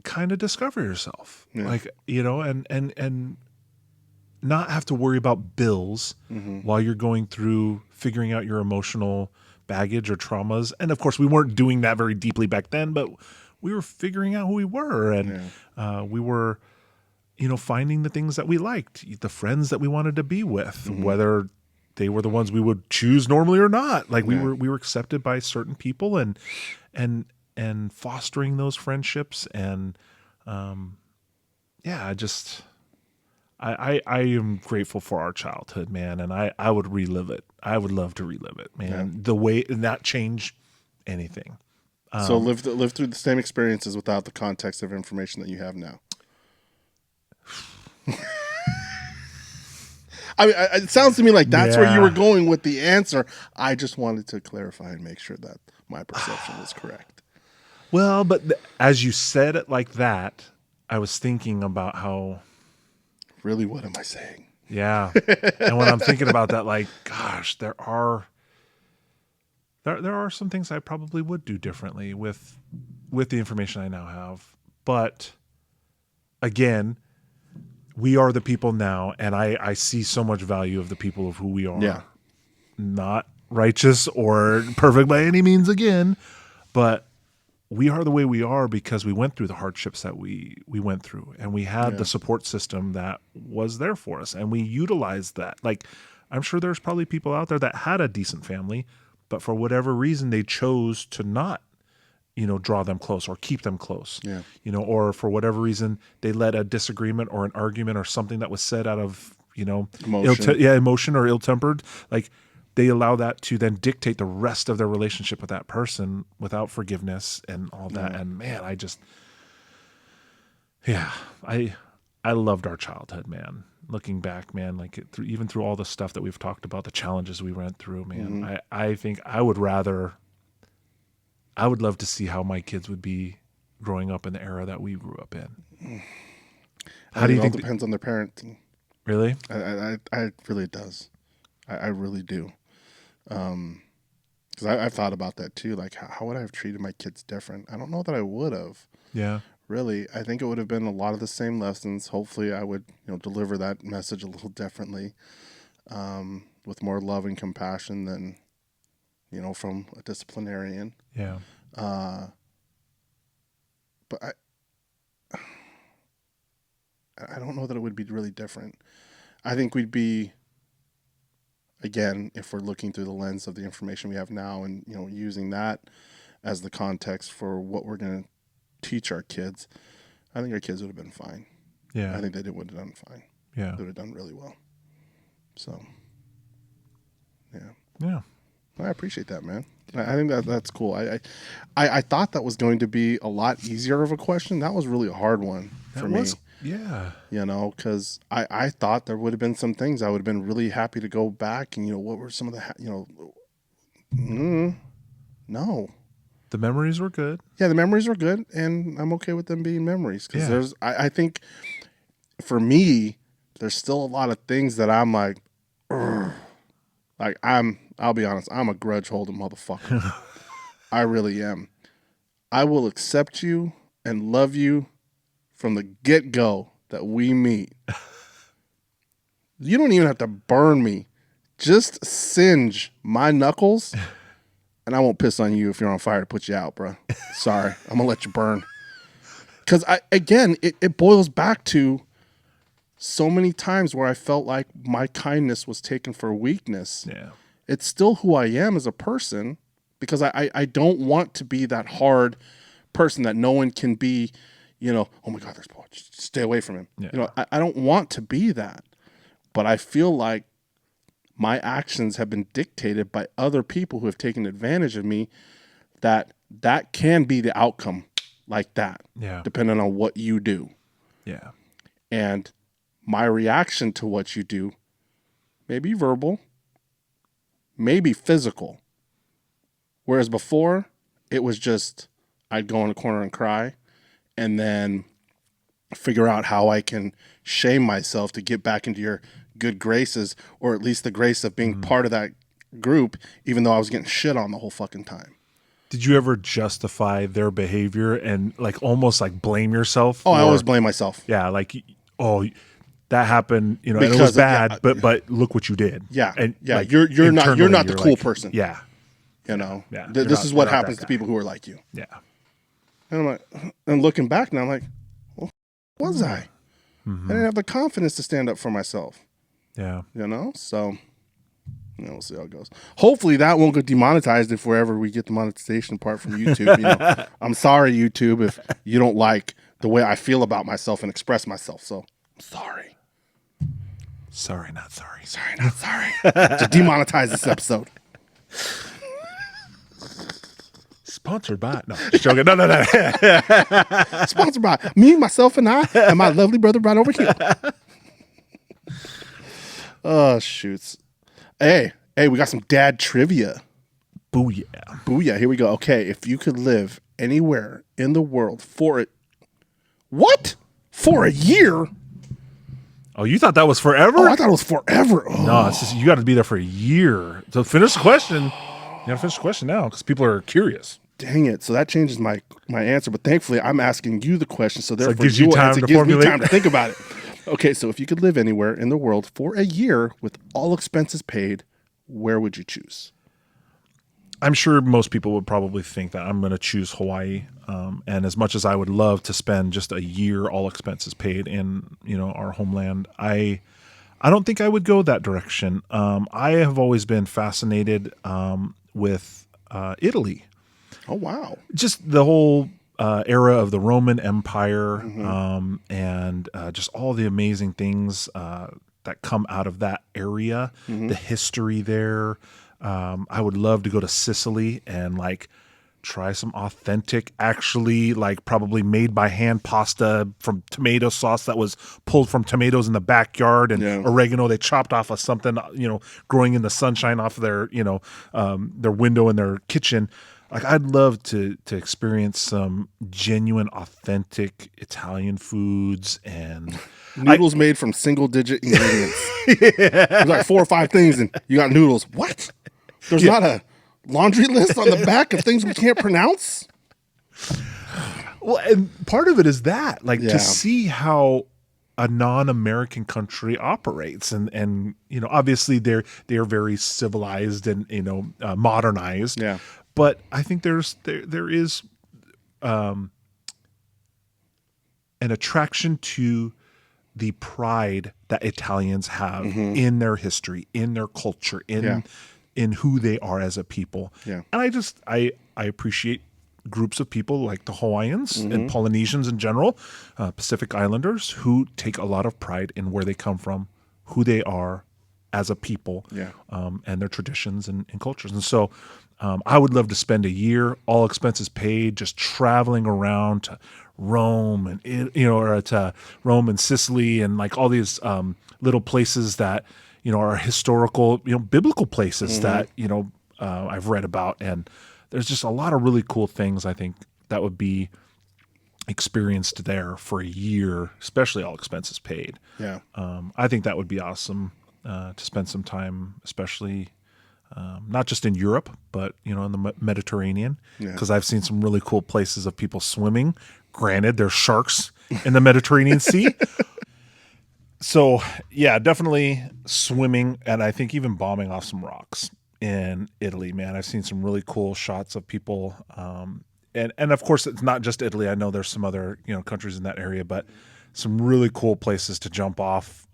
kind of discover yourself, like, and not have to worry about bills while you're going through figuring out your emotional baggage or traumas. And of course, we weren't doing that very deeply back then, but we were figuring out who we were, and we were, finding the things that we liked, the friends that we wanted to be with, whether they were the ones we would choose normally or not. Like we were accepted by certain people, and fostering those friendships, and I am grateful for our childhood, man, and I would relive it. I would love to relive it, man. The way, and not change anything. So live through the same experiences without the context of information that you have now. I mean, it sounds to me like that's where you were going with the answer. I just wanted to clarify and make sure that my perception was correct. Well, but as you said it like that, I was thinking about how... Really, what am I saying? Yeah. And when I'm thinking about that, like, gosh, there are some things I probably would do differently with the information I now have. But again, we are the people now, and I see so much value of the people of who we are. Yeah. Not righteous or perfect by any means again, but we are the way we are because we went through the hardships that we went through, and we had the support system that was there for us, and we utilized that. Like, I'm sure there's probably people out there that had a decent family, but for whatever reason they chose to not, draw them close or keep them close. Yeah. Or for whatever reason they let a disagreement or an argument or something that was said out of, emotion. Emotion or ill-tempered, like, they allow that to then dictate the rest of their relationship with that person without forgiveness and all that. Yeah. And man, I loved our childhood, man. Looking back, man, like even through all the stuff that we've talked about, the challenges we went through, man, I think I would love to see how my kids would be growing up in the era that we grew up in. How do you think? It all depends on their parenting. Really? I really does. I really do. Because I've thought about that too. Like, how would I have treated my kids different? I don't know that I would have. Yeah. Really, I think it would have been a lot of the same lessons. Hopefully, I would deliver that message a little differently, with more love and compassion than from a disciplinarian. Yeah. But I don't know that it would be really different. I think we'd be, again, if we're looking through the lens of the information we have now and using that as the context for what we're going to teach our kids, I think our kids would have been fine. Yeah. I think they would have done fine. Yeah. They would have done really well. So, yeah. Yeah. I appreciate that, man. I think that's cool. I thought that was going to be a lot easier of a question. That was really a hard one for me. Yeah. Because I thought there would have been some things I would have been really happy to go back and, what were some of the, no. The memories were good. Yeah, the memories were good, and I'm okay with them being memories. Because I think for me, there's still a lot of things that I'm like, ugh. Like, I'll be honest, I'm a grudge holding motherfucker. I really am. I will accept you and love you from the get-go that we meet. You don't even have to burn me. Just singe my knuckles, and I won't piss on you if you're on fire to put you out, bro. Sorry. I'm going to let you burn. Because, it boils back to so many times where I felt like my kindness was taken for weakness. Yeah. It's still who I am as a person, because I don't want to be that hard person that no one can be, oh my God, there's Paul. Just stay away from him. Yeah. I don't want to be that. But I feel like my actions have been dictated by other people who have taken advantage of me, that can be the outcome like that, depending on what you do. Yeah. And my reaction to what you do may be verbal, maybe physical. Whereas before, it was just, I'd go in a corner and cry and then figure out how I can shame myself to get back into your good graces, or at least the grace of being part of that group, even though I was getting shit on the whole fucking time. Did you ever justify their behavior and like almost like blame yourself? I always blame myself. Yeah, like, that happened, and it was bad, but look what you did. Yeah, and like, you're not the cool person. Yeah, Yeah. This is what happens to people who are like you. Yeah, and I'm like, and looking back now, I'm like, well, was I? I didn't have the confidence to stand up for myself. Yeah, so. We'll see how it goes. Hopefully that won't get demonetized if wherever we get the monetization part from YouTube. I'm sorry, YouTube, if you don't like the way I feel about myself and express myself. So I'm sorry. Sorry, not sorry. Sorry, not sorry. To demonetize this episode. Sponsored by... No, just joking. No. Sponsored by me, myself, and I, and my lovely brother right over here. Oh, shoots. Hey, we got some dad trivia. Booyah. Here we go. Okay, if you could live anywhere in the world for it. What? For a year? Oh, you thought that was forever? Oh, I thought it was forever. Oh. No, it's just you got to be there for a year. So finish the question. You got to finish the question now because people are curious. Dang it. So that changes my answer, but thankfully I'm asking you the question, so therefore it gives you time to formulate. Me time to think about it. Okay, so if you could live anywhere in the world for a year with all expenses paid, where would you choose? I'm sure most people would probably think that I'm going to choose Hawaii. And as much as I would love to spend just a year, all expenses paid in, our homeland, I don't think I would go that direction. I have always been fascinated with Italy. Oh, wow. Just the whole era of the Roman Empire, and just all the amazing things that come out of that area, the history there. I would love to go to Sicily and like try some authentic, actually like probably made by hand pasta from tomato sauce that was pulled from tomatoes in the backyard and oregano they chopped off of something, growing in the sunshine off of their, their window in their kitchen. Like I'd love to experience some genuine, authentic Italian foods and noodles made from single-digit ingredients. There's like 4 or 5 things, and you got noodles. What? There's not a laundry list on the back of things we can't pronounce? Well, and part of it is that, to see how a non-American country operates, and obviously they're very civilized and modernized. Yeah. But I think there is an attraction to the pride that Italians have in their history, in their culture, in who they are as a people. Yeah. And I appreciate groups of people like the Hawaiians and Polynesians in general, Pacific Islanders, who take a lot of pride in where they come from, who they are as a people, and their traditions and cultures. And so I would love to spend a year, all expenses paid, just traveling around to Rome and or to Rome and Sicily and like all these little places that are historical, biblical places that I've read about, and there's just a lot of really cool things I think that would be experienced there for a year, especially all expenses paid. Yeah, I think that would be awesome to spend some time, especially. Not just in Europe, but in the Mediterranean, because I've seen some really cool places of people swimming. Granted, there's sharks in the Mediterranean Sea. So yeah, definitely swimming, and I think even bombing off some rocks in Italy, man. I've seen some really cool shots of people, and of course it's not just Italy. I know there's some other countries in that area, but some really cool places to jump off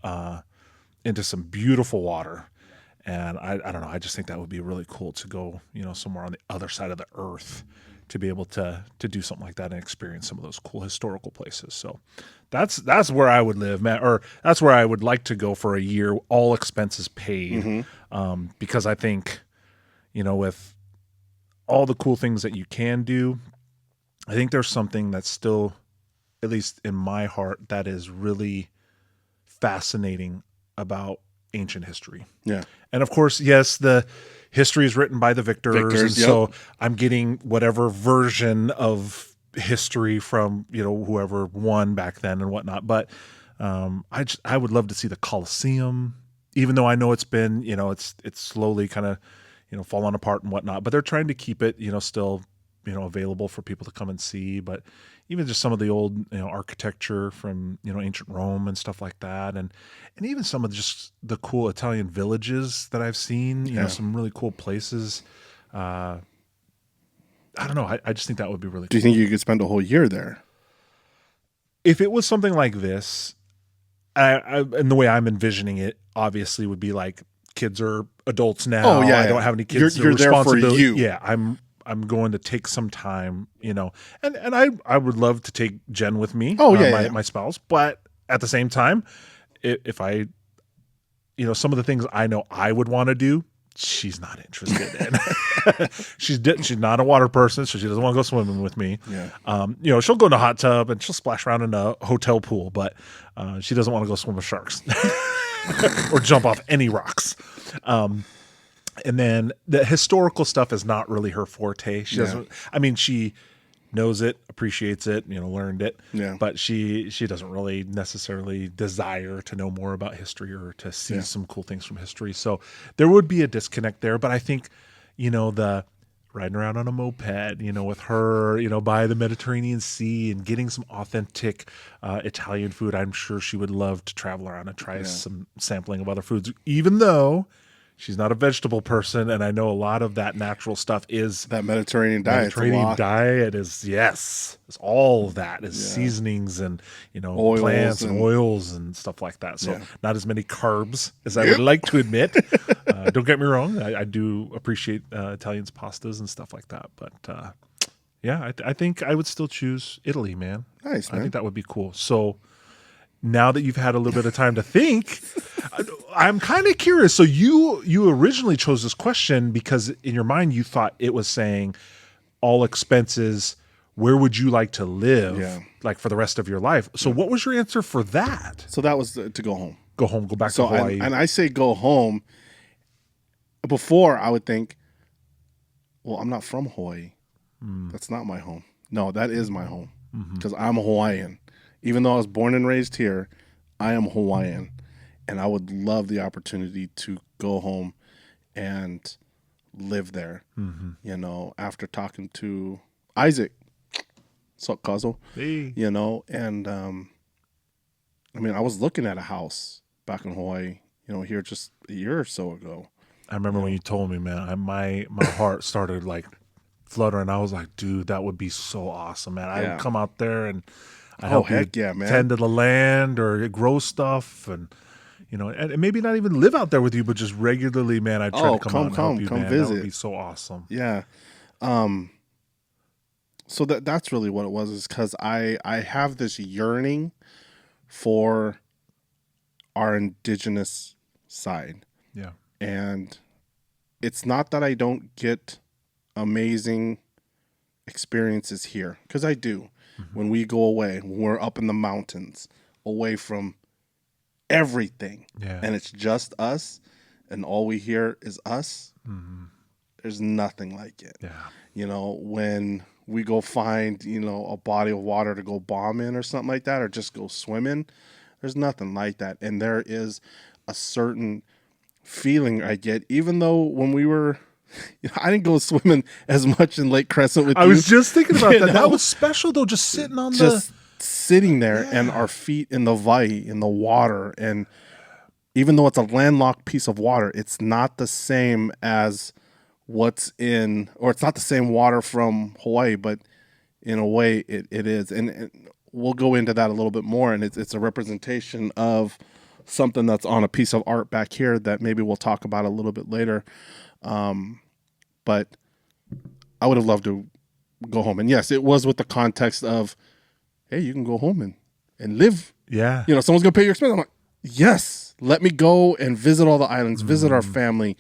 into some beautiful water. And I don't know, I just think that would be really cool to go, somewhere on the other side of the earth to be able to do something like that and experience some of those cool historical places. So that's where I would live, man, or that's where I would like to go for a year, all expenses paid, because I think, with all the cool things that you can do, I think there's something that's still, at least in my heart, that is really fascinating about ancient history. Yeah. And of course, yes, the history is written by the victors, and yep. so I'm getting whatever version of history from, whoever won back then and whatnot. But I would love to see the Colosseum, even though I know it's been, it's slowly kind of, falling apart and whatnot, but they're trying to keep it, still, available for people to come and see. But even just some of the old, architecture from, ancient Rome and stuff like that. And even some of just the cool Italian villages that I've seen, some really cool places. I don't know. I just think that would be really cool. Do you think you could spend a whole year there? If it was something like this, and the way I'm envisioning it, obviously would be like, kids are adults now. Oh, yeah. I don't have any kids. You're there for you. Yeah, I'm going to take some time, and I would love to take Jen with me. Oh, yeah, my spouse. But at the same time, if I, some of the things I know I would want to do, she's not interested in. She's not a water person, so she doesn't want to go swimming with me. Yeah. She'll go in a hot tub and she'll splash around in a hotel pool, but she doesn't want to go swim with sharks or jump off any rocks. And then the historical stuff is not really her forte. She doesn't. I mean, she knows it, appreciates it, learned it. Yeah. But she doesn't really necessarily desire to know more about history or to see some cool things from history. So there would be a disconnect there. But I think, the riding around on a moped, with her, by the Mediterranean Sea and getting some authentic Italian food, I'm sure she would love to travel around and try some sampling of other foods, even though she's not a vegetable person, and I know a lot of that natural stuff is that Mediterranean diet. Mediterranean diet is it's all of that is seasonings and oils plants and oils and stuff like that. So not as many carbs as I would like to admit. Don't get me wrong, I do appreciate Italian's pastas and stuff like that. But I think I would still choose Italy, man. Nice, man. I think that would be cool. So now that you've had a little bit of time to think, I'm kind of curious. So you originally chose this question because in your mind you thought it was saying all expenses, where would you like to live like for the rest of your life? So what was your answer for that? So that was to go home. Go home, go back to Hawaii. And I say go home. Before I would think, well, I'm not from Hawaii. That's not my home. No, that is my home because I'm a Hawaiian. Even though I was born and raised here, I am Hawaiian, and I would love the opportunity to go home and live there. After talking to Isaac, sup, Kazo, and I mean, I was looking at a house back in Hawaii, here just a year or so ago. I remember when you told me, man, my heart started like fluttering. I was like, dude, that would be so awesome, man. I would come out there and I help you man. tend to the land or grow stuff and and maybe not even live out there with you, but just regularly, man, I'd try to come out and help you, man. Visit. That would be so awesome. Yeah. So that's really what it was, is because I have this yearning for our indigenous side. Yeah. And it's not that I don't get amazing experiences here, because I do. When we go away, when we're up in the mountains, away from everything, and it's just us, and all we hear is us, there's nothing like it. When we go find, a body of water to go bomb in or something like that, or just go swimming, there's nothing like that. And there is a certain feeling I get, even though when we were... I didn't go swimming as much in Lake Crescent with you. I was just thinking about that. That was special, though, just sitting on sitting there and our feet in the vai, in the water. And even though it's a landlocked piece of water, it's not the same as it's not the same water from Hawaii, but in a way it is. And we'll go into that a little bit more. And it's a representation of something that's on a piece of art back here that maybe we'll talk about a little bit later. But I would have loved to go home. And yes, it was with the context of, hey, you can go home and live. Yeah. You know, someone's gonna pay your expense. I'm like, yes, let me go and visit all the islands, visit our family,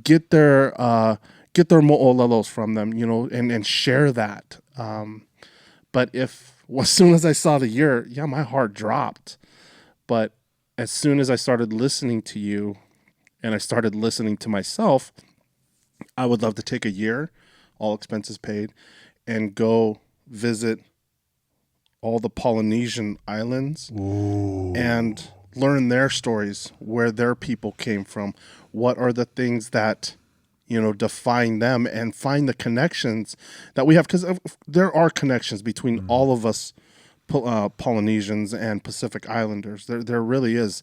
get their mo'olelos from them, you know, and share that. But as soon as I saw the year, yeah, my heart dropped. But as soon as I started listening to you and I started listening to myself, I would love to take a year, all expenses paid, and go visit all the Polynesian islands and learn their stories, where their people came from, what are the things that, you know, define them, and find the connections that we have, because there are connections between all of us Polynesians and Pacific Islanders. There really is.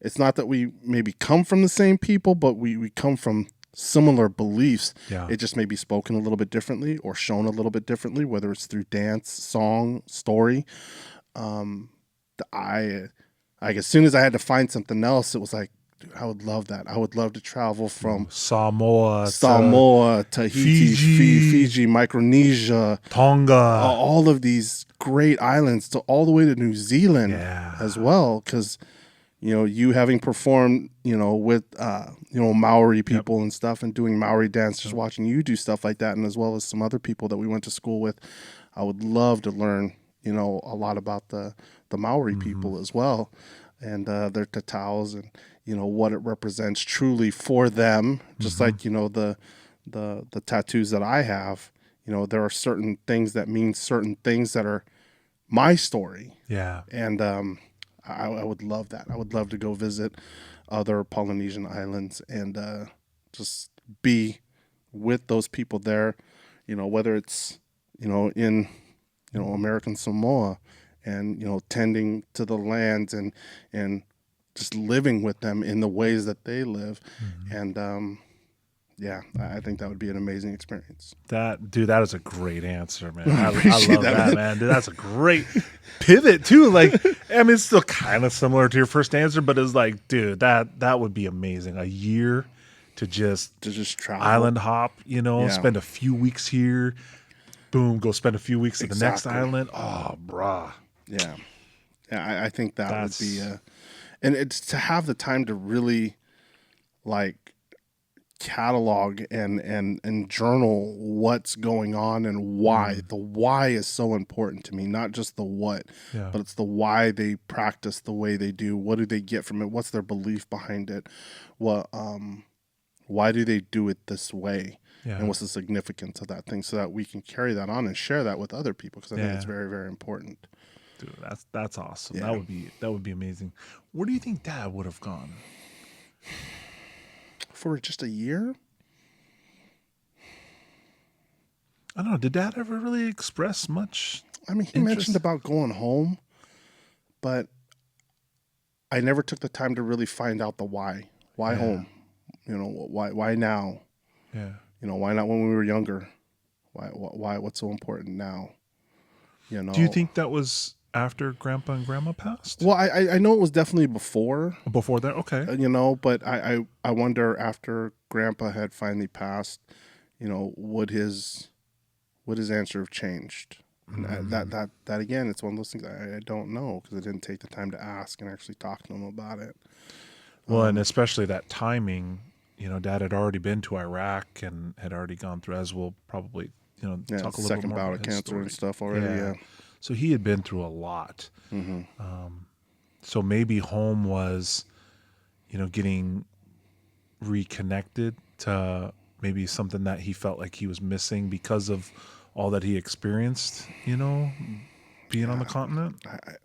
It's not that we maybe come from the same people, but we come from similar beliefs. Yeah. It just may be spoken a little bit differently or shown a little bit differently, whether it's through dance, song, story. As soon as I had to find something else, it was like, dude, I would love that. I would love to travel from Samoa, Tahiti, Fiji, Micronesia, Tonga, all of these great islands, to all the way to New Zealand as well. Because, you know, you having performed, you know, with, Maori people and stuff, and doing Maori dance, just watching you do stuff like that, and as well as some other people that we went to school with, I would love to learn, you know, a lot about the Maori people as well, and their tatals, and, you know, what it represents truly for them. Just like, you know, the tattoos that I have, you know, there are certain things that mean certain things that are my story. Yeah. And I would love that. I would love to go visit other Polynesian islands and just be with those people there, you know, whether it's, you know, in, you know, American Samoa, and, you know, tending to the lands and just living with them in the ways that they live. And yeah, I think that would be an amazing experience. That is a great answer, man. I love appreciate that, man. Dude, that's a great pivot too. Like, I mean, it's still kind of similar to your first answer, but it's like, dude, that would be amazing. A year to just travel, island hop, you know, Yeah. spend a few weeks here, boom, go spend a few weeks at the next Exactly. island. Oh, bruh. Yeah. Yeah, I think that That's- would be and it's to have the time to really, like, catalog and journal what's going on and why. The why is so important to me, not just the what, Yeah. but it's the why they practice the way they do. What do they get from it? What's their belief behind it? Why do they do it this way? Yeah. And what's the significance of that thing, so that we can carry that on and share that with other people, because I think Yeah. it's very, very important. Dude, that's awesome. Yeah. That would be amazing. Where do you think Dad would have gone? For just a year? I don't know. Did Dad ever really express much? I mean, he Interest- mentioned about going home, but I never took the time to really find out the why. Why home? You know, why now? Yeah. You know, why not when we were younger? Why what's so important now? You know. Do you think that was after Grandpa and Grandma passed? Well, I know it was definitely before, Before that? Okay. you know, but I wonder, after Grandpa had finally passed, you know, would his answer have changed? And that again, it's one of those things I don't know, because I didn't take the time to ask and actually talk to him about it. Well, and especially that timing, you know, Dad had already been to Iraq and had already gone through, as we'll probably, you know, Yeah, talk a little second bit more bout about of his cancer story. and stuff already. Yeah. So he had been through a lot. So maybe home was, you know, getting reconnected to maybe something that he felt like he was missing because of all that he experienced, you know, being on the continent.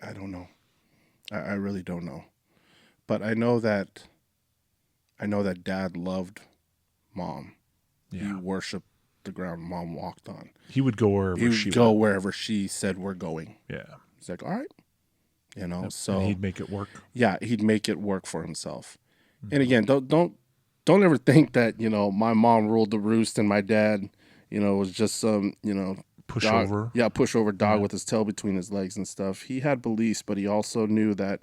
I don't know. I really don't know. But I know that Dad loved Mom. He Yeah. worshipped the ground Mom walked on. He would go wherever He she would go went. wherever she said we're going. Yeah. He's like, all right. You know, so And he'd make it work. yeah, he'd make it work for himself. And again, don't ever think that, you know, my mom ruled the roost and my dad, you know, was just some, you know, Pushover. pushover dog with his tail between his legs and stuff. He had beliefs, but he also knew that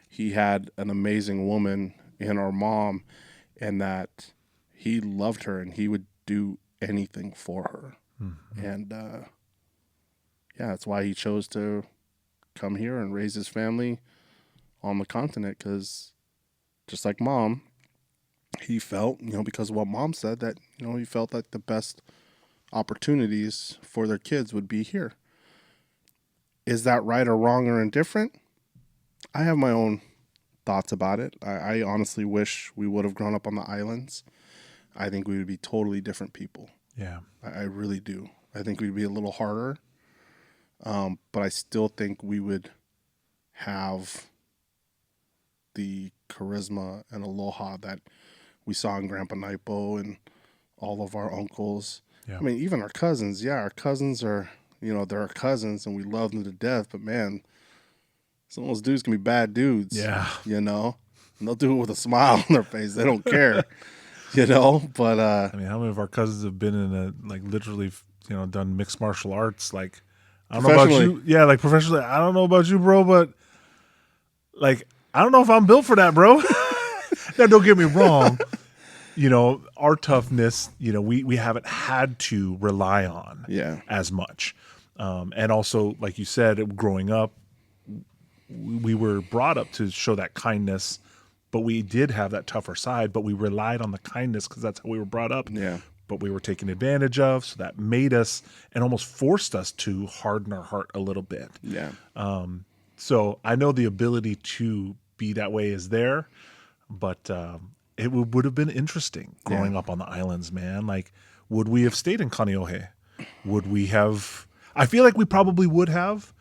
he had an amazing woman in our mom, and that he loved her and he would do anything for her. And yeah, that's why he chose to come here and raise his family on the continent, because just like mom, he felt, because of what mom said, that, he felt like the best opportunities for their kids would be here. Is that right or wrong or indifferent? I have my own thoughts about it. I honestly wish we would have grown up on the islands. I think we would be totally different people. Yeah. I really do. I think we'd be a little harder, but I still think we would have the charisma and aloha that we saw in Grandpa Naipo and all of our uncles. Yeah. I mean, even our cousins. Yeah, our cousins are, they're our cousins and we love them to death. But man, some of those dudes can be bad dudes. Yeah. And they'll do it with a smile on their face. They don't care. But I mean, how many of our cousins have been in literally, done mixed martial arts? Like, I don't know about you. Yeah, like professionally. I don't know about you, bro, but like, I don't know if I'm built for that, bro. Now, don't get me wrong. Our toughness, we haven't had to rely on as much. And also, like you said, growing up, we were brought up to show that kindness, but we did have that tougher side, but we relied on the kindness because that's how we were brought up. Yeah. But we were taken advantage of, so that made us and almost forced us to harden our heart a little bit. Yeah. So I know the ability to be that way is there, but it would have been interesting growing up on the islands, man. Like, would we have stayed in Kaneohe? Would we have? I feel like we probably would have,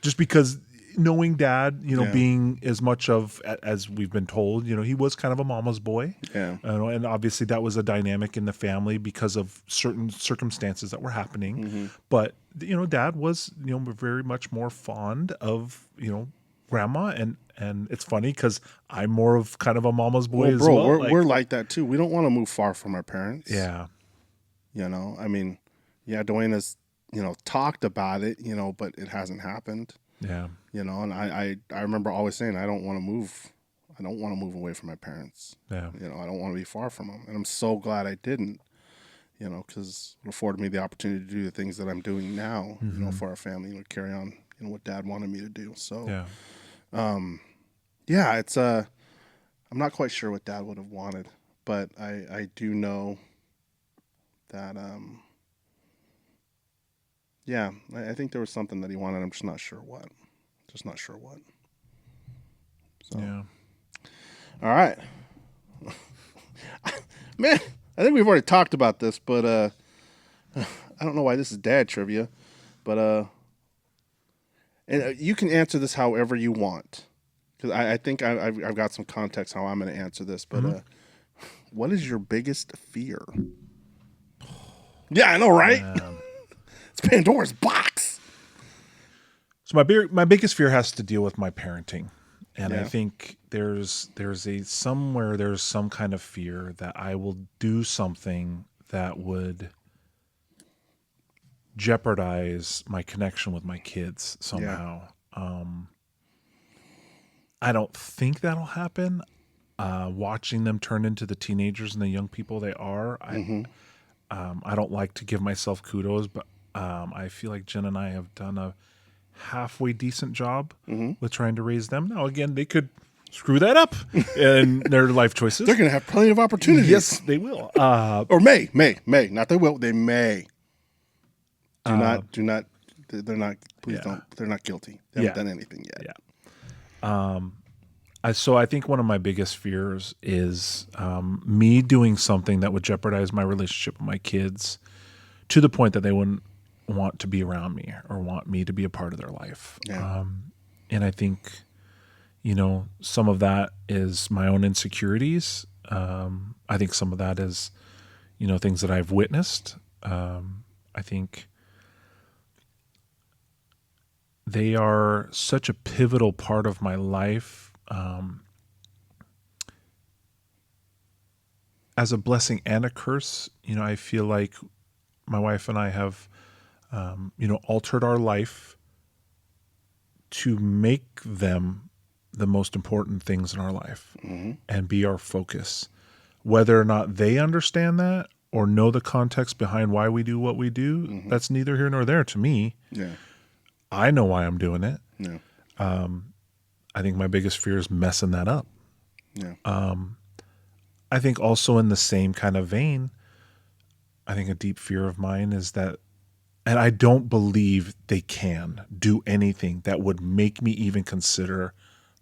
just because knowing Dad, being as much of, as we've been told, he was kind of a mama's boy. Yeah. And obviously that was a dynamic in the family because of certain circumstances that were happening. Mm-hmm. But, Dad was, very much more fond of, grandma. And it's funny because I'm more of kind of a mama's boy as well. We're like that too. We don't want to move far from our parents. Yeah. I mean, Dwayne has, talked about it, but it hasn't happened. Yeah. And I remember always saying, I don't want to move. I don't want to move away from my parents. Yeah. I don't want to be far from them. And I'm so glad I didn't, because it afforded me the opportunity to do the things that I'm doing now, for our family, carry on, what Dad wanted me to do. So, it's, I'm not quite sure what Dad would have wanted, but I do know that, I think there was something that he wanted. I'm just not sure what. So. Yeah. All right. Man, I think we've already talked about this, but I don't know why this is dad trivia, but and you can answer this however you want, because I think I've got some context how I'm going to answer this, but what is your biggest fear? Yeah, I know, right? It's Pandora's box. So my biggest fear has to deal with my parenting. And I think there's some kind of fear that I will do something that would jeopardize my connection with my kids somehow. I don't think that'll happen. Watching them turn into the teenagers and the young people they are, I don't like to give myself kudos, but I feel like Jen and I have done a halfway decent job with trying to raise them. Now, again, they could screw that up in their life choices. They're going to have plenty of opportunities. Yes, they will. Or may. Not they will, they may. Do not, they're not, please don't, they're not guilty. They haven't done anything yet. Yeah. So I think one of my biggest fears is me doing something that would jeopardize my relationship with my kids to the point that they wouldn't want to be around me or want me to be a part of their life. Yeah. And I think, some of that is my own insecurities. I think some of that is, things that I've witnessed. I think they are such a pivotal part of my life, as a blessing and a curse. I feel like my wife and I have, altered our life to make them the most important things in our life and be our focus. Whether or not they understand that or know the context behind why we do what we do, that's neither here nor there to me. Yeah. I know why I'm doing it. Yeah. I think my biggest fear is messing that up. Yeah. I think also in the same kind of vein, I think a deep fear of mine is that, and I don't believe they can do anything that would make me even consider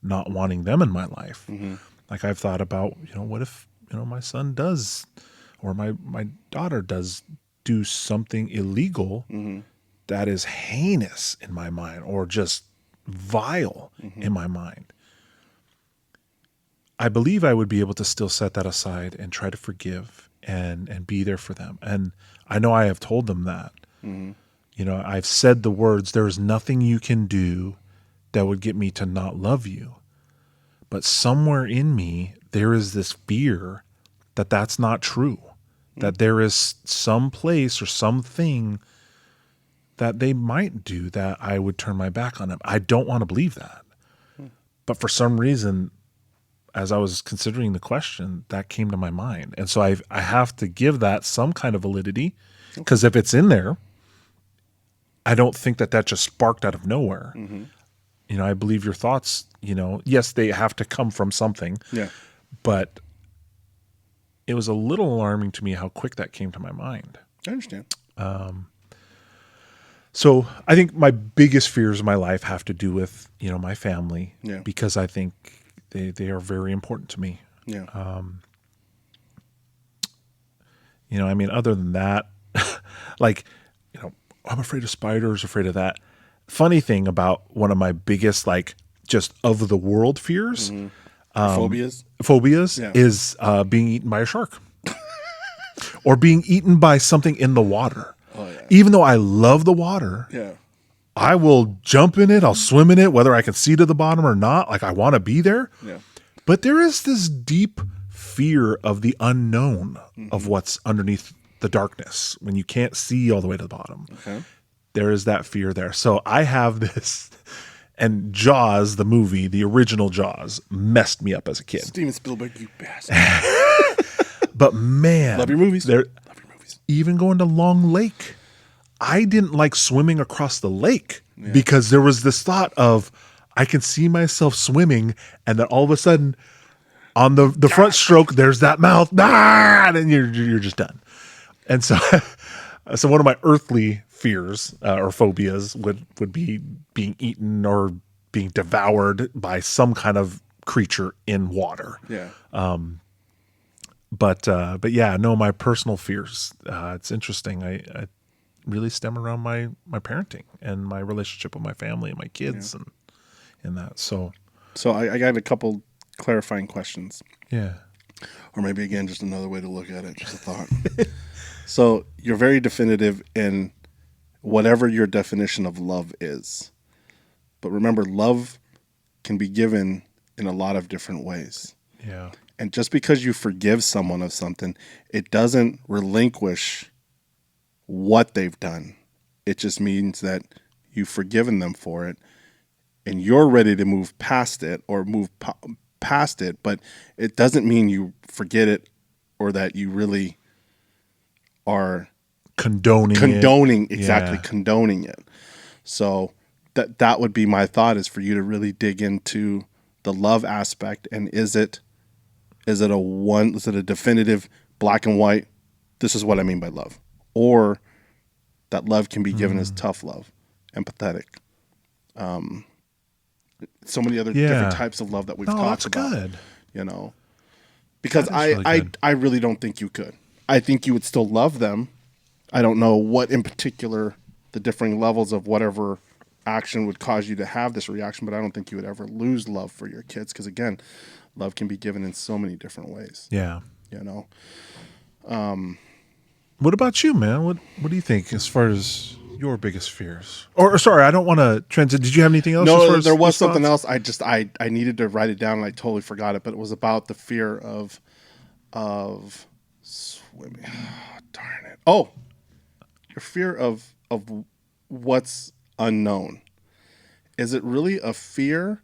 not wanting them in my life. Like I've thought about, what if, my son does, or my daughter does do something illegal that is heinous in my mind, or just vile in my mind. I believe I would be able to still set that aside and try to forgive and be there for them. And I know I have told them that. I've said the words, there is nothing you can do that would get me to not love you. But somewhere in me, there is this fear that that's not true, that there is some place or something that they might do that I would turn my back on them. I don't want to believe that. But for some reason, as I was considering the question, that came to my mind. And so I have to give that some kind of validity, because if it's in there, I don't think that just sparked out of nowhere. I believe your thoughts, yes, they have to come from something. Yeah. But it was a little alarming to me how quick that came to my mind. I understand. So I think my biggest fears in my life have to do with, my family, Yeah. because I think they are very important to me. Yeah. Other than that, like, I'm afraid of spiders, afraid of that. Funny thing about one of my biggest, like, just of the world fears, Phobias is being eaten by a shark or being eaten by something in the water. Oh, yeah. Even though I love the water, Yeah. I will jump in it. I'll swim in it, whether I can see to the bottom or not. Like, I want to be there. Yeah. But there is this deep fear of the unknown, of what's underneath the darkness when you can't see all the way to the bottom. Okay. There is that fear there. So I have this, and Jaws, the movie, the original Jaws, messed me up as a kid. Steven Spielberg, you bastard. But man, Love your movies. Love your movies. Even going to Long Lake, I didn't like swimming across the lake because there was this thought of, I can see myself swimming, and then all of a sudden on the front stroke, there's that mouth, and you're just done. And so, so one of my earthly fears or phobias would be being eaten or being devoured by some kind of creature in water. Yeah. But yeah, no, my personal fears, it's interesting. I really stem around my parenting and my relationship with my family and my kids and that. So I got a couple clarifying questions. Yeah. Or maybe, again, just another way to look at it, just a thought. So you're very definitive in whatever your definition of love is. But remember, love can be given in a lot of different ways. Yeah. And just because you forgive someone of something, it doesn't relinquish what they've done. It just means that you've forgiven them for it and you're ready to move past it or move past it. But it doesn't mean you forget it or that you really are condoning it. So that would be my thought, is for you to really dig into the love aspect. And is it a definitive black and white, this is what I mean by love, or that love can be given as tough love, empathetic, so many other different types of love that we've talked about. Good. Because I really don't think you could. I think you would still love them. I don't know what in particular the differing levels of whatever action would cause you to have this reaction, but I don't think you would ever lose love for your kids, because again, love can be given in so many different ways. Yeah. What about you, man? What do you think as far as your biggest fears? Or sorry, I don't want to transit. Did you have anything else? No, there was something else. I needed to write it down and I totally forgot it, but it was about the fear of swimming. Oh, darn it. Oh, your fear of what's unknown. Is it really a fear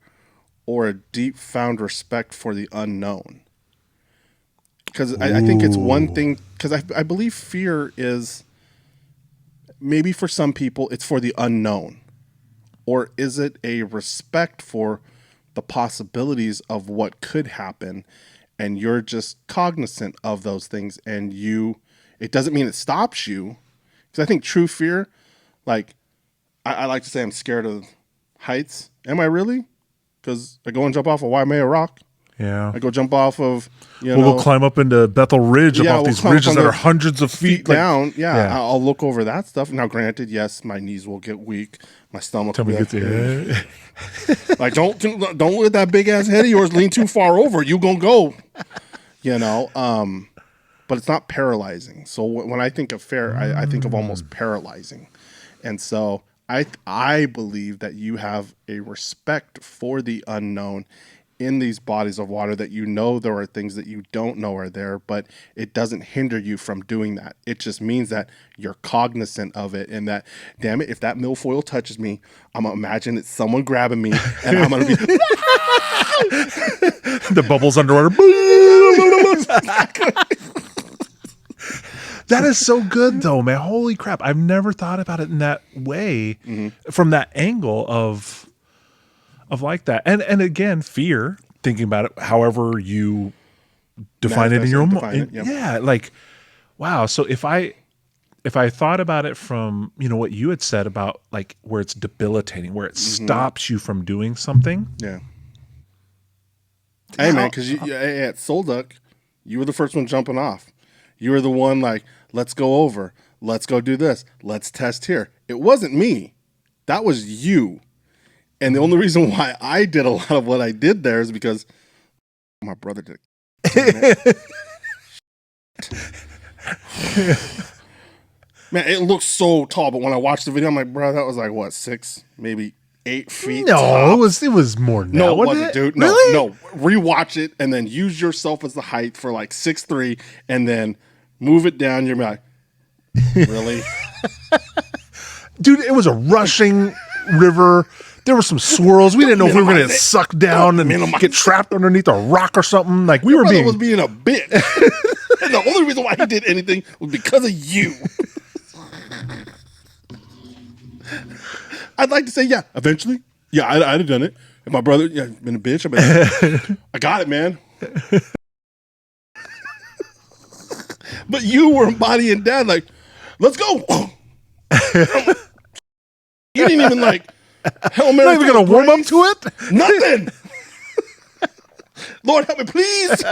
or a deep found respect for the unknown? because I think it's one thing, because I believe fear is maybe for some people it's for the unknown, or is it a respect for the possibilities of what could happen, and you're just cognizant of those things, and it doesn't mean it stops you, because I think true fear, like I like to say I'm scared of heights. Am I really? Because I go and jump off a Waimea rock. Yeah. I go jump off of, We'll climb up into Bethel Ridge, Yeah, up off we'll these climb ridges up that on are the hundreds of feet down. like, Yeah, I'll look over that stuff. Now, granted, yes, my knees will get weak. My stomach will be like, like, don't let that big ass head of yours lean too far over. You gonna go, but it's not paralyzing. So when I think of fear, I think of almost paralyzing. And so I believe that you have a respect for the unknown in these bodies of water, that there are things that you don't know are there, but it doesn't hinder you from doing that. It just means that you're cognizant of it, and that, damn it, if that milfoil touches me, I'm gonna imagine it's someone grabbing me, and I'm gonna be the bubbles underwater. That is so good though, man. Holy crap. I've never thought about it in that way, from that angle of like that. And again, fear, thinking about it, however you define it in your own, yeah, like, wow. So if I thought about it from, what you had said about like where it's debilitating, where it stops you from doing something. Yeah. Hey man, because at Soul Duck, you were the first one jumping off. You were the one like, let's go over, let's go do this, let's test here. It wasn't me. That was you. And the only reason why I did a lot of what I did there is because my brother did it. Man, it looks so tall, but when I watched the video, I'm like, bro, that was like what, 6, maybe 8 feet? No, tops? it was more than that. No, it wasn't, dude. No, really? no. Rewatch it and then use yourself as the height for like 6'3", and then move it down. You're like, really? Dude, it was a rushing river. There were some swirls. We didn't know if we were going to get sucked down and get trapped underneath a rock or something. Like we were being a bitch. And the only reason why he did anything was because of you. I'd like to say, yeah, eventually. Yeah, I'd have done it. And my brother, yeah, been a bitch. I got it, man. But you were embodying dad, like, let's go. You didn't even like, Hail Mary. Not even going to warm up to it? Nothing. Lord, help me, please.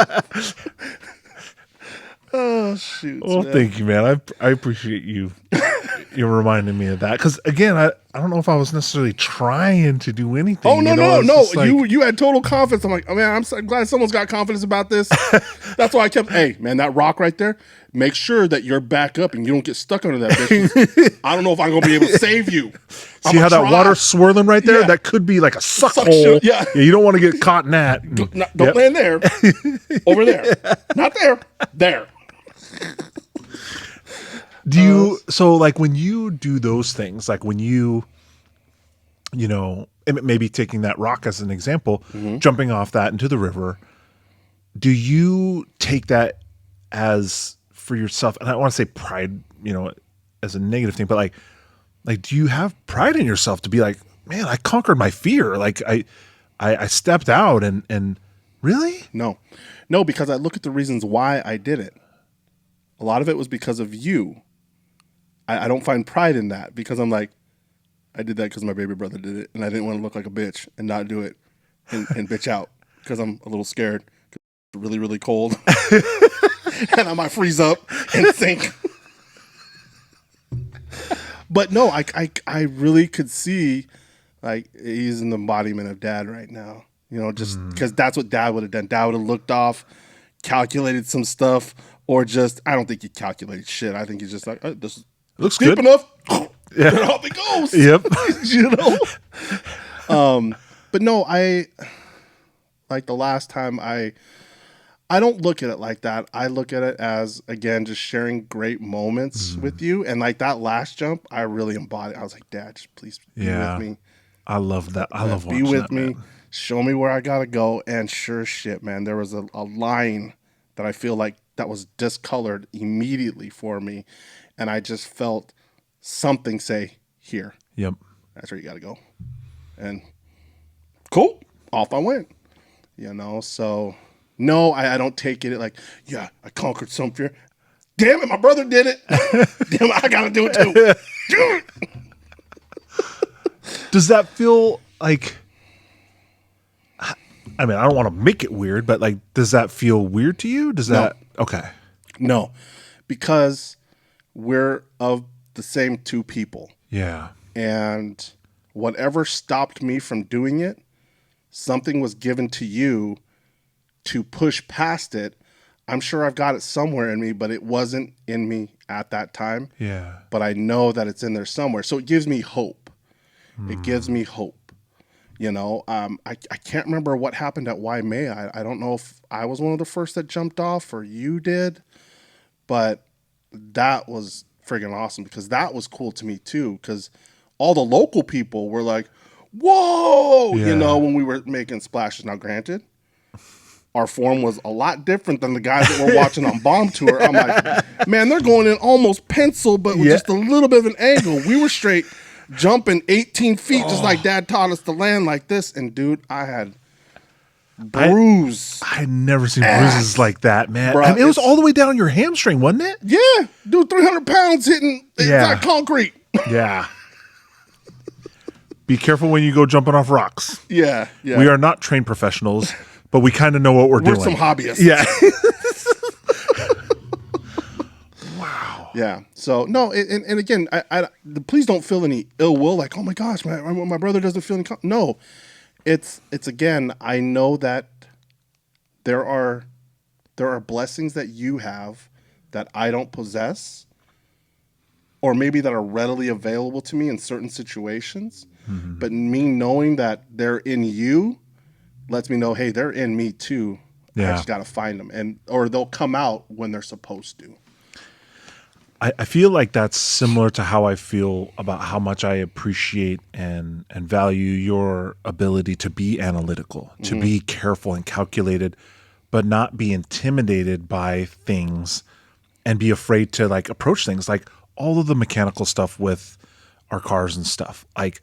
Oh, shoot. Well, thank you, man. I appreciate you. You're reminding me of that. Because, again, I don't know if I was necessarily trying to do anything. Oh, no. Like, you had total confidence. I'm like, oh, man, I'm so glad someone's got confidence about this. That's why I kept, hey, man, that rock right there, make sure that you're back up and you don't get stuck under that bitch. I don't know if I'm going to be able to save you. See how that water's swirling right there? Yeah. That could be like a suck hole. Yeah. You don't want to get caught in that. Don't land there. Over there. Not there. There. Do you, so like when you do those things, like when you maybe taking that rock as an example, jumping off that into the river, do you take that as for yourself? And I don't want to say pride, as a negative thing, but like, do you have pride in yourself to be like, man, I conquered my fear. Like I stepped out and really? No, because I look at the reasons why I did it. A lot of it was because of you. I don't find pride in that because I'm like, I did that because my baby brother did it, and I didn't want to look like a bitch and not do it and bitch out because I'm a little scared. It's really, really cold, and I might freeze up and sink. But no, I really could see like he's an embodiment of dad right now. Just because that's what dad would have done. Dad would have looked off, calculated some stuff, or just I don't think he calculated shit. I think he's just like, oh, this is. Looks deep good enough. Yeah. Off it goes. Yep. But no, I like the last time I don't look at it like that. I look at it as, again, just sharing great moments with you. And like that last jump, I really embodied. I was like, Dad, just please be with me. I love that. I love watching be with that, me. Man. Show me where I gotta go. And sure as shit, man, there was a line that I feel like that was discolored immediately for me. And I just felt something say, here, Yep. that's where you got to go. And cool, off I went. So no, I don't take it like, yeah, I conquered some fear. Damn it, my brother did it. Damn it, I got to do it too. Do it. Does that feel like, I mean, I don't want to make it weird, but like, does that feel weird to you? Does that, okay. No, because we're of the same two people. Yeah. And whatever stopped me from doing it, something was given to you to push past it. I'm sure I've got it somewhere in me, but it wasn't in me at that time. Yeah. But I know that it's in there somewhere. So it gives me hope. It gives me hope. I can't remember what happened at Waimea. I don't know if I was one of the first that jumped off or you did, but that was friggin' awesome because that was cool to me too. Because all the local people were like, whoa, when we were making splashes. Now, granted, our form was a lot different than the guys that were watching on Bomb Tour. I'm like, man, they're going in almost pencil, but with just a little bit of an angle. We were straight jumping 18 feet, just like Dad taught us to land like this. And dude, I had bruise. I had never seen bruises like that, man. Bruh, I mean, it was all the way down your hamstring, wasn't it? Yeah, dude, 300 pounds hitting inside concrete. Yeah. Be careful when you go jumping off rocks. Yeah. We are not trained professionals, but we kind of know what we're doing. We're some hobbyists. Yeah. Yeah. So no, and again, I please don't feel any ill will. Like, oh my gosh, my brother doesn't feel any. No, it's again. I know that there are blessings that you have that I don't possess, or maybe that are readily available to me in certain situations. Mm-hmm. But me knowing that they're in you lets me know, hey, they're in me too. Yeah. I just got to find them, or they'll come out when they're supposed to. I feel like that's similar to how I feel about how much I appreciate and value your ability to be analytical, to be careful and calculated, but not be intimidated by things and be afraid to like approach things like all of the mechanical stuff with our cars and stuff. Like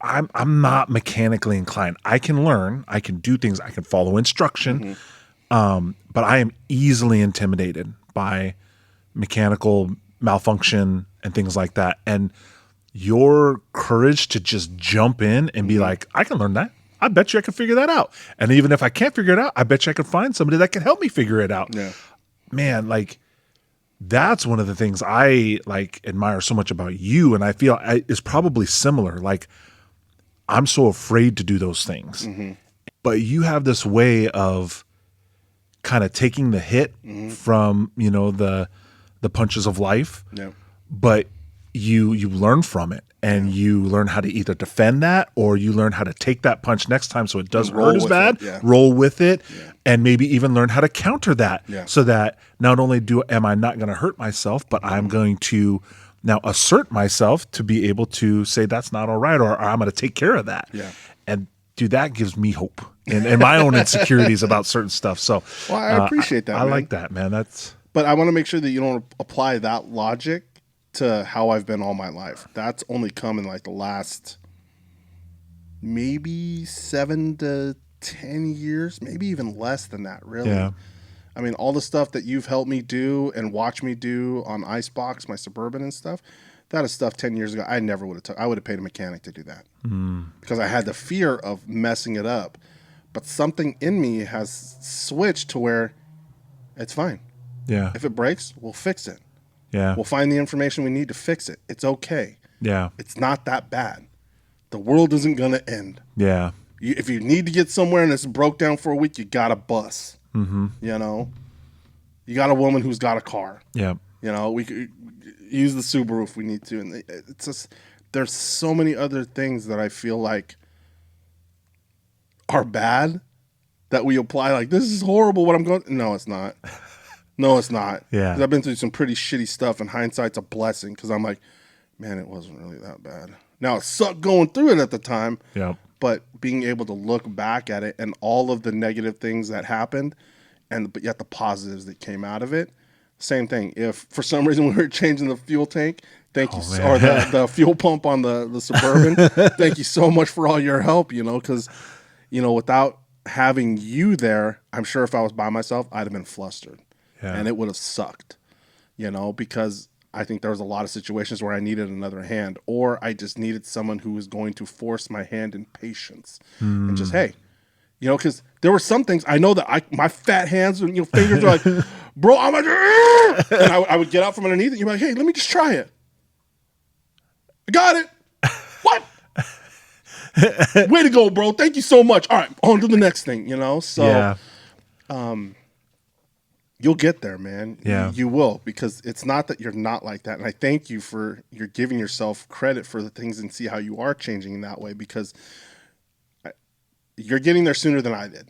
I'm not mechanically inclined. I can learn, I can do things, I can follow instruction, but I am easily intimidated by mechanical malfunction and things like that. And your courage to just jump in and be like, I can learn that. I bet you I can figure that out. And even if I can't figure it out, I bet you I can find somebody that can help me figure it out. Yeah. Man, like that's one of the things I like admire so much about you. And I feel is probably similar. Like I'm so afraid to do those things, but you have this way of kind of taking the hit from, the punches of life, but you learn from it and you learn how to either defend that or you learn how to take that punch next time so it doesn't hurt as bad, roll with it, and maybe even learn how to counter that so that not only am I not going to hurt myself, but I'm going to now assert myself to be able to say that's not all right or I'm going to take care of that. Yeah. And dude, that gives me hope and my own insecurities about certain stuff. So well, I appreciate that. I like that, man. But I want to make sure that you don't apply that logic to how I've been all my life. That's only come in like the last maybe 7 to 10 years, maybe even less than that, really. Yeah. I mean, all the stuff that you've helped me do and watch me do on Icebox, my Suburban and stuff, that is stuff 10 years ago I never would have I would have paid a mechanic to do that because I had the fear of messing it up. But something in me has switched to where it's fine. Yeah. If it breaks, we'll fix it. Yeah. We'll find the information we need to fix it. It's okay. Yeah. It's not that bad. The world isn't going to end. Yeah. If you need to get somewhere and it's broke down for a week, you got a bus. Mm-hmm. You got a woman who's got a car. Yeah. We could use the Subaru if we need to. And it's just, there's so many other things that I feel like are bad that we apply like, this is horrible what I'm going. No, it's not. No, it's not. Yeah. 'Cause I've been through some pretty shitty stuff, and hindsight's a blessing because I'm like, man, it wasn't really that bad. Now, it sucked going through it at the time, Yeah. but being able to look back at it and all of the negative things that happened but yet the positives that came out of it. Same thing. If for some reason we were changing the fuel tank, thank you, or the fuel pump on the Suburban, thank you so much for all your help, because, without having you there, I'm sure if I was by myself, I'd have been flustered and it would have sucked, because I think there was a lot of situations where I needed another hand, or I just needed someone who was going to force my hand in patience and just, hey, because there were some things I know that my fat hands and fingers are like, bro, I'm like, and I would get out from underneath it. You're like, hey, let me just try it. I got it. What? Way to go, bro. Thank you so much. All right, on to the next thing, So you'll get there, man. Yeah. You will, because it's not that you're not like that. And I thank you for you're giving yourself credit for the things and see how you are changing in that way, because you're getting there sooner than I did.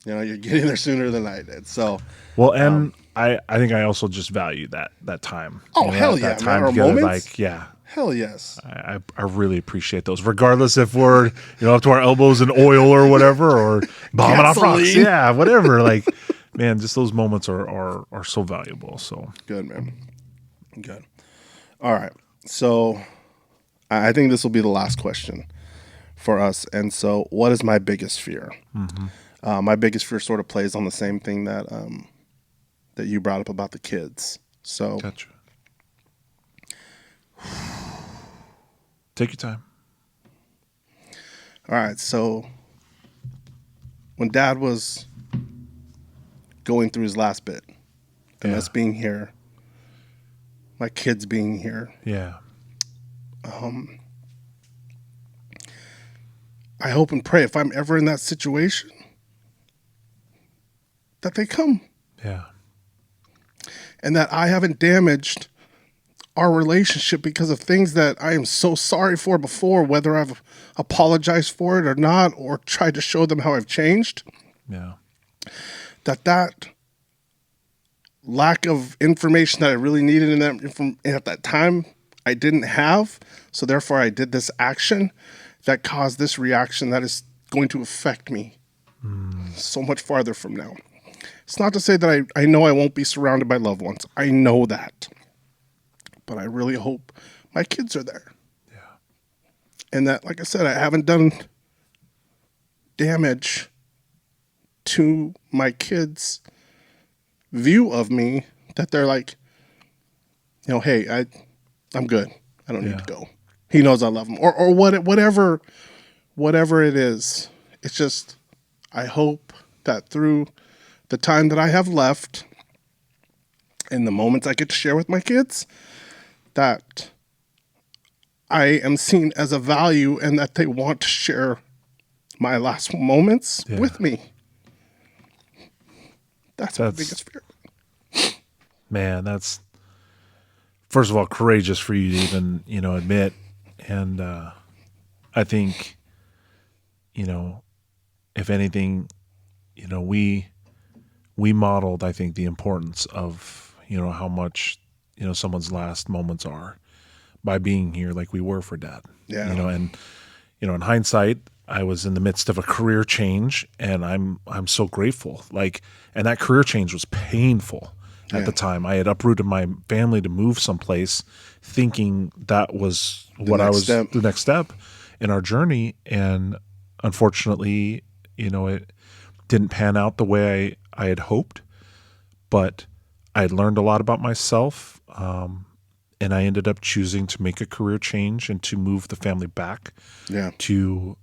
You're getting there sooner than I did. So, well, and I think I also just value that time. Oh, hell yeah, that time man. Our together, moments? Hell yes. I really appreciate those, regardless if we're up to our elbows in oil or whatever, or bombing off rocks, whatever. Like, man, just those moments are so valuable. So good, man. Good. All right. So I think this will be the last question for us. And so, what is my biggest fear? Mm-hmm. My biggest fear sort of plays on the same thing that you brought up about the kids. So, gotcha. Take your time. All right. So, when Dad was going through his last bit, and us being here, my kids being here, I hope and pray if I'm ever in that situation that they come. Yeah. And that I haven't damaged our relationship because of things that I am so sorry for before, whether I've apologized for it or not, or tried to show them how I've changed. Yeah. That lack of information that I really needed at that time, I didn't have. So therefore I did this action that caused this reaction that is going to affect me so much farther from now. It's not to say that I know I won't be surrounded by loved ones. I know that. But I really hope my kids are there. Yeah. And that, like I said, I haven't done damage to my kids' view of me, that they're like, hey, I'm good. I don't need to go. He knows I love him. Or whatever it is. It's just, I hope that through the time that I have left and the moments I get to share with my kids, that I am seen as a value and that they want to share my last moments with me. That's my biggest fear. Man, that's, first of all, courageous for you to even, admit. And I think, if anything, we modeled, I think, the importance of, how much, someone's last moments are by being here like we were for Dad. Yeah. And, in hindsight, I was in the midst of a career change, and I'm so grateful. And that career change was painful at the time. I had uprooted my family to move someplace, thinking that was the next step in our journey. And unfortunately, it didn't pan out the way I had hoped, but I had learned a lot about myself. And I ended up choosing to make a career change and to move the family back to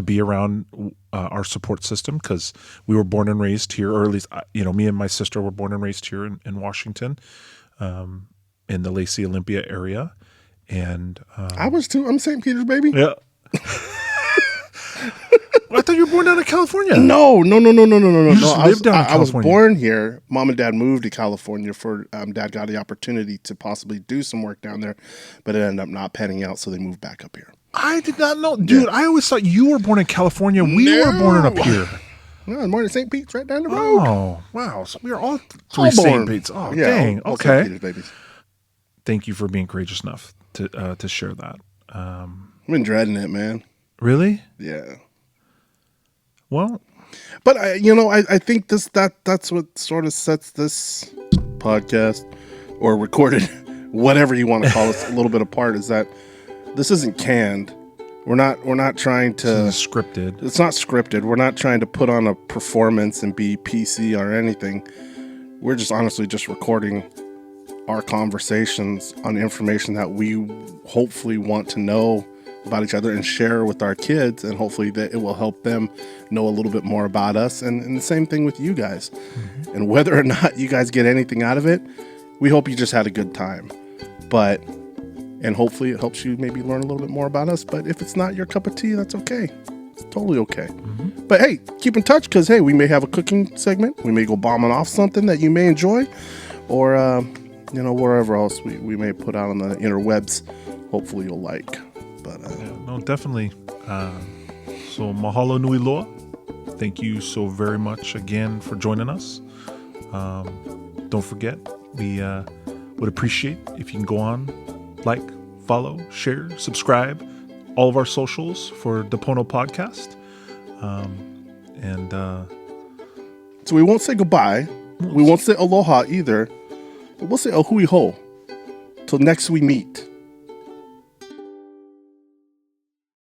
be around our support system, because we were born and raised here, or at least, me and my sister were born and raised here in Washington, in the Lacey Olympia area. And I was too. I'm St. Peter's, baby. Yeah. I thought you were born down in California. No. You just lived down in California. I was born here. Mom and Dad moved to California for Dad got the opportunity to possibly do some work down there, but it ended up not panning out, so they moved back up here. I did not know. Dude, I always thought you were born in California. We were born up here. No, I was born in St. Pete's, right down the road. Oh, wow. So we are all three St. Pete's. Oh, yeah, dang. All okay. St. Peter's babies. Thank you for being courageous enough to share that. I've been dreading it, man. Really? Yeah. Well, But I think that's what sort of sets this podcast or recorded, whatever you want to call it, a little bit apart. Is that this isn't canned. We're not trying to scripted. It's not scripted. We're not trying to put on a performance and be PC or anything. We're just honestly just recording our conversations on information that we hopefully want to know about each other and share with our kids, and hopefully that it will help them know a little bit more about us, and the same thing with you guys. Mm-hmm. And whether or not you guys get anything out of it, we hope you just had a good time. And hopefully it helps you maybe learn a little bit more about us. But if it's not your cup of tea, that's okay. It's totally okay. Mm-hmm. But hey, keep in touch, because hey, we may have a cooking segment. We may go bombing off something that you may enjoy, or wherever else we may put out on the interwebs. Hopefully you'll like. But no, definitely. So mahalo nui loa. Thank you so very much again for joining us. Don't forget, we would appreciate if you can go on, like, follow, share, subscribe, all of our socials for DaPoNo Podcast. So we won't say goodbye. We won't say aloha either. But we'll say ahui ho till next we meet.